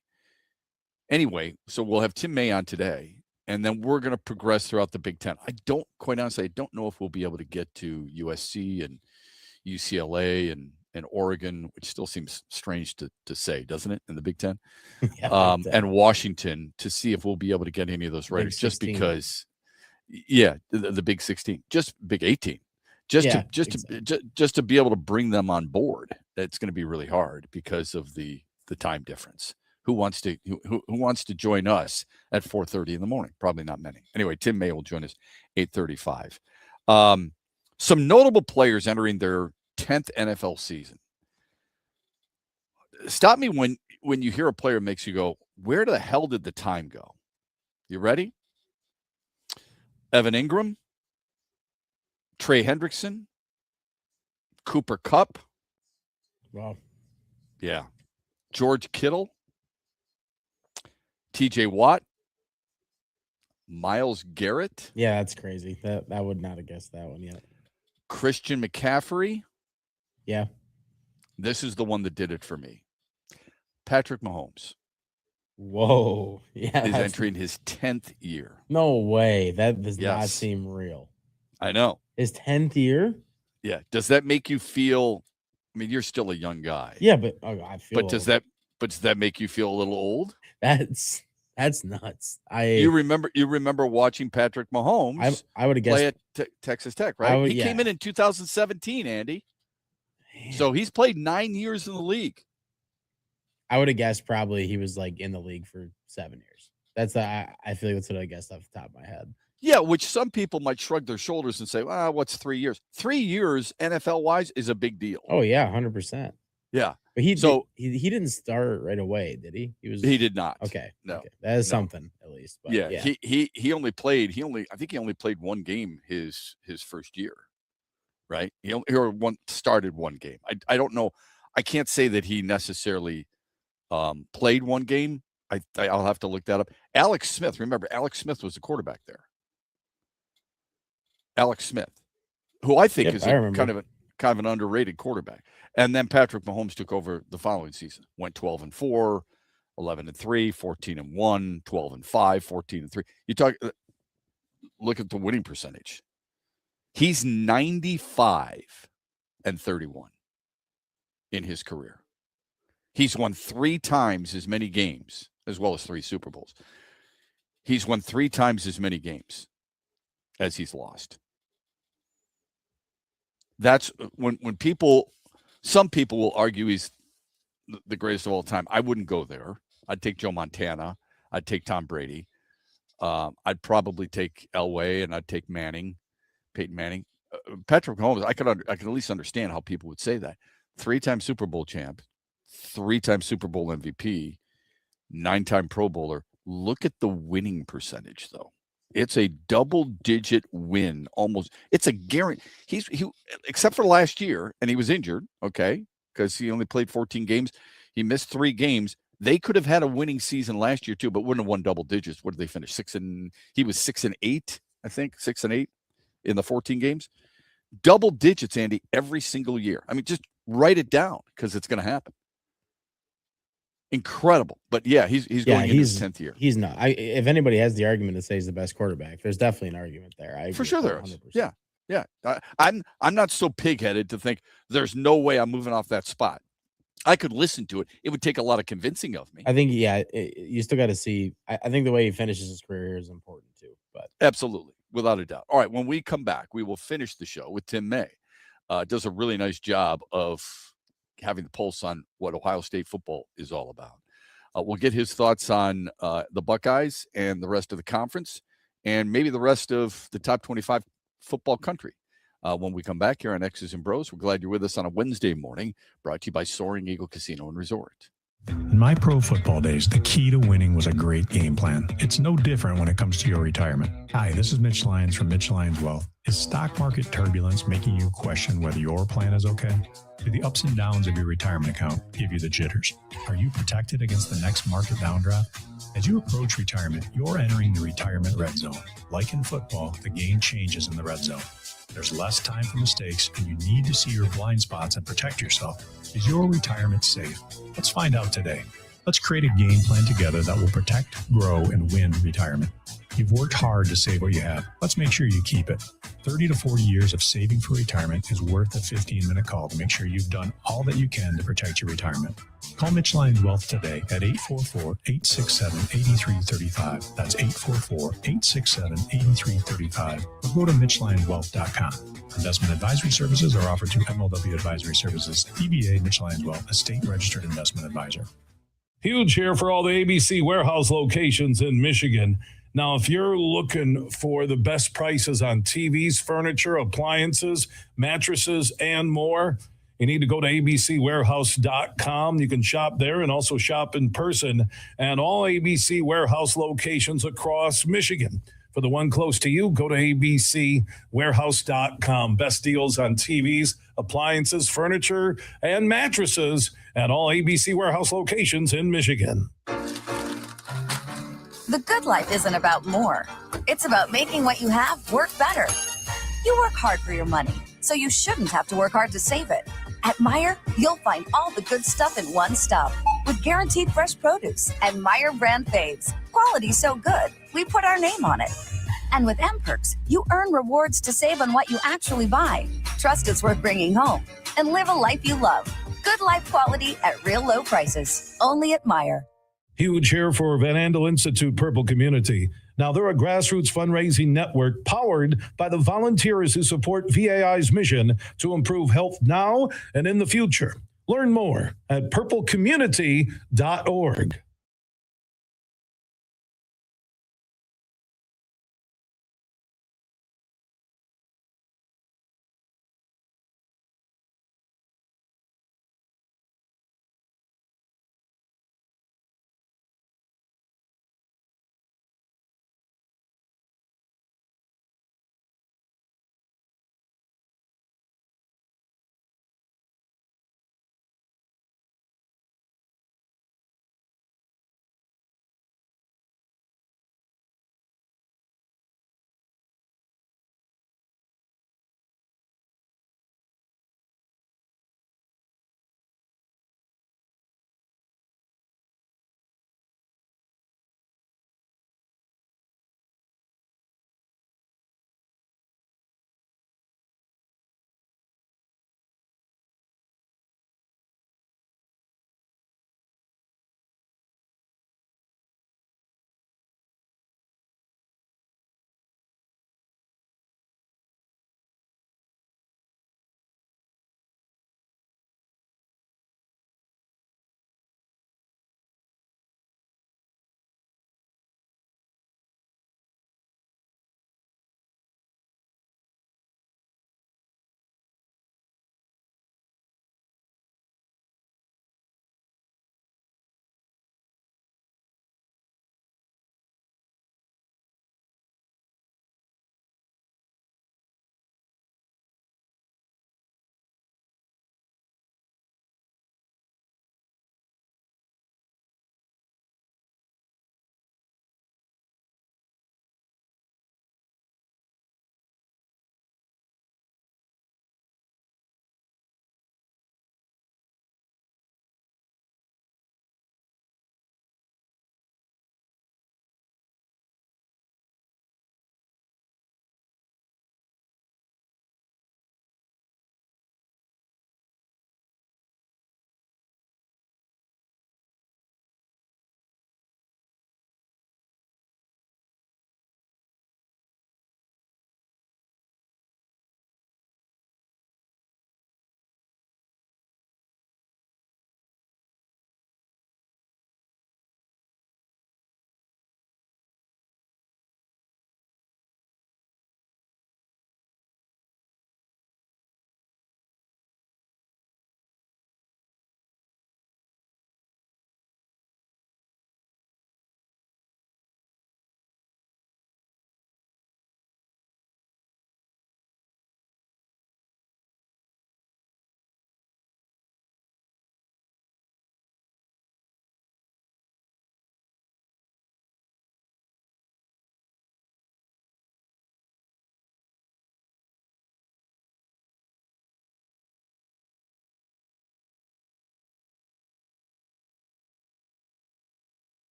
Anyway, so we'll have Tim May on today, And then we're going to progress throughout the Big Ten. Quite honestly, I don't know if we'll be able to get to USC and UCLA and Oregon, which still seems strange to say, doesn't it, in the Big Ten? And Washington, to see if we'll be able to get any of those writers, just because, the Big 16, just Big 18, just to be able to bring them on board. It's going to be really hard because of the time difference. Who wants to join us at 4:30 in the morning? Probably not many. Anyway, Tim May will join us 8:35. Some notable players entering their 10th NFL season. Stop me when you hear a player makes you go, where the hell did the time go? You ready? Evan Ingram, Trey Hendrickson, Cooper Kupp. Wow. Yeah. George Kittle, TJ Watt, Myles Garrett. Yeah, that's crazy. That I would not have guessed that one yet. Christian McCaffrey. Yeah. This is the one that did it for me. Patrick Mahomes. Whoa. Yeah. Is entering his 10th year. No way. That does not seem real. I know. His 10th year? Yeah. Does that make you feel, I mean, you're still a young guy. Yeah, but I feel But does that make you feel a little old? That's nuts. You remember watching Patrick Mahomes I would have guessed play at Texas Tech, right? He came in 2017, Andy. Man. So he's played 9 years in the league. I would have guessed probably he was like in the league for 7 years. I feel like that's what I guessed off the top of my head. Yeah, which some people might shrug their shoulders and say, well, what's 3 years? 3 years NFL-wise is a big deal. Oh, yeah, 100%. Yeah. But he didn't start right away, did he? He did not. Okay. No. Okay. That is something at least. But yeah. He only played one game his first year. Right? He started one game. I don't know. I can't say that he necessarily played one game. I'll have to look that up. Alex Smith, remember, Alex Smith was the quarterback there. Alex Smith, who I think is kind of an underrated quarterback. And then Patrick Mahomes took over the following season. Went 12-4, 11-3, 14-1, 12-5, 14-3. You look at the winning percentage. He's 95-31 in his career. He's won 3 times as many games, as well as 3 Super Bowls. He's won 3 times as many games as he's lost. That's when some people will argue he's the greatest of all time. I wouldn't go there. I'd take Joe Montana. I'd take Tom Brady. I'd probably take Elway, and I'd take Peyton Manning. Patrick Mahomes, I could at least understand how people would say that. 3-time Super Bowl champ, 3-time Super Bowl MVP, 9-time Pro Bowler. Look at the winning percentage, though. It's a double-digit win, almost. It's a guarantee. He except for last year, and he was injured, okay, because he only played 14 games. He missed 3 games. They could have had a winning season last year too, but wouldn't have won double digits. What did they finish? He was 6-8, I think, 6-8 in the 14 games. Double digits, Andy, every single year. I mean, just write it down because it's going to happen. Incredible. But yeah, he's going into his 10th year. He's not. If anybody has the argument to say he's the best quarterback, there's definitely an argument there. For sure there is. Yeah. I'm not so pig-headed to think there's no way I'm moving off that spot. I could listen to it. It would take a lot of convincing of me. I think, you still got to see. I think the way he finishes his career here is important too. But absolutely, without a doubt. All right, when we come back, we will finish the show with Tim May. Does a really nice job of having the pulse on what Ohio State football is all about. We'll get his thoughts on the Buckeyes and the rest of the conference, and maybe the rest of the top 25 football country. When we come back here on X's and Bros, we're glad you're with us on a Wednesday morning, brought to you by Soaring Eagle Casino and Resort. In my pro football days, the key to winning was a great game plan. It's no different when it comes to your retirement. Hi, this is Mitch Lyons from Mitch Lyons Wealth. Is stock market turbulence making you question whether your plan is okay? Do the ups and downs of your retirement account give you the jitters? Are you protected against the next market downdraft? As you approach retirement, you're entering the retirement red zone. Like in football, the game changes in the red zone. There's less time for mistakes, and you need to see your blind spots and protect yourself. Is your retirement safe? Let's find out today. Let's create a game plan together that will protect, grow, and win retirement. You've worked hard to save what you have. Let's make sure you keep it. 30 to 40 years of saving for retirement is worth a 15-minute call to make sure you've done all that you can to protect your retirement. Call Mitch Lyons Wealth today at 844-867-8335. That's 844-867-8335. Or go to MitchLyonsWealth.com. Investment advisory services are offered to MLW Advisory Services, DBA Mitch Lyons Wealth, a state-registered investment advisor. Huge here for all the ABC warehouse locations in Michigan. Now, if you're looking for the best prices on TVs, furniture, appliances, mattresses, and more, you need to go to abcwarehouse.com. You can shop there and also shop in person at all ABC warehouse locations across Michigan. For the one close to you, go to abcwarehouse.com. Best deals on TVs, appliances, furniture, and mattresses at all ABC warehouse locations in Michigan. The good life isn't about more. It's about making what you have work better. You work hard for your money, so you shouldn't have to work hard to save it. At Meijer, you'll find all the good stuff in one stop with guaranteed fresh produce and Meijer brand faves. Quality so good, we put our name on it. And with M-Perks, you earn rewards to save on what you actually buy. Trust it's worth bringing home and live a life you love. Good life quality at real low prices. Only at Meijer. Huge here for Van Andel Institute Purple Community. Now, they're a grassroots fundraising network powered by the volunteers who support VAI's mission to improve health now and in the future. Learn more at purplecommunity.org.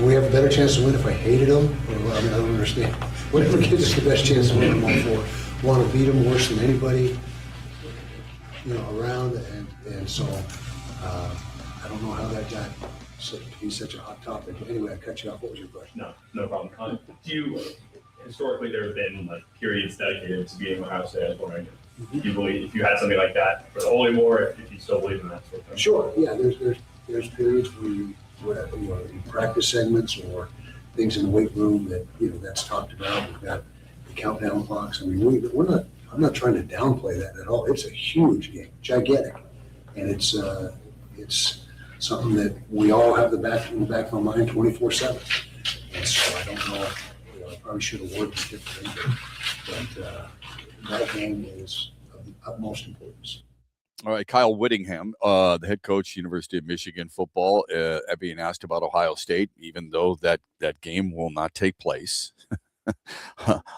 we have a better chance to win if I hated them? Or, I mean, I don't understand. Whatever gives us the best chance to win, I'm all for. Want to beat them worse than anybody, around, and so I don't know how that got to be such a hot topic. But anyway, I cut you off. What was your question? No problem. Historically, there have been periods dedicated to beating Ohio State. I was wondering if you believe, if you had something like that for the Ole Moore, if you still believe in that sort of thing. Sure. Yeah. There's periods where in practice segments or things in the weight room that that's talked about. We've got the countdown clocks. I mean, I'm not trying to downplay that at all. It's a huge game, gigantic, and it's something that we all have in the back of our mind 24/7. And so I don't know. I probably should have worded it differently, but that game is of the utmost importance. All right, Kyle Whittingham, the head coach, University of Michigan football, being asked about Ohio State, even though that game will not take place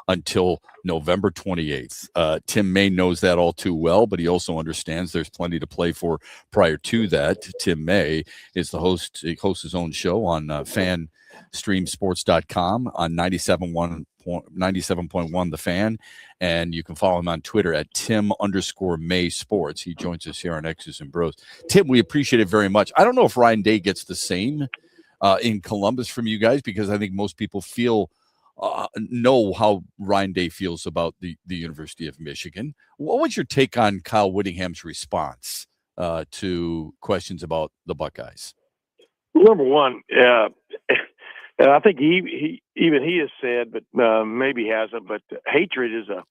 until November 28th. Tim May knows that all too well, but he also understands there's plenty to play for prior to that. Tim May is the host. He hosts his own show on fanstreamsports.com on 97.1 The Fan, and you can follow him on Twitter at Tim_May Sports. He joins us here on X's and Bros. Tim, we appreciate it very much. I don't know if Ryan Day gets the same in Columbus from you guys, because I think most people know how Ryan Day feels about the University of Michigan. What was your take on Kyle Whittingham's response to questions about the Buckeyes? Number one, and I think he has said, but maybe hasn't. But hatred's a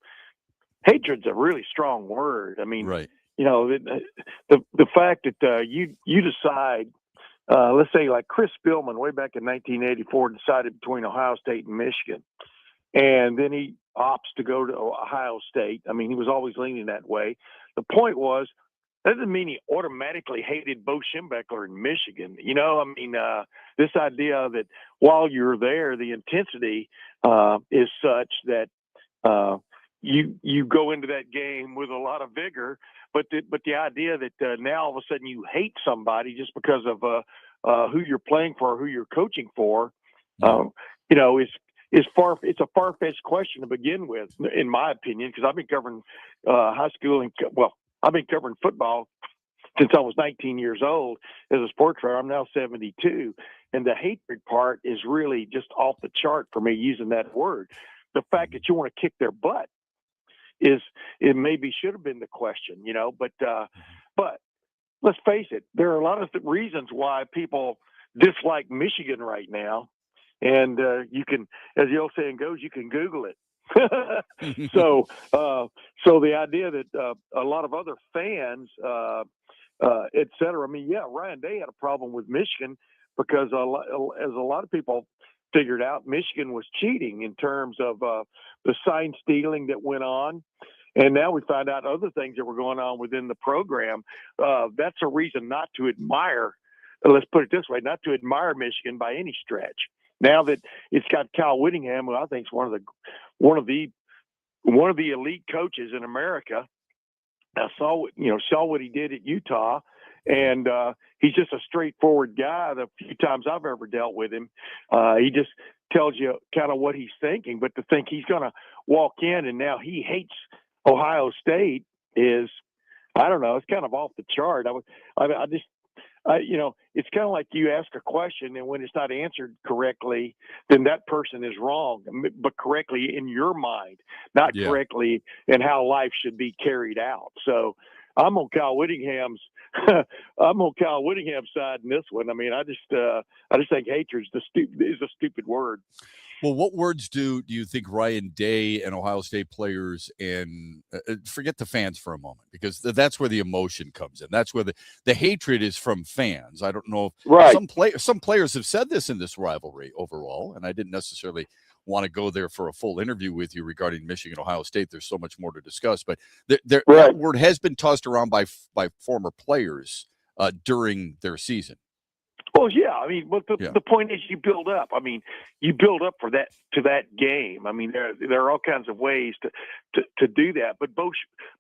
really strong word. I mean, right. The fact that you decide. Let's say like Chris Spielman way back in 1984 decided between Ohio State and Michigan, and then he opts to go to Ohio State. I mean, he was always leaning that way. The point was, that doesn't mean he automatically hated Bo Schembechler in Michigan. This idea that while you're there, the intensity is such that you go into that game with a lot of vigor. But the idea that now all of a sudden you hate somebody just because of who you're playing for or who you're coaching for, it's a far-fetched question to begin with, in my opinion, because I've been covering high school I've been covering football since I was 19 years old as a sports writer. I'm now 72, and the hatred part is really just off the chart for me using that word. The fact that you want to kick their butt. It maybe should have been the question, but let's face it, there are a lot of reasons why people dislike Michigan right now. And you can, as the old saying goes, you can Google it. So the idea that a lot of other fans, et cetera, I mean, yeah, Ryan Day had a problem with Michigan because as a lot of people figured out, Michigan was cheating in terms of the sign stealing that went on. And now we find out other things that were going on within the program. That's a reason not to admire, let's put it this way, not to admire Michigan by any stretch. Now that it's got Kyle Whittingham, who I think is one of the elite coaches in America. I saw what he did at Utah, and he's just a straightforward guy. The few times I've ever dealt with him, he just tells you kind of what he's thinking. But to think he's going to walk in and now he hates Ohio State is, I don't know, it's kind of off the chart. It's kind of like you ask a question, and when it's not answered correctly, then that person is wrong, but correctly in your mind, not correctly in how life should be carried out. So I'm on Kyle Whittingham's side in this one. I mean, I just think hatred is a stupid word. Well, what words do you think Ryan Day and Ohio State players, and forget the fans for a moment, because that's where the emotion comes in. That's where the hatred is from fans. I don't know if some players have said this in this rivalry overall, and I didn't necessarily want to go there for a full interview with you regarding Michigan, Ohio State. There's so much more to discuss, but that word has been tossed around by former players during their season. Well, yeah. I mean, but the point is, you build up. I mean, you build up to that game. I mean, there are all kinds of ways to do that. But Bo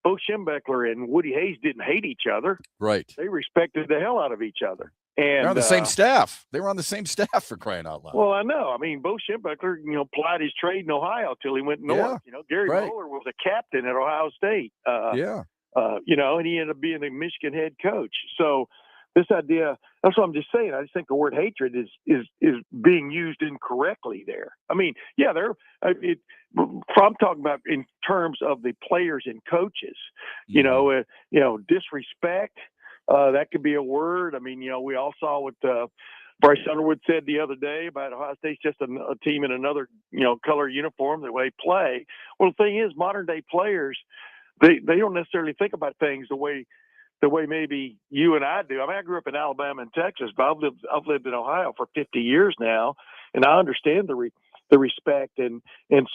Schembechler and Woody Hayes didn't hate each other. Right. They respected the hell out of each other. They're on the same staff. They were on the same staff, for crying out loud. Well, I know. I mean, Bo Schembechler, plied his trade in Ohio till he went north. Gary Moeller was a captain at Ohio State. And he ended up being the Michigan head coach. So this idea, that's what I'm just saying. I just think the word hatred is being used incorrectly there. I mean, I'm talking about in terms of the players and coaches, disrespect. That could be a word. I mean, we all saw what Bryce Underwood said the other day about Ohio State's just a team in another, color uniform, the way they play. Well, the thing is, modern day players, they don't necessarily think about things the way maybe you and I do. I mean, I grew up in Alabama and Texas, but I've lived in Ohio for 50 years now, and I understand the respect and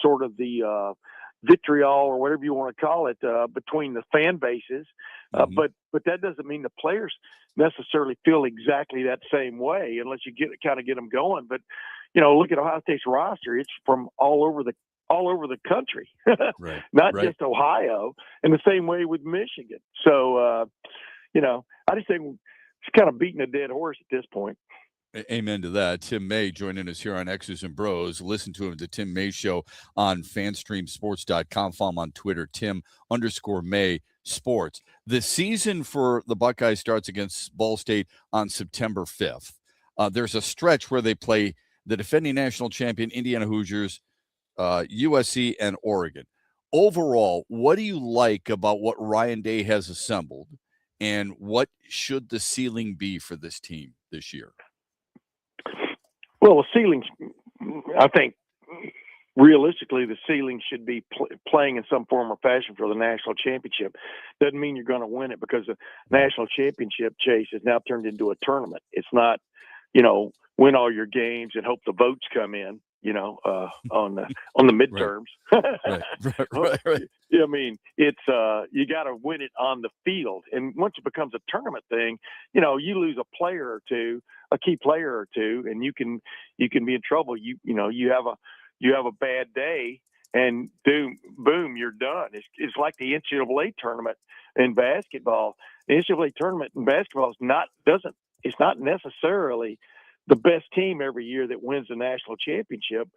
sort of the vitriol or whatever you want to call it between the fan bases. But that doesn't mean the players necessarily feel exactly that same way unless you get them going. But look at Ohio State's roster; it's from all over the country, not just Ohio. And the same way with Michigan. So I just think it's kind of beating a dead horse at this point. Amen to that. Tim May joining us here on X's and Bros. Listen to him at the Tim May Show on fanstreamsports.com. Follow him on Twitter, Tim_May Sports. The season for the Buckeyes starts against Ball State on September 5th. There's a stretch where they play the defending national champion Indiana Hoosiers, USC, and Oregon. Overall, what do you like about what Ryan Day has assembled, and what should the ceiling be for this team this year? Well, the ceiling, I think, realistically, the ceiling should be playing in some form or fashion for the national championship. Doesn't mean you're going to win it, because the national championship chase has now turned into a tournament. It's not, win all your games and hope the votes come in, on the midterms. Right. I mean, it's you got to win it on the field, and once it becomes a tournament thing, you lose a player or two, a key player or two, and you can be in trouble. You have a bad day, and boom, you're done. It's like the NCAA tournament in basketball. The NCAA tournament in basketball it's not necessarily the best team every year that wins the national championship,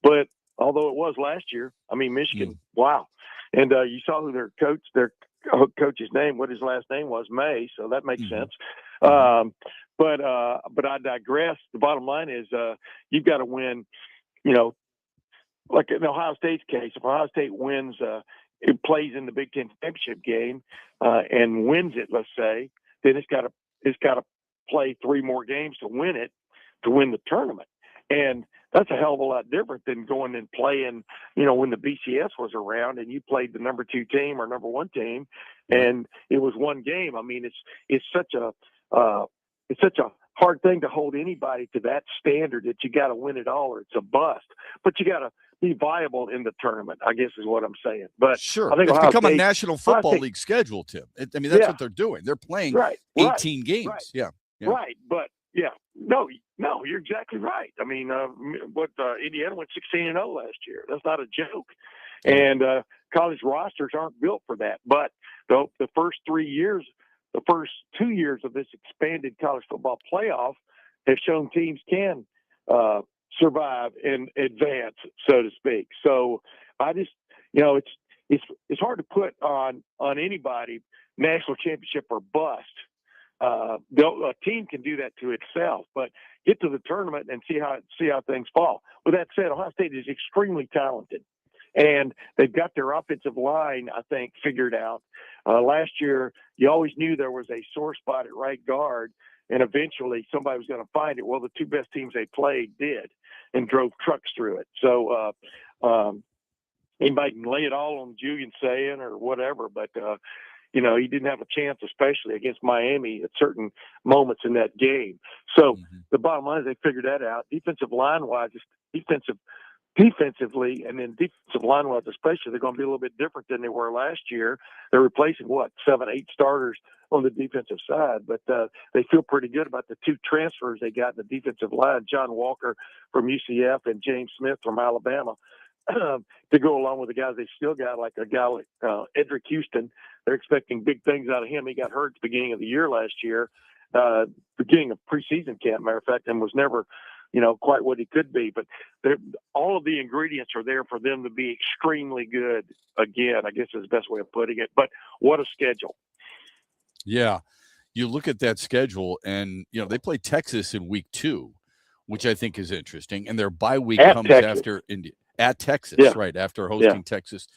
but although it was last year, I mean, Michigan, wow. And you saw who their coach's name, what his last name was, May, so that makes sense. But I digress. The bottom line is you've got to win, like in Ohio State's case, if Ohio State wins, it plays in the Big Ten championship game and wins it, let's say, then it's got to play 3 more games to win it, to win the tournament. And that's a hell of a lot different than going and playing, when the BCS was around and you played the number 2 team or number 1 team, and it was one game. I mean, it's such a hard thing to hold anybody to that standard that you got to win it all or it's a bust. But you got to be viable in the tournament, I guess is what I'm saying. But sure, I think it's Ohio become State, a National Football League schedule, Tim. I mean, that's what they're doing. They're playing 18 games. Right. Yeah. Right, but no, you're exactly right. I mean, Indiana went 16-0 last year. That's not a joke. And college rosters aren't built for that. But the first 2 years of this expanded college football playoff have shown teams can survive and advance, so to speak. So I just, it's hard to put on anybody national championship or bust. A team can do that to itself, but get to the tournament and see how things fall. With that said, Ohio State is extremely talented, and they've got their offensive line, I think, figured out. Last year, you always knew there was a sore spot at right guard, and eventually somebody was going to find it. Well, the 2 best teams they played did and drove trucks through it. So anybody can lay it all on Julian Sayin or whatever, but he didn't have a chance, especially against Miami at certain moments in that game. So the bottom line is they figured that out. Defensive line-wise, defensively, and then defensive line-wise especially, they're going to be a little bit different than they were last year. They're replacing, 7, 8 starters on the defensive side, but they feel pretty good about the 2 transfers they got in the defensive line, John Walker from UCF and James Smith from Alabama. to go along with the guys they still got, like a guy like Edric Houston. They're expecting big things out of him. He got hurt at the beginning of the year last year, beginning of preseason camp, matter of fact, and was never, quite what he could be. But all of the ingredients are there for them to be extremely good again, I guess is the best way of putting it. But what a schedule. Yeah. You look at that schedule and, they play Texas in week 2, which I think is interesting. And their bye week comes after India. At Texas, right, after hosting Texas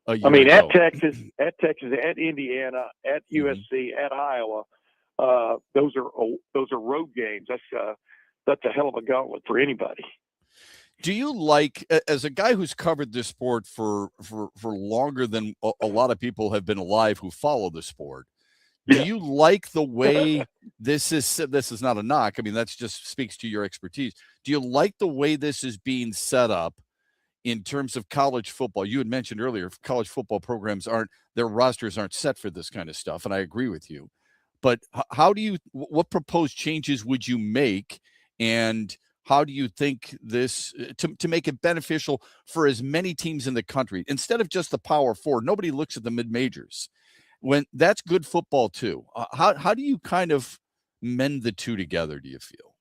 a year ago. At Texas, at Indiana, at USC, at Iowa, those are road games. That's a hell of a gauntlet for anybody. Do you like, as a guy who's covered this sport for longer than a lot of people have been alive who follow the sport, do you like the way this is not a knock? I mean, that's just speaks to your expertise. Do you like the way this is being set up in terms of college football? You had mentioned earlier, college football programs their rosters aren't set for this kind of stuff. And I agree with you, but what proposed changes would you make? And how do you think this to make it beneficial for as many teams in the country instead of just the Power Four? Nobody looks at the mid majors when that's good football too. How do you kind of mend the two together? Do you feel?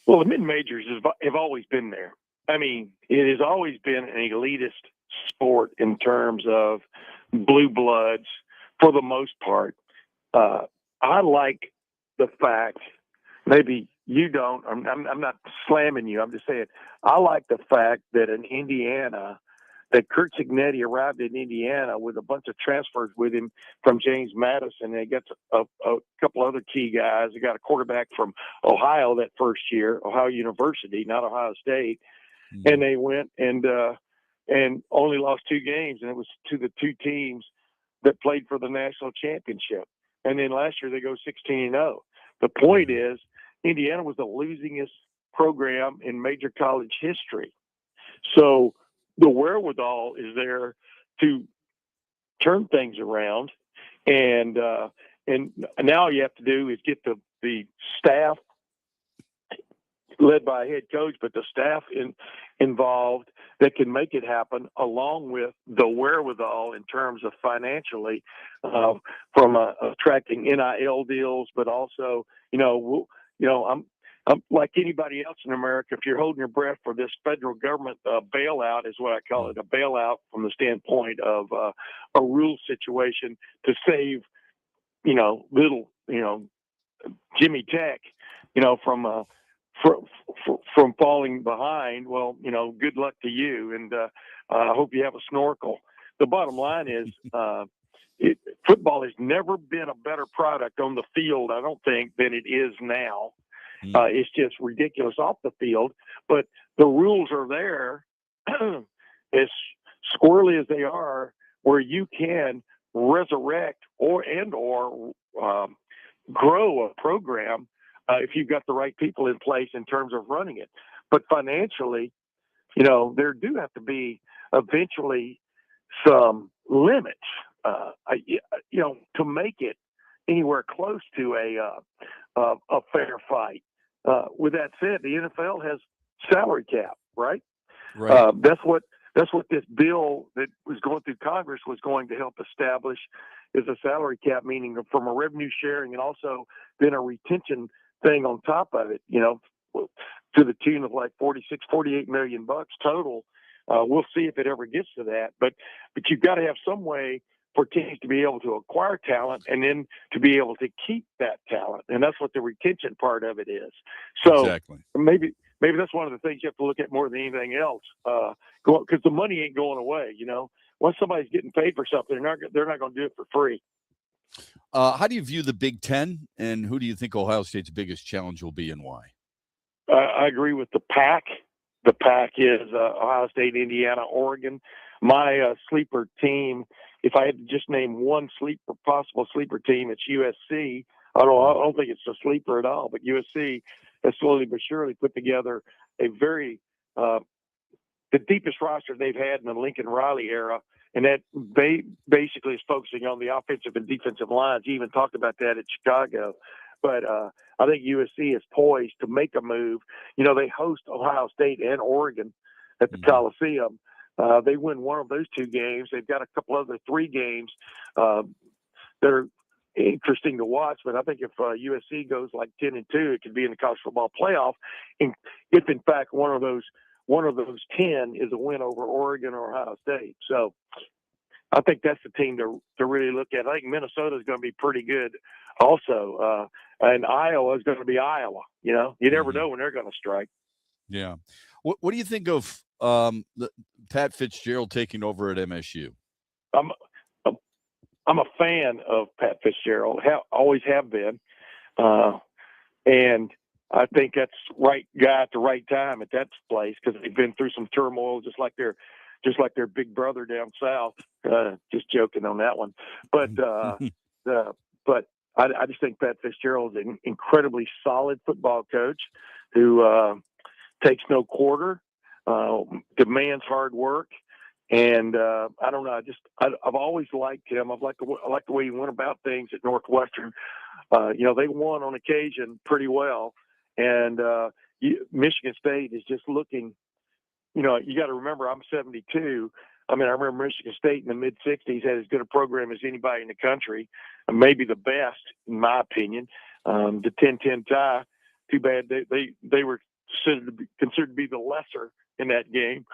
Well, the mid majors have always been there. I mean, it has always been an elitist sport in terms of blue bloods for the most part. I like the fact, maybe you don't, I'm not slamming you. I'm just saying, I like the fact that in Indiana, that Kurt Cignetti arrived in Indiana with a bunch of transfers with him from James Madison. They got a couple other key guys. They got a quarterback from Ohio that first year, Ohio University, not Ohio State. And they went and only lost 2 games, and it was to the 2 teams that played for the national championship. And then last year they go 16-0. The point is, Indiana was the losingest program in major college history. So the wherewithal is there to turn things around, and now all you have to do is get the staff led by a head coach, but the staff involved that can make it happen, along with the wherewithal in terms of financially from attracting NIL deals, but also, I'm like anybody else in America. If you're holding your breath for this federal government bailout, is what I call it, a bailout from the standpoint of a rule situation to save, little, Jimmy Tech, from falling behind. Well, good luck to you, and I hope you have a snorkel. The bottom line is football has never been a better product on the field, I don't think, than it is now. It's just ridiculous off the field, but the rules are there as squirrely as they are, where you can resurrect or grow a program if you've got the right people in place in terms of running it. But financially, there do have to be eventually some limits, to make it anywhere close to a fair fight. With that said, the NFL has salary cap, right? Right. That's what this bill that was going through Congress was going to help establish, is a salary cap, meaning from a revenue sharing and also then a retention thing on top of it, to the tune of like $48 million total. We'll see if it ever gets to that, but you've got to have some way for teams to be able to acquire talent and then to be able to keep that talent. And that's what the retention part of it is. So exactly. maybe that's one of the things you have to look at more than anything else, because the money ain't going away. Once somebody's getting paid for something, they're not going to do it for free. How do you view the Big Ten, and who do you think Ohio State's biggest challenge will be, and why? I agree with the pack. The pack is Ohio State, Indiana, Oregon. My sleeper team, if I had to just name one possible sleeper team, it's USC. I don't think it's a sleeper at all, but USC has slowly but surely put together a very the deepest roster they've had in the Lincoln Riley era, and that basically is focusing on the offensive and defensive lines. You even talked about that at Chicago. But I think USC is poised to make a move. They host Ohio State and Oregon at the Coliseum. They win one of those 2 games. They've got a couple other 3 games that are interesting to watch. But I think if USC goes like 10-2, it could be in the college football playoff. And if in fact one of those 10 is a win over Oregon or Ohio State, so I think that's the team to really look at. I think Minnesota is going to be pretty good also, and Iowa is going to be Iowa. You know, you never know when they're going to strike. Yeah. What do you think of Pat Fitzgerald taking over at MSU? I'm a fan of Pat Fitzgerald. Always have been, and I think that's right guy at the right time at that place because they've been through some turmoil, just like their big brother down south. Just joking on that one, but I just think Pat Fitzgerald is an incredibly solid football coach who takes no quarter, demands hard work. And I don't know. I've always liked him. I like the way he went about things at Northwestern. They won on occasion pretty well, and Michigan State is just looking. You got to remember, I'm 72. I remember Michigan State in the mid '60s had as good a program as anybody in the country, maybe the best in my opinion. The 10-10 tie. Too bad they were considered to be the lesser in that game.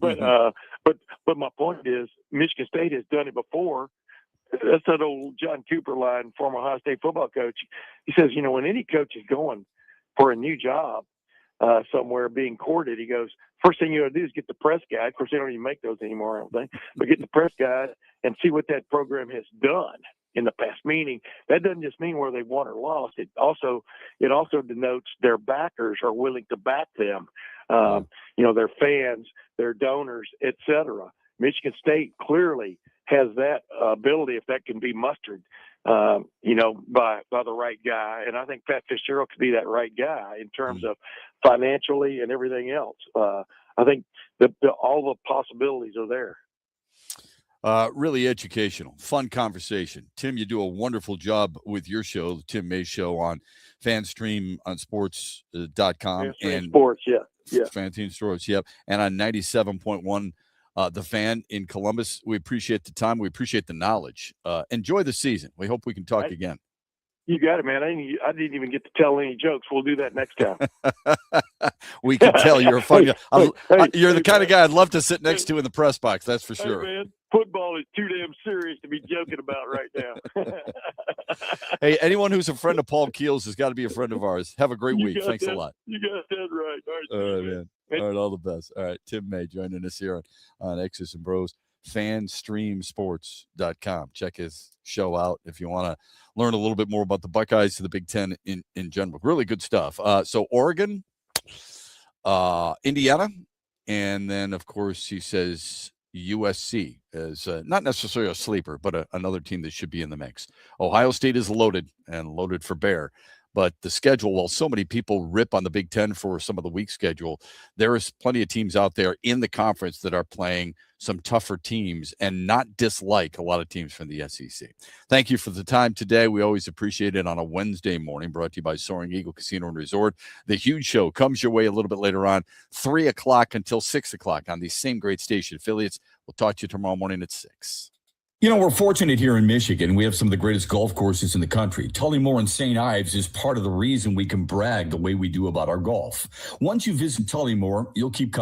but my point is Michigan State has done it before. That's that old John Cooper line, former Ohio State football coach. He says, when any coach is going for a new job somewhere being courted, he goes, first thing you got to do is get the press guide. Of course, they don't even make those anymore, I don't think. But get the press guide and see what that program has done in the past. Meaning that doesn't just mean where they won or lost. It also denotes their backers are willing to back them. Their fans, their donors, etc. Michigan State clearly has that ability if that can be mustered, by the right guy. And I think Pat Fitzgerald could be that right guy in terms of financially and everything else. I think all the possibilities are there. Really educational, fun conversation. Tim, you do a wonderful job with your show, the Tim May Show on FanStream on sports.com and Sports, yeah. FanStream Sports, yep. And on 97.1, The Fan in Columbus. We appreciate the time. We appreciate the knowledge. Enjoy the season. We hope we can talk again. You got it, man. I didn't even get to tell any jokes. We'll do that next time. We can tell you're a funny guy. You're the kind of guy I'd love to sit next to in the press box. That's for sure. Hey, man, football is too damn serious to be joking about right now. Hey, anyone who's a friend of Paul Keels has got to be a friend of ours. Have a great week. Thanks a lot. You got that right. All right, man. All right, all the best. All right, Tim May joining us here on X's and Bros. FanStreamSports.com. Check his show out if you want to learn a little bit more about the Buckeyes to the Big Ten in general. Really good stuff. So Oregon, Indiana, and then, of course, he says USC is not necessarily a sleeper, but another team that should be in the mix. Ohio State is loaded and loaded for bear. But the schedule, while so many people rip on the Big Ten for some of the weak schedule, there is plenty of teams out there in the conference that are playing some tougher teams and not dislike a lot of teams from the SEC. Thank you for the time today. We always appreciate it on a Wednesday morning, brought to you by Soaring Eagle Casino and Resort. The huge show comes your way a little bit later on, 3 o'clock until 6 o'clock on these same great station affiliates. We'll talk to you tomorrow morning at 6. We're fortunate here in Michigan. We have some of the greatest golf courses in the country. Tullymore and St. Ives is part of the reason we can brag the way we do about our golf. Once you visit Tullymore, you'll keep coming.